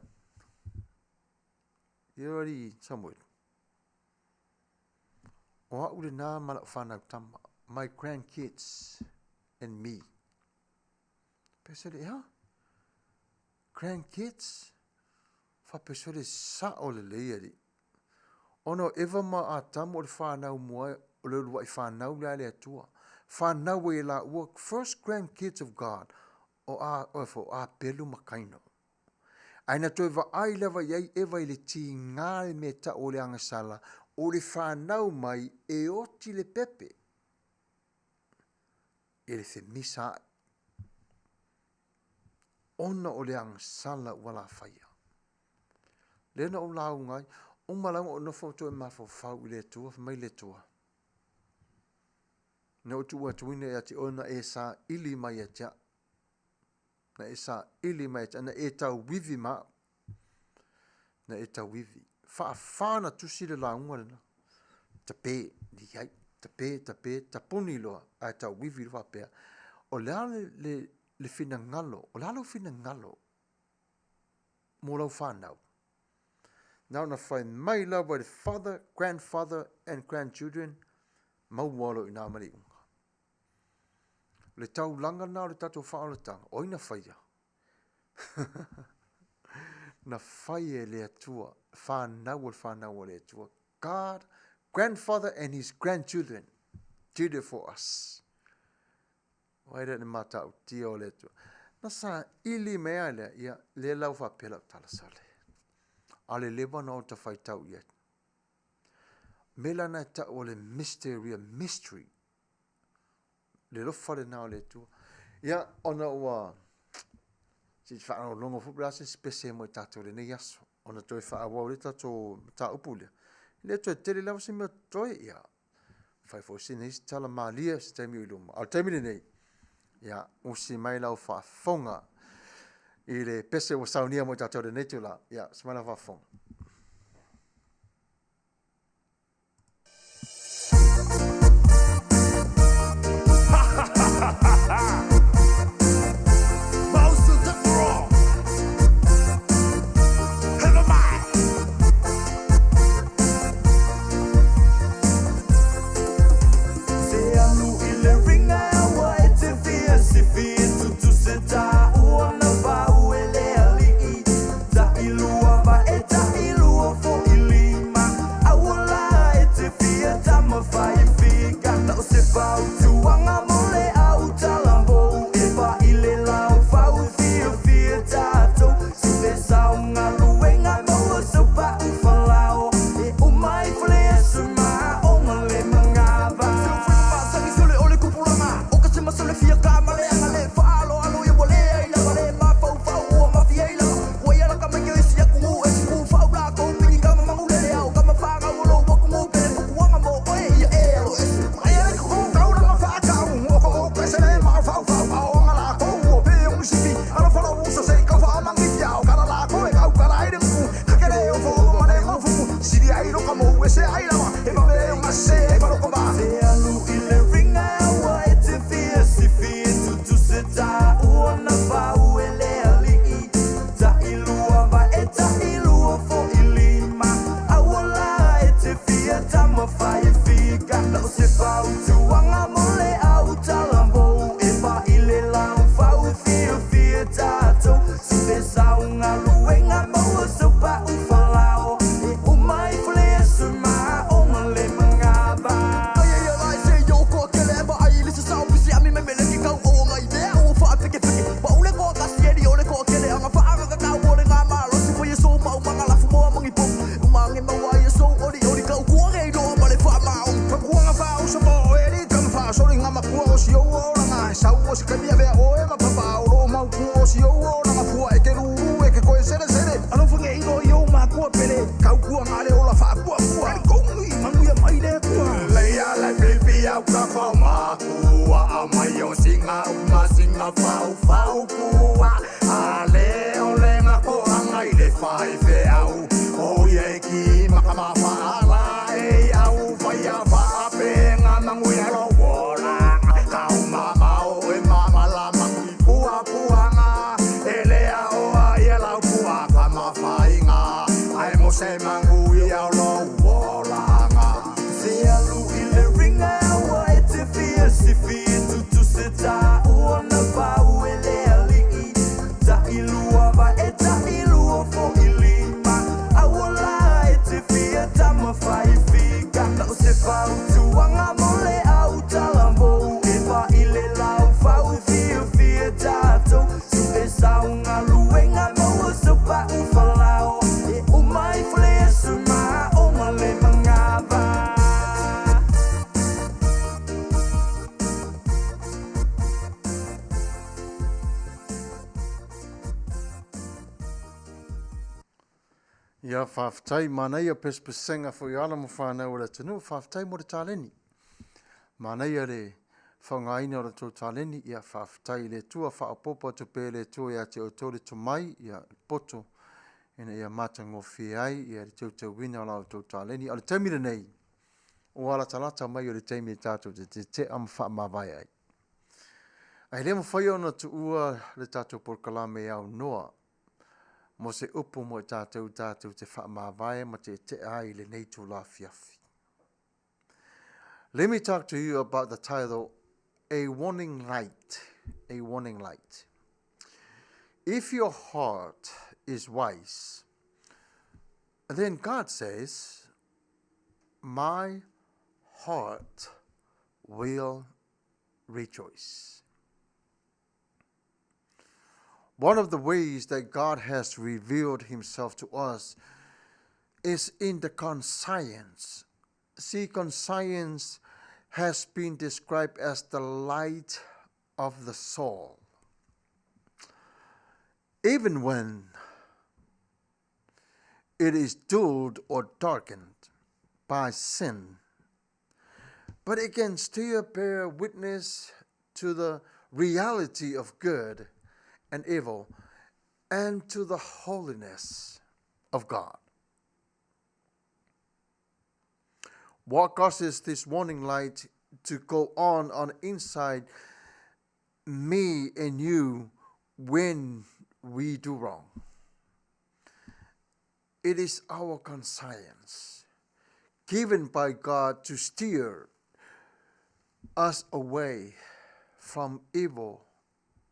Iori Samuelu. O a ure nā mala whanau tama. My grandkids and me. Pesere, grandkids? Whapesore sa o le leiri. Ono eva ma a tamu o le whanau mua o le lua i whanau le atua. Whanau e la ua first grandkids of God o a pelu makaino. Aina toi wa ai lewa iei ewa i le ti ngāre me ta o le angasala o le whanau mai e oti le pepe. E le se misa ona o le angasala wala whaia. Lena o lau ngai, o malango o nofo to e mafau i le tua, mai le tua. Ne o tua tuine e ati ona e sa ili mai e tia. Na e sa ili mai e tia, na e tau wivi ma. Na e tau wivi. Whaafana tusi le launga lena. Tape, di hai, tape, tapuni loa, a tau wivi loa pēr. O lea le fina ngalo, o lea fina ngalo. Mo lau whanau. Now na whai mai la with father, grandfather and grandchildren, mau walo i nā mari unga. Le tau langa nā le tato whaolatanga, oina whaia. Na whaia le atua, whanau le atua. God, grandfather and his grandchildren did it for us. Waira ni matau tia o le atua. Na sa ili mea le, ia le lau whapela talasale. Ale leva na o ta whai tau iet. Mela na ta o le mystery. Le lofare na o le tua. Ia, ona ua, si whaano longo fubrase spese mo i tato le ne yaso. Ona toi whaawau le tato ta upule. Le toi tele lava se mea toi ia. Whai fo sine isi tala maalia se taimi uiluma. Al taimi le nei. Ia, usi mai lau whaafonga. I le pese o saunia mo tato le netu la. Ia, semana whaafonga.
Most of the wrong. Never mind.
Se anu ile ringa wa etefia sifi tutu seta uona ba uele ali ta ilua ba eta ilua fo ilima awala etefia tama fai figa na se fa utuanga mole au talambo
si o na mafua e ke ruru e ke koe sere sere. Ano funge ino i o makua pele. Kau kua ngare o la wha kua kua. Kongi Manuia mai le kua. Leia le baby au ka whau makua. A mai o singa singa whau kua. A le o le ngako angai le whai fe au. O ye ki makamawha ala e au. Vai a wha pe ngā Manuia lo wora. Kau mamao e mama la mangi pua puanga. E lea oa i e lau pua ka mawhainga. Ai mo se Manuia lo wolanga. Se alu i le ringa awa e te fia si fia tutu se ta ua na pau e le alii. Ta ilua va e ta ilua fo i lima. Awa la e te fia ta mawhai fika. Na o se pau tuanga mo le au talambo. E pa i le lau fau fia fia tato. Su e saunga luenga mo so pa u falao. E o mai flea su ma o ma le mangava.
Ia whawhtai manai a pespesenga fo i ala mo whanau ora tanu, whawhtai mo re tāleni. Manai a re whangaina ora tō tāleni, ia whawhtai le tua whaopopo tu pē le tua ia te otore tu mai, ia poto, ina ia mata ngofi ai, ia re tau wina o lau tō tāleni. Ale taimira nei, o ala talata mai o re taimira tātou te am wha mawai ai. Ai le mo whai ona tu ua le tātou porkalame au noa, mo se upo mo tātou te whaamawai ma te ai le nei tū la fiafi. Let me talk to you about the title, A Warning Light. A Warning Light. If your heart is wise, then God says, my heart will rejoice. One of the ways that God has revealed himself to us is in the conscience. See, conscience has been described as the light of the soul. Even when it is dulled or darkened by sin, but it can still bear witness to the reality of good and evil, and to the holiness of God. What causes this warning light to go on inside me and you when we do wrong? It is our conscience, given by God to steer us away from evil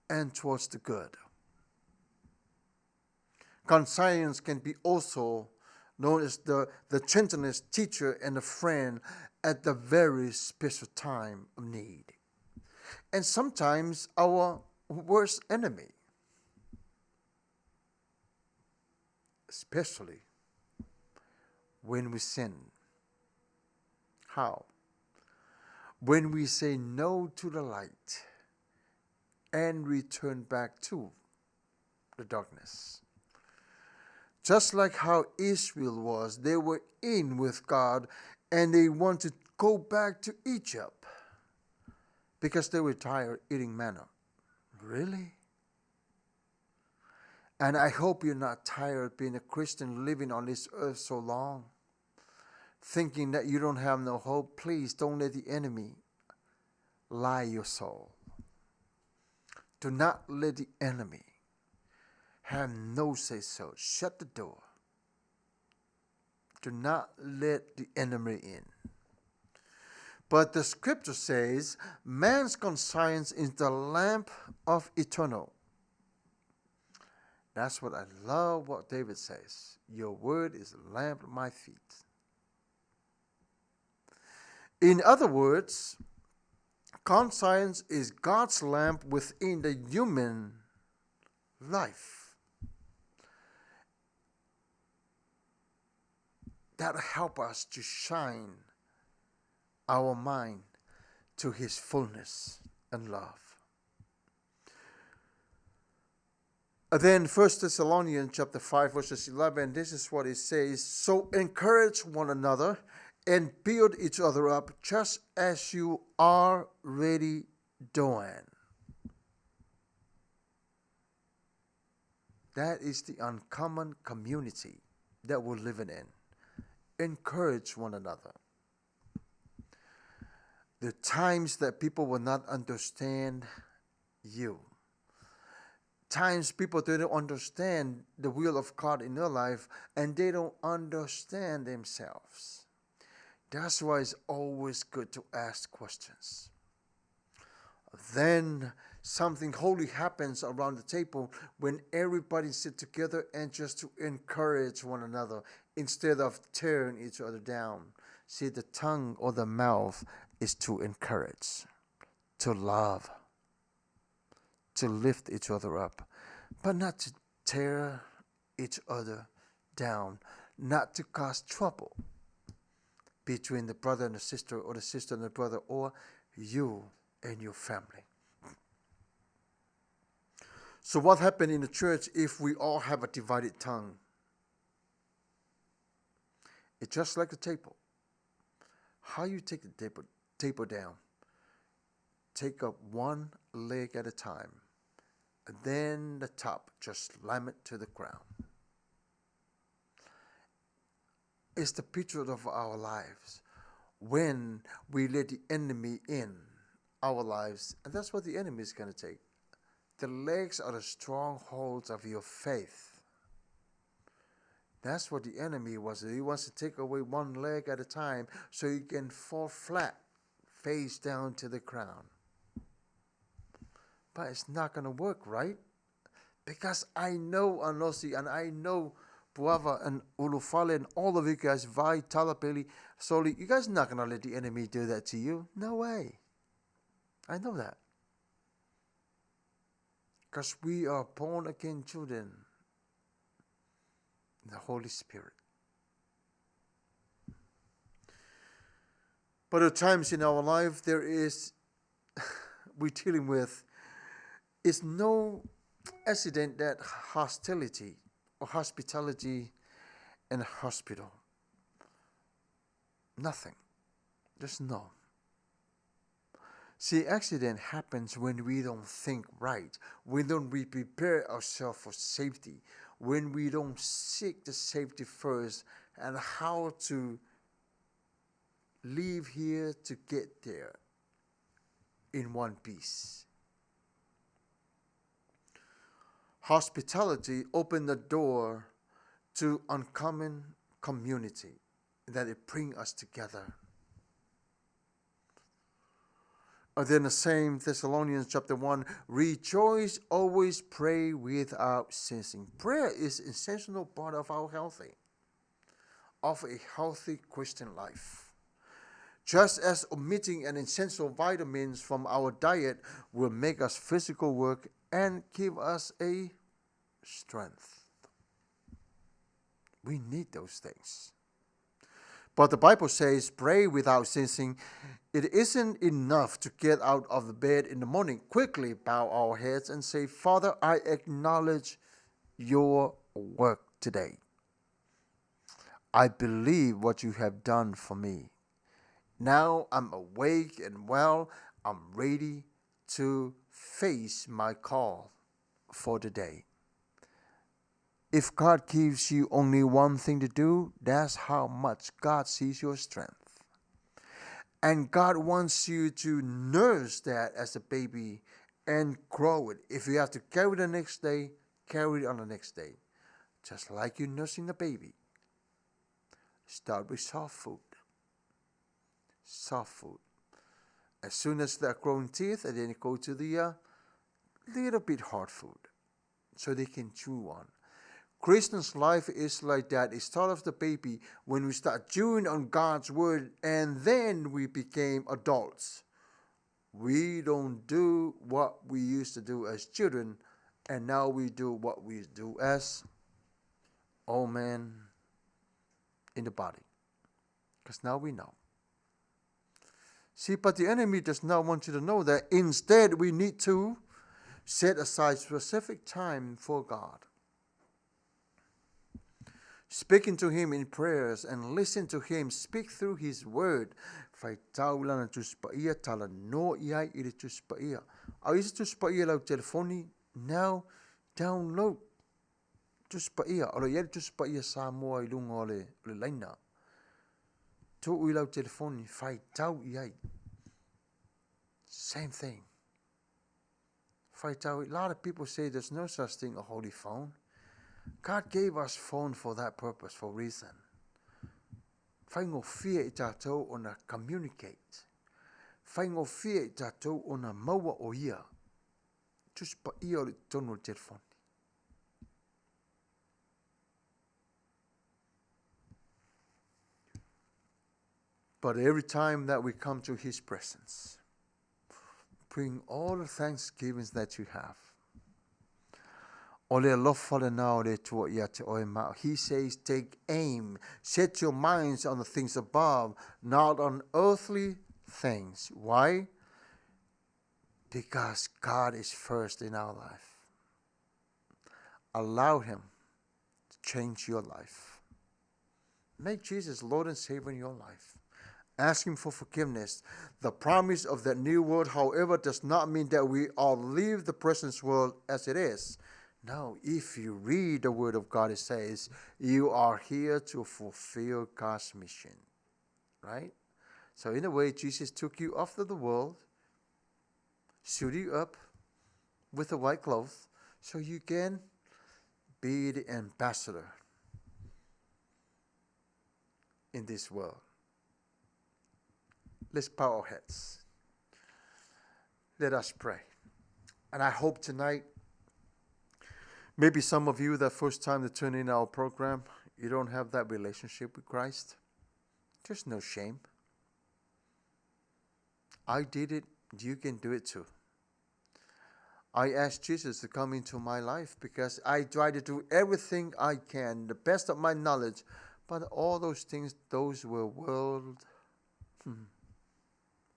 and towards the good. Conscience can be also known as the gentleness teacher and a friend at the very special time of need. And sometimes our worst enemy, especially when we sin. How? When we say no to the light and return back to the darkness. Just like how Israel was, they were in with God and they wanted to go back to Egypt because they were tired eating manna. Really? And I hope you're not tired being a Christian living on this earth so long, thinking that you don't have no hope. Please don't let the enemy lie your soul. Do not let the enemy have no say-so. Shut the door. Do not let the enemy in. But the scripture says, man's conscience is the lamp of eternal. That's what I love what David says. Your word is a lamp at my feet. In other words, conscience is God's lamp within the human life that help us to shine our mind to his fullness and love. And then 1 Thessalonians chapter 5, verses 11, this is what it says. So encourage one another and build each other up just as you are already doing. That is the uncommon community that we're living in. Encourage one another. There are times that people will not understand you. Times people don't understand the will of God in their life, and they don't understand themselves. That's why it's always good to ask questions. Then something holy happens around the table when everybody sits together and just to encourage one another instead of tearing each other down. See, the tongue or the mouth is to encourage, to love, to lift each other up, but not to tear each other down, not to cause trouble between the brother and the sister, or the sister and the brother, or you and your family. So what happened in the church if we all have a divided tongue? It's just like a table. How you take the table down? Take up one leg at a time. And then the top, just slam it to the ground. It's the picture of our lives. When we let the enemy in our lives, and that's what the enemy is going to take. The legs are the strongholds of your faith. That's what the enemy was. He wants to take away one leg at a time so you can fall flat, face down to the ground. But it's not going to work, right? Because I know Anosi and I know Puava and Ulufale and all of you guys, Vai, Talapeli, Soli, you guys are not going to let the enemy do that to you. No way. I know that. Because we are born again children in the Holy Spirit. But at times in our life we're dealing with is no accident that hostility or hospitality in a hospital. Nothing. Just no. See, accident happens when we don't think right, when we prepare ourselves for safety, when we don't seek the safety first and how to leave here to get there in one piece. Hospitality opened the door to uncommon community, that it brings us together. And then the same Thessalonians chapter 1, rejoice, always pray without ceasing. Prayer is an essential part of a healthy Christian life. Just as omitting an essential vitamins from our diet will make us physical work and give us a strength. We need those things. But the Bible says, pray without ceasing. It isn't enough to get out of the bed in the morning, quickly bow our heads and say, Father, I acknowledge your work today. I believe what you have done for me. Now I'm awake and well. I'm ready to face my call for the day. If God gives you only one thing to do, that's how much God sees your strength. And God wants you to nurse that as a baby and grow it. If you have to carry it the next day, carry it on the next day. Just like you're nursing a baby. Start with soft food. Soft food. As soon as they're growing teeth, and then you go to the little bit hard food. So they can chew on. Christian's life is like that. It starts off the baby when we start chewing on God's word, and then we became adults. We don't do what we used to do as children, and now we do what we do as old men in the body. Because now we know. See, but the enemy does not want you to know that. Instead, we need to Set aside specific time for God. Speaking to Him in prayers and listen to Him speak through His word. Fai tau lana tuspaia tala no iai ili tuspaia. Au isi tuspaia lau telefoni, now download tuspaia. Alo iai tuspaia Samoa ilunga ole laina. Tu ui lau telefoni, fai tau iai. Same thing. Fai tau, a lot of people say there's no such thing a holy phone. God gave us phone for that purpose, for reason. Whaingo fia I tātou o na communicate. Whaingo fia I tātou o na maua o ia. Tuspa ia o le tonu o telefoni. But every time that we come to His presence, bring all the thanksgivings that you have. O le alofa le nao le tua ia te oe mao. He says, take aim, set your minds on the things above, not on earthly things. Why? Because God is first in our life. Allow Him to change your life. Make Jesus Lord and Savior in your life. Ask Him for forgiveness. The promise of that new world, however, does not mean that we all leave the present world as it is. No, if you read the Word of God, it says, you are here to fulfill God's mission. Right? So in a way, Jesus took you off of the world, suited you up with a white cloth, so you can be the ambassador in this world. Let's bow our heads. Let us pray. And I hope tonight, maybe some of you, the first time to tune in our program, you don't have that relationship with Christ. There's no shame. I did it. You can do it too. I asked Jesus to come into my life because I try to do everything I can, the best of my knowledge. But all those things, those were world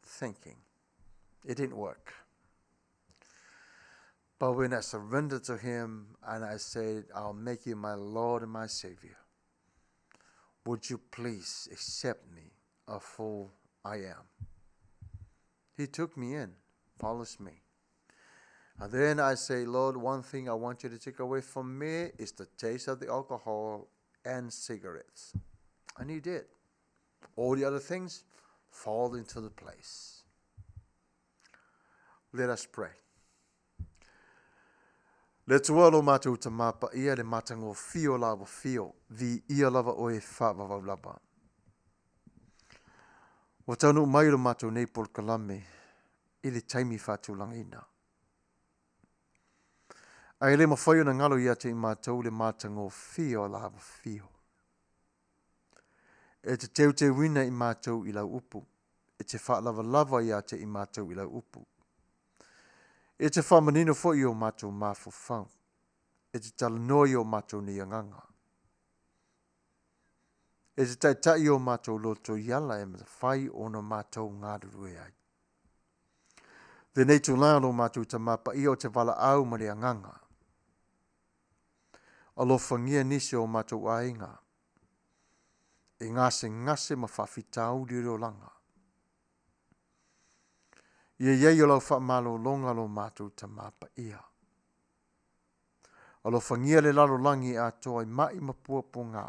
thinking. It didn't work. But when I surrendered to Him and I said, I'll make you my Lord and my Savior, would you please accept me of who I am? He took me in, follows me. And then I say, Lord, one thing I want you to take away from me is the taste of the alcohol and cigarettes. And He did. All the other things fall into the place. Let us pray. Le tua lo mātou ta mapa ia le matango fio lava fio, vi ia lava oe whāwawa lava. Wa tanu mai lo mātou nei pol kalame, i le taimi whātou langina. Ai le mawhaio na ngalo ia te I mātou le matango fio lava fio. E te teu te wina I mātou I lau upu, e te whaalava lava ia te I mātou I lau upu. E te whamanino fo I o mātou māfu whau. E te talanoi o mātou ni anganga. E te taitai o mātou loto iala e mata whai o na mātou ngāruru e ai. Te nei tu lalo mātou ta mapa I o te wala au mare anganga. Alofangia nisi o mātou ainga. E ngase ma whawhitau liro langa. Ia iei o lau whaamalo longa lo mātou ta mapa ia. Alo whangia le lalo langi a toa I mai mapua po ngā.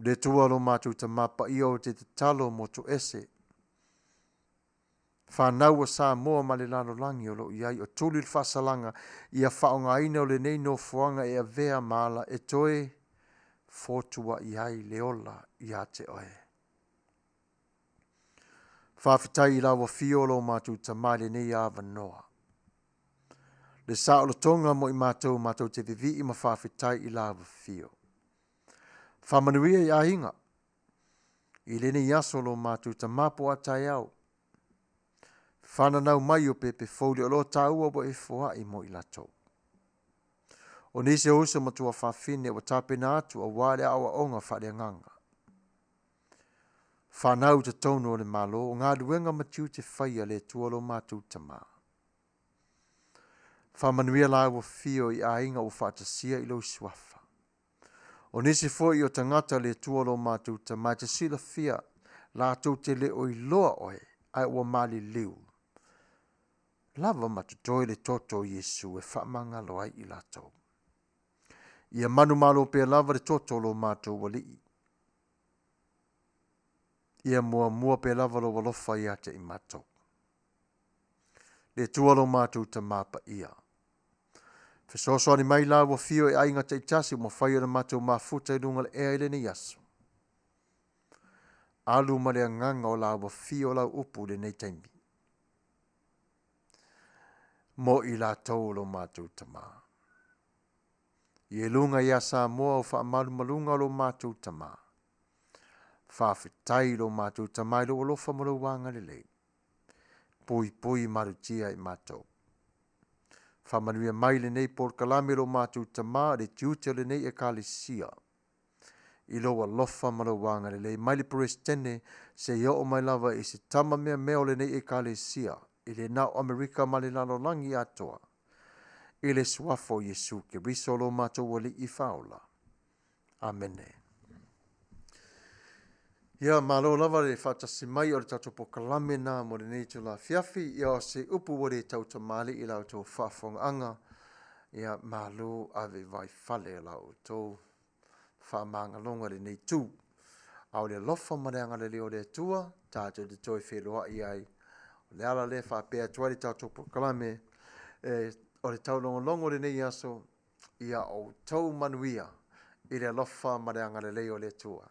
Le tua lo mātou ta mapa ia o te talo mo to ese. Whanau a sā moa ma le lalo langi o lo iai o tuli le whasalanga ia whaonga ina o le nei no fuanga e a vea mala e toe fotua iai leola ia te oe. Whawhitai I lawa fiolo mātou ta maile nei awa noa. Le sāolo tonga mo I mātou te vivi I ma whawhitai I lawa fio. Whamanuia I ahinga. I lene I aso lo mātou ta mapo atai au. Whananau mai o pepe foli o lo tāua bo e fua I mo I lato. O nise osa matua whawhine wa tāpena atu a wale awa onga whare nganga. Whanau te tono le malo, o ngā ruenga matiu te whaia le tualo mātou tama. Manuia la ua fio I ainga o whaatasia I lau suafa. O nisi fo I o tangata le tua lo mātou ta mai te sila fia la tau te le o I loa oe ai ua mali liu. Lava matutoi le toto Yesu e whaamanga lo ai I la tau. Ia manu malo pe lava le toto lo mātou wali. Ia mua pe lava lo walofa ia te I mātou. Le tua lo mātou ta mapa ia. Fesoso ani mai la ua fio e ainga te itasi mo whaia na mātou mafuta I lunga le ea ile ni yasu. Alu ma le nganga o la ua fio la upu le nei taimi. Mo I la tau lo mātou ta maa. Ie lunga ia sa moa o wha malu malunga lo mātou ta maa. Whawhitai lo mātou ta mai lo alofa mo lo wanga le lei. Pui marutia I mātou. Manuia mai le nei por kalame lo mātou ta maa le tiutia le nei e kālisia. I lo alofa mo lo wanga le lei. Mai le prestene se ia o mai lava I se tama mea meo le nei e kālisia. I le nao Amerika ma le lalo langi atoa. I le suafo Yesu ke riso lo mātou wali I whaola. Amene. Ia malo lava le whatasi mai o le tato po kalame nā mo le nei tu la fiafi. Ia o se upu wale tau tamali I lau tau whaafonga anga. Ia malo ave vai fale lau tau whaamanga longa le nei tu. Au le lofa mareanga le leo le tua. Tātou de toi wheroa I ai. Le ala le whaapea tuari tato po kalame. O le tau longo le nei aso. Ia o tau manuia. I le lofa mareanga le leo le tua.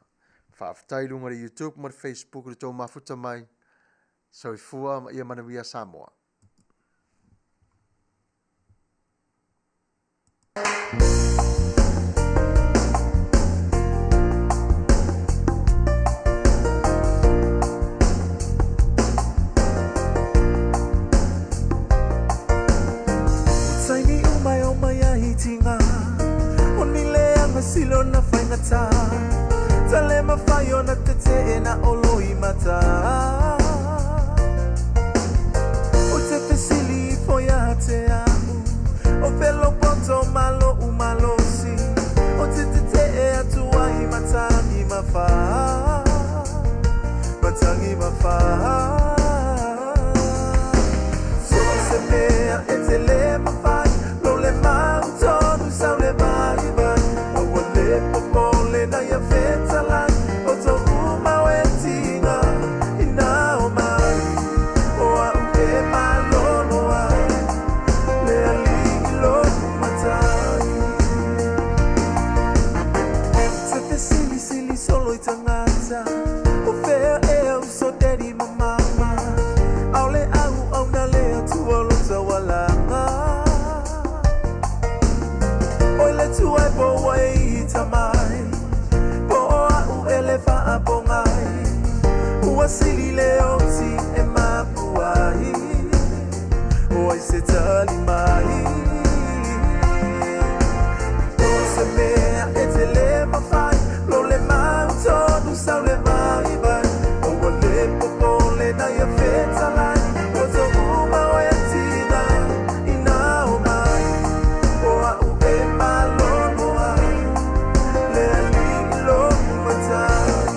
Whaaftai lunga le YouTube mo le Facebook le tau mafuta mai. So I fua ma ia Manuia Samoa.
Saini umay ya hitinga. Onile ang silo na faingata. Talema fayo na tete na oloi mata. O te sili foya te amu. O pelo ponto malo umalosi. O te atua I matangi mafa. Matangi mafa. So se mea etele mafai. Lo le mauto nu sa le vai vai. O wale popole na ya feta lang. O to uma wetinga ina o mai. O a uke malolo ai. Le ali lo matai. Se te sili solo itangata. O fea e au so dedi mama. Aule au na le atua lo tawalanga. Oile tu ai po wai tamai. Po au elefa apongai. Uasili leo si e mapuai. Oi se tali mai. O se mea e te le mafai. Lo le mauto nu sau le mai vai. O le popole na ia feta lai. O to uma wetina ina o mai. O au e malolo ai. Le ali lo matai.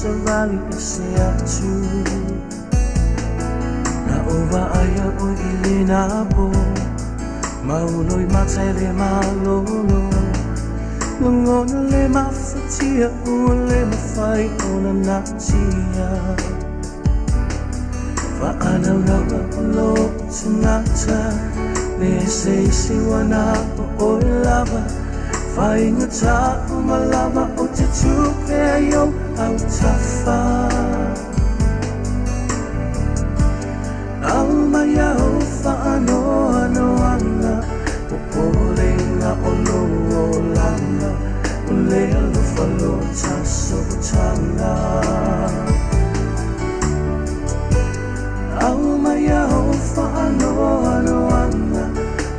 Savali isiatu na ova aya o ilina po mauloi matere malolo lungona le mafatia le mafai ona natia fa ana na lo tsunata le se siwana o lava fai ngata malava o te tupe yo Autafa Almaya ufa ano anga Upolenga ono olanga Ulea lufalo taso tanga Almaya ufa ano anga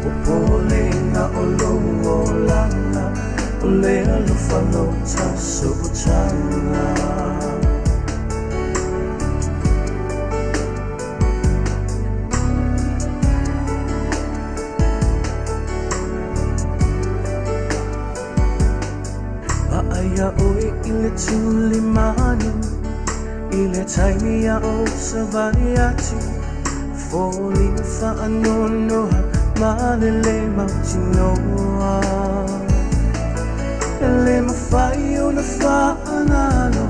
Upolenga ono olanga Ulea lufalo taso tanga Aya oi ile tulimanu ile tiny ya o savaniati falling fa anono malele mautinoa ele mafaio na fa analo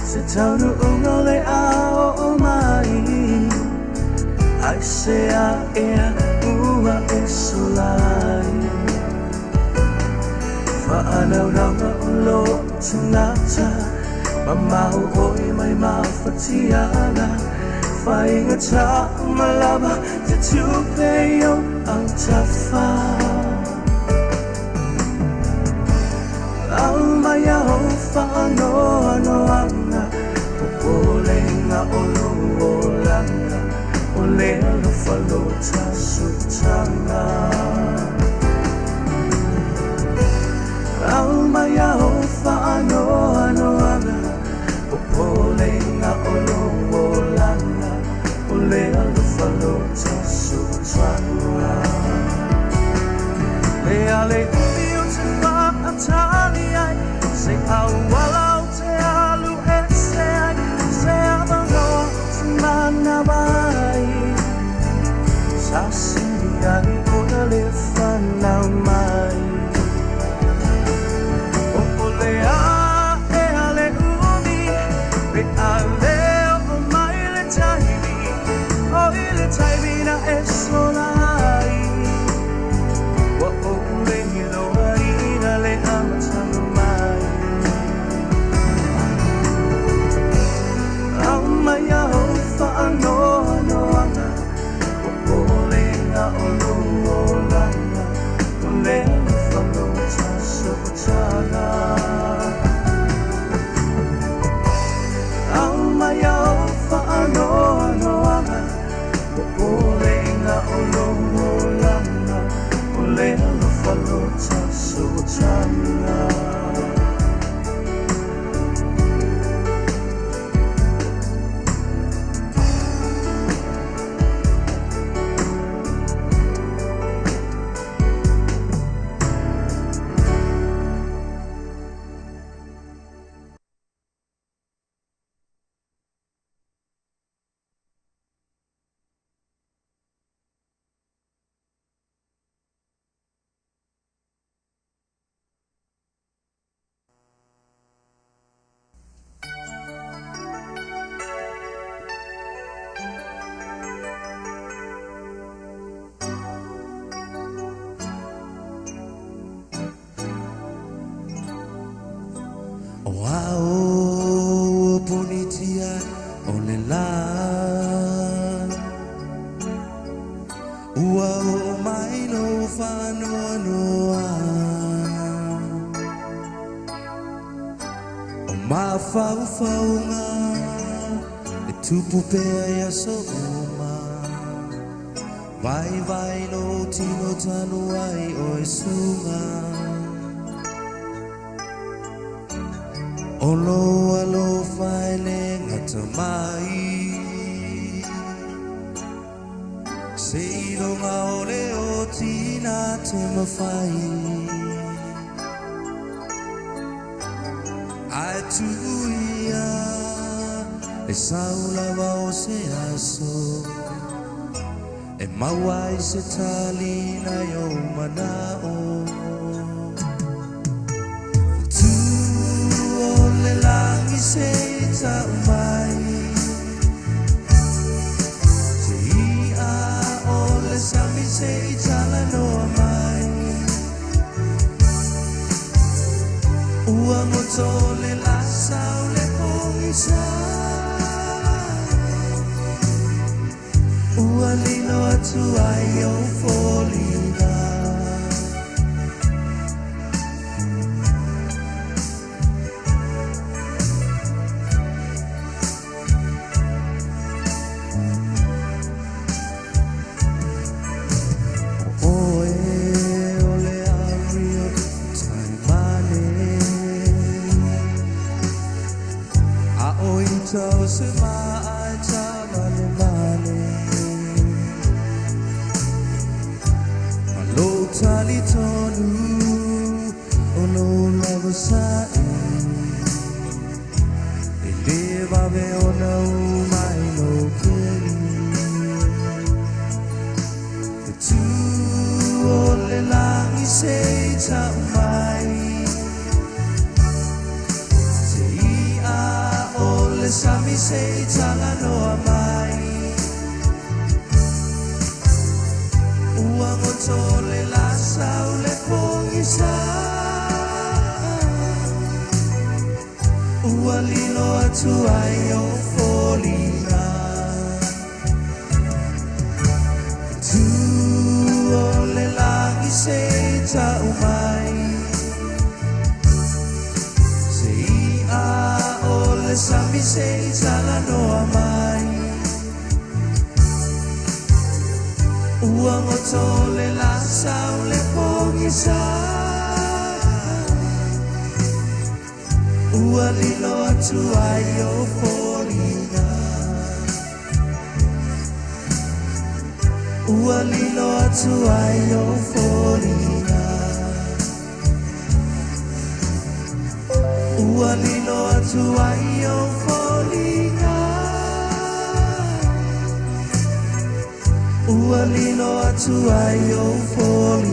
se taunu ungole ao o mai I say a ea ua esolai Faanaw na ulo tinata Mamau oi may mafatiana Faingat sa malaba Titupeyo ang tafa Almayaw faano ano Pupuling na ululang Ulelo falota sutanga Almayaw faano ano Pupuling na ululang Ulelo falota sutanga Leale umiyo te whaatali ai Se awalaw te alu ese ai Se abangoa te manawai Sa siri ai o
faunga e tupu pea ia so uma vai no tino tanu ai o e sunga olo alo faile ngata mai sei ronga ole o tina te mawhai ai tuia e saula wa o se aso e mawai se talina yo manao tu ole langi se ta mai se ia ole sami se tala no mai ua motole la saule pongisa ua lino atu ai o folina ole ario taimane a oito se mai tamale male malo tali tonu ono lavo sai e leva ve ona mai no keli e tu ole langi sei ta mai ole sami sei tala no mai ua ngotole la saule pongisa ua lilo atu ai o folina tu ole langi sei ta mai sami sei tala no mai ua ngotole la saule pongisa ua lilo atu ai o folina ua lilo atu ai o folina ua lilo atu ai o folina ua lilo atu ai o folina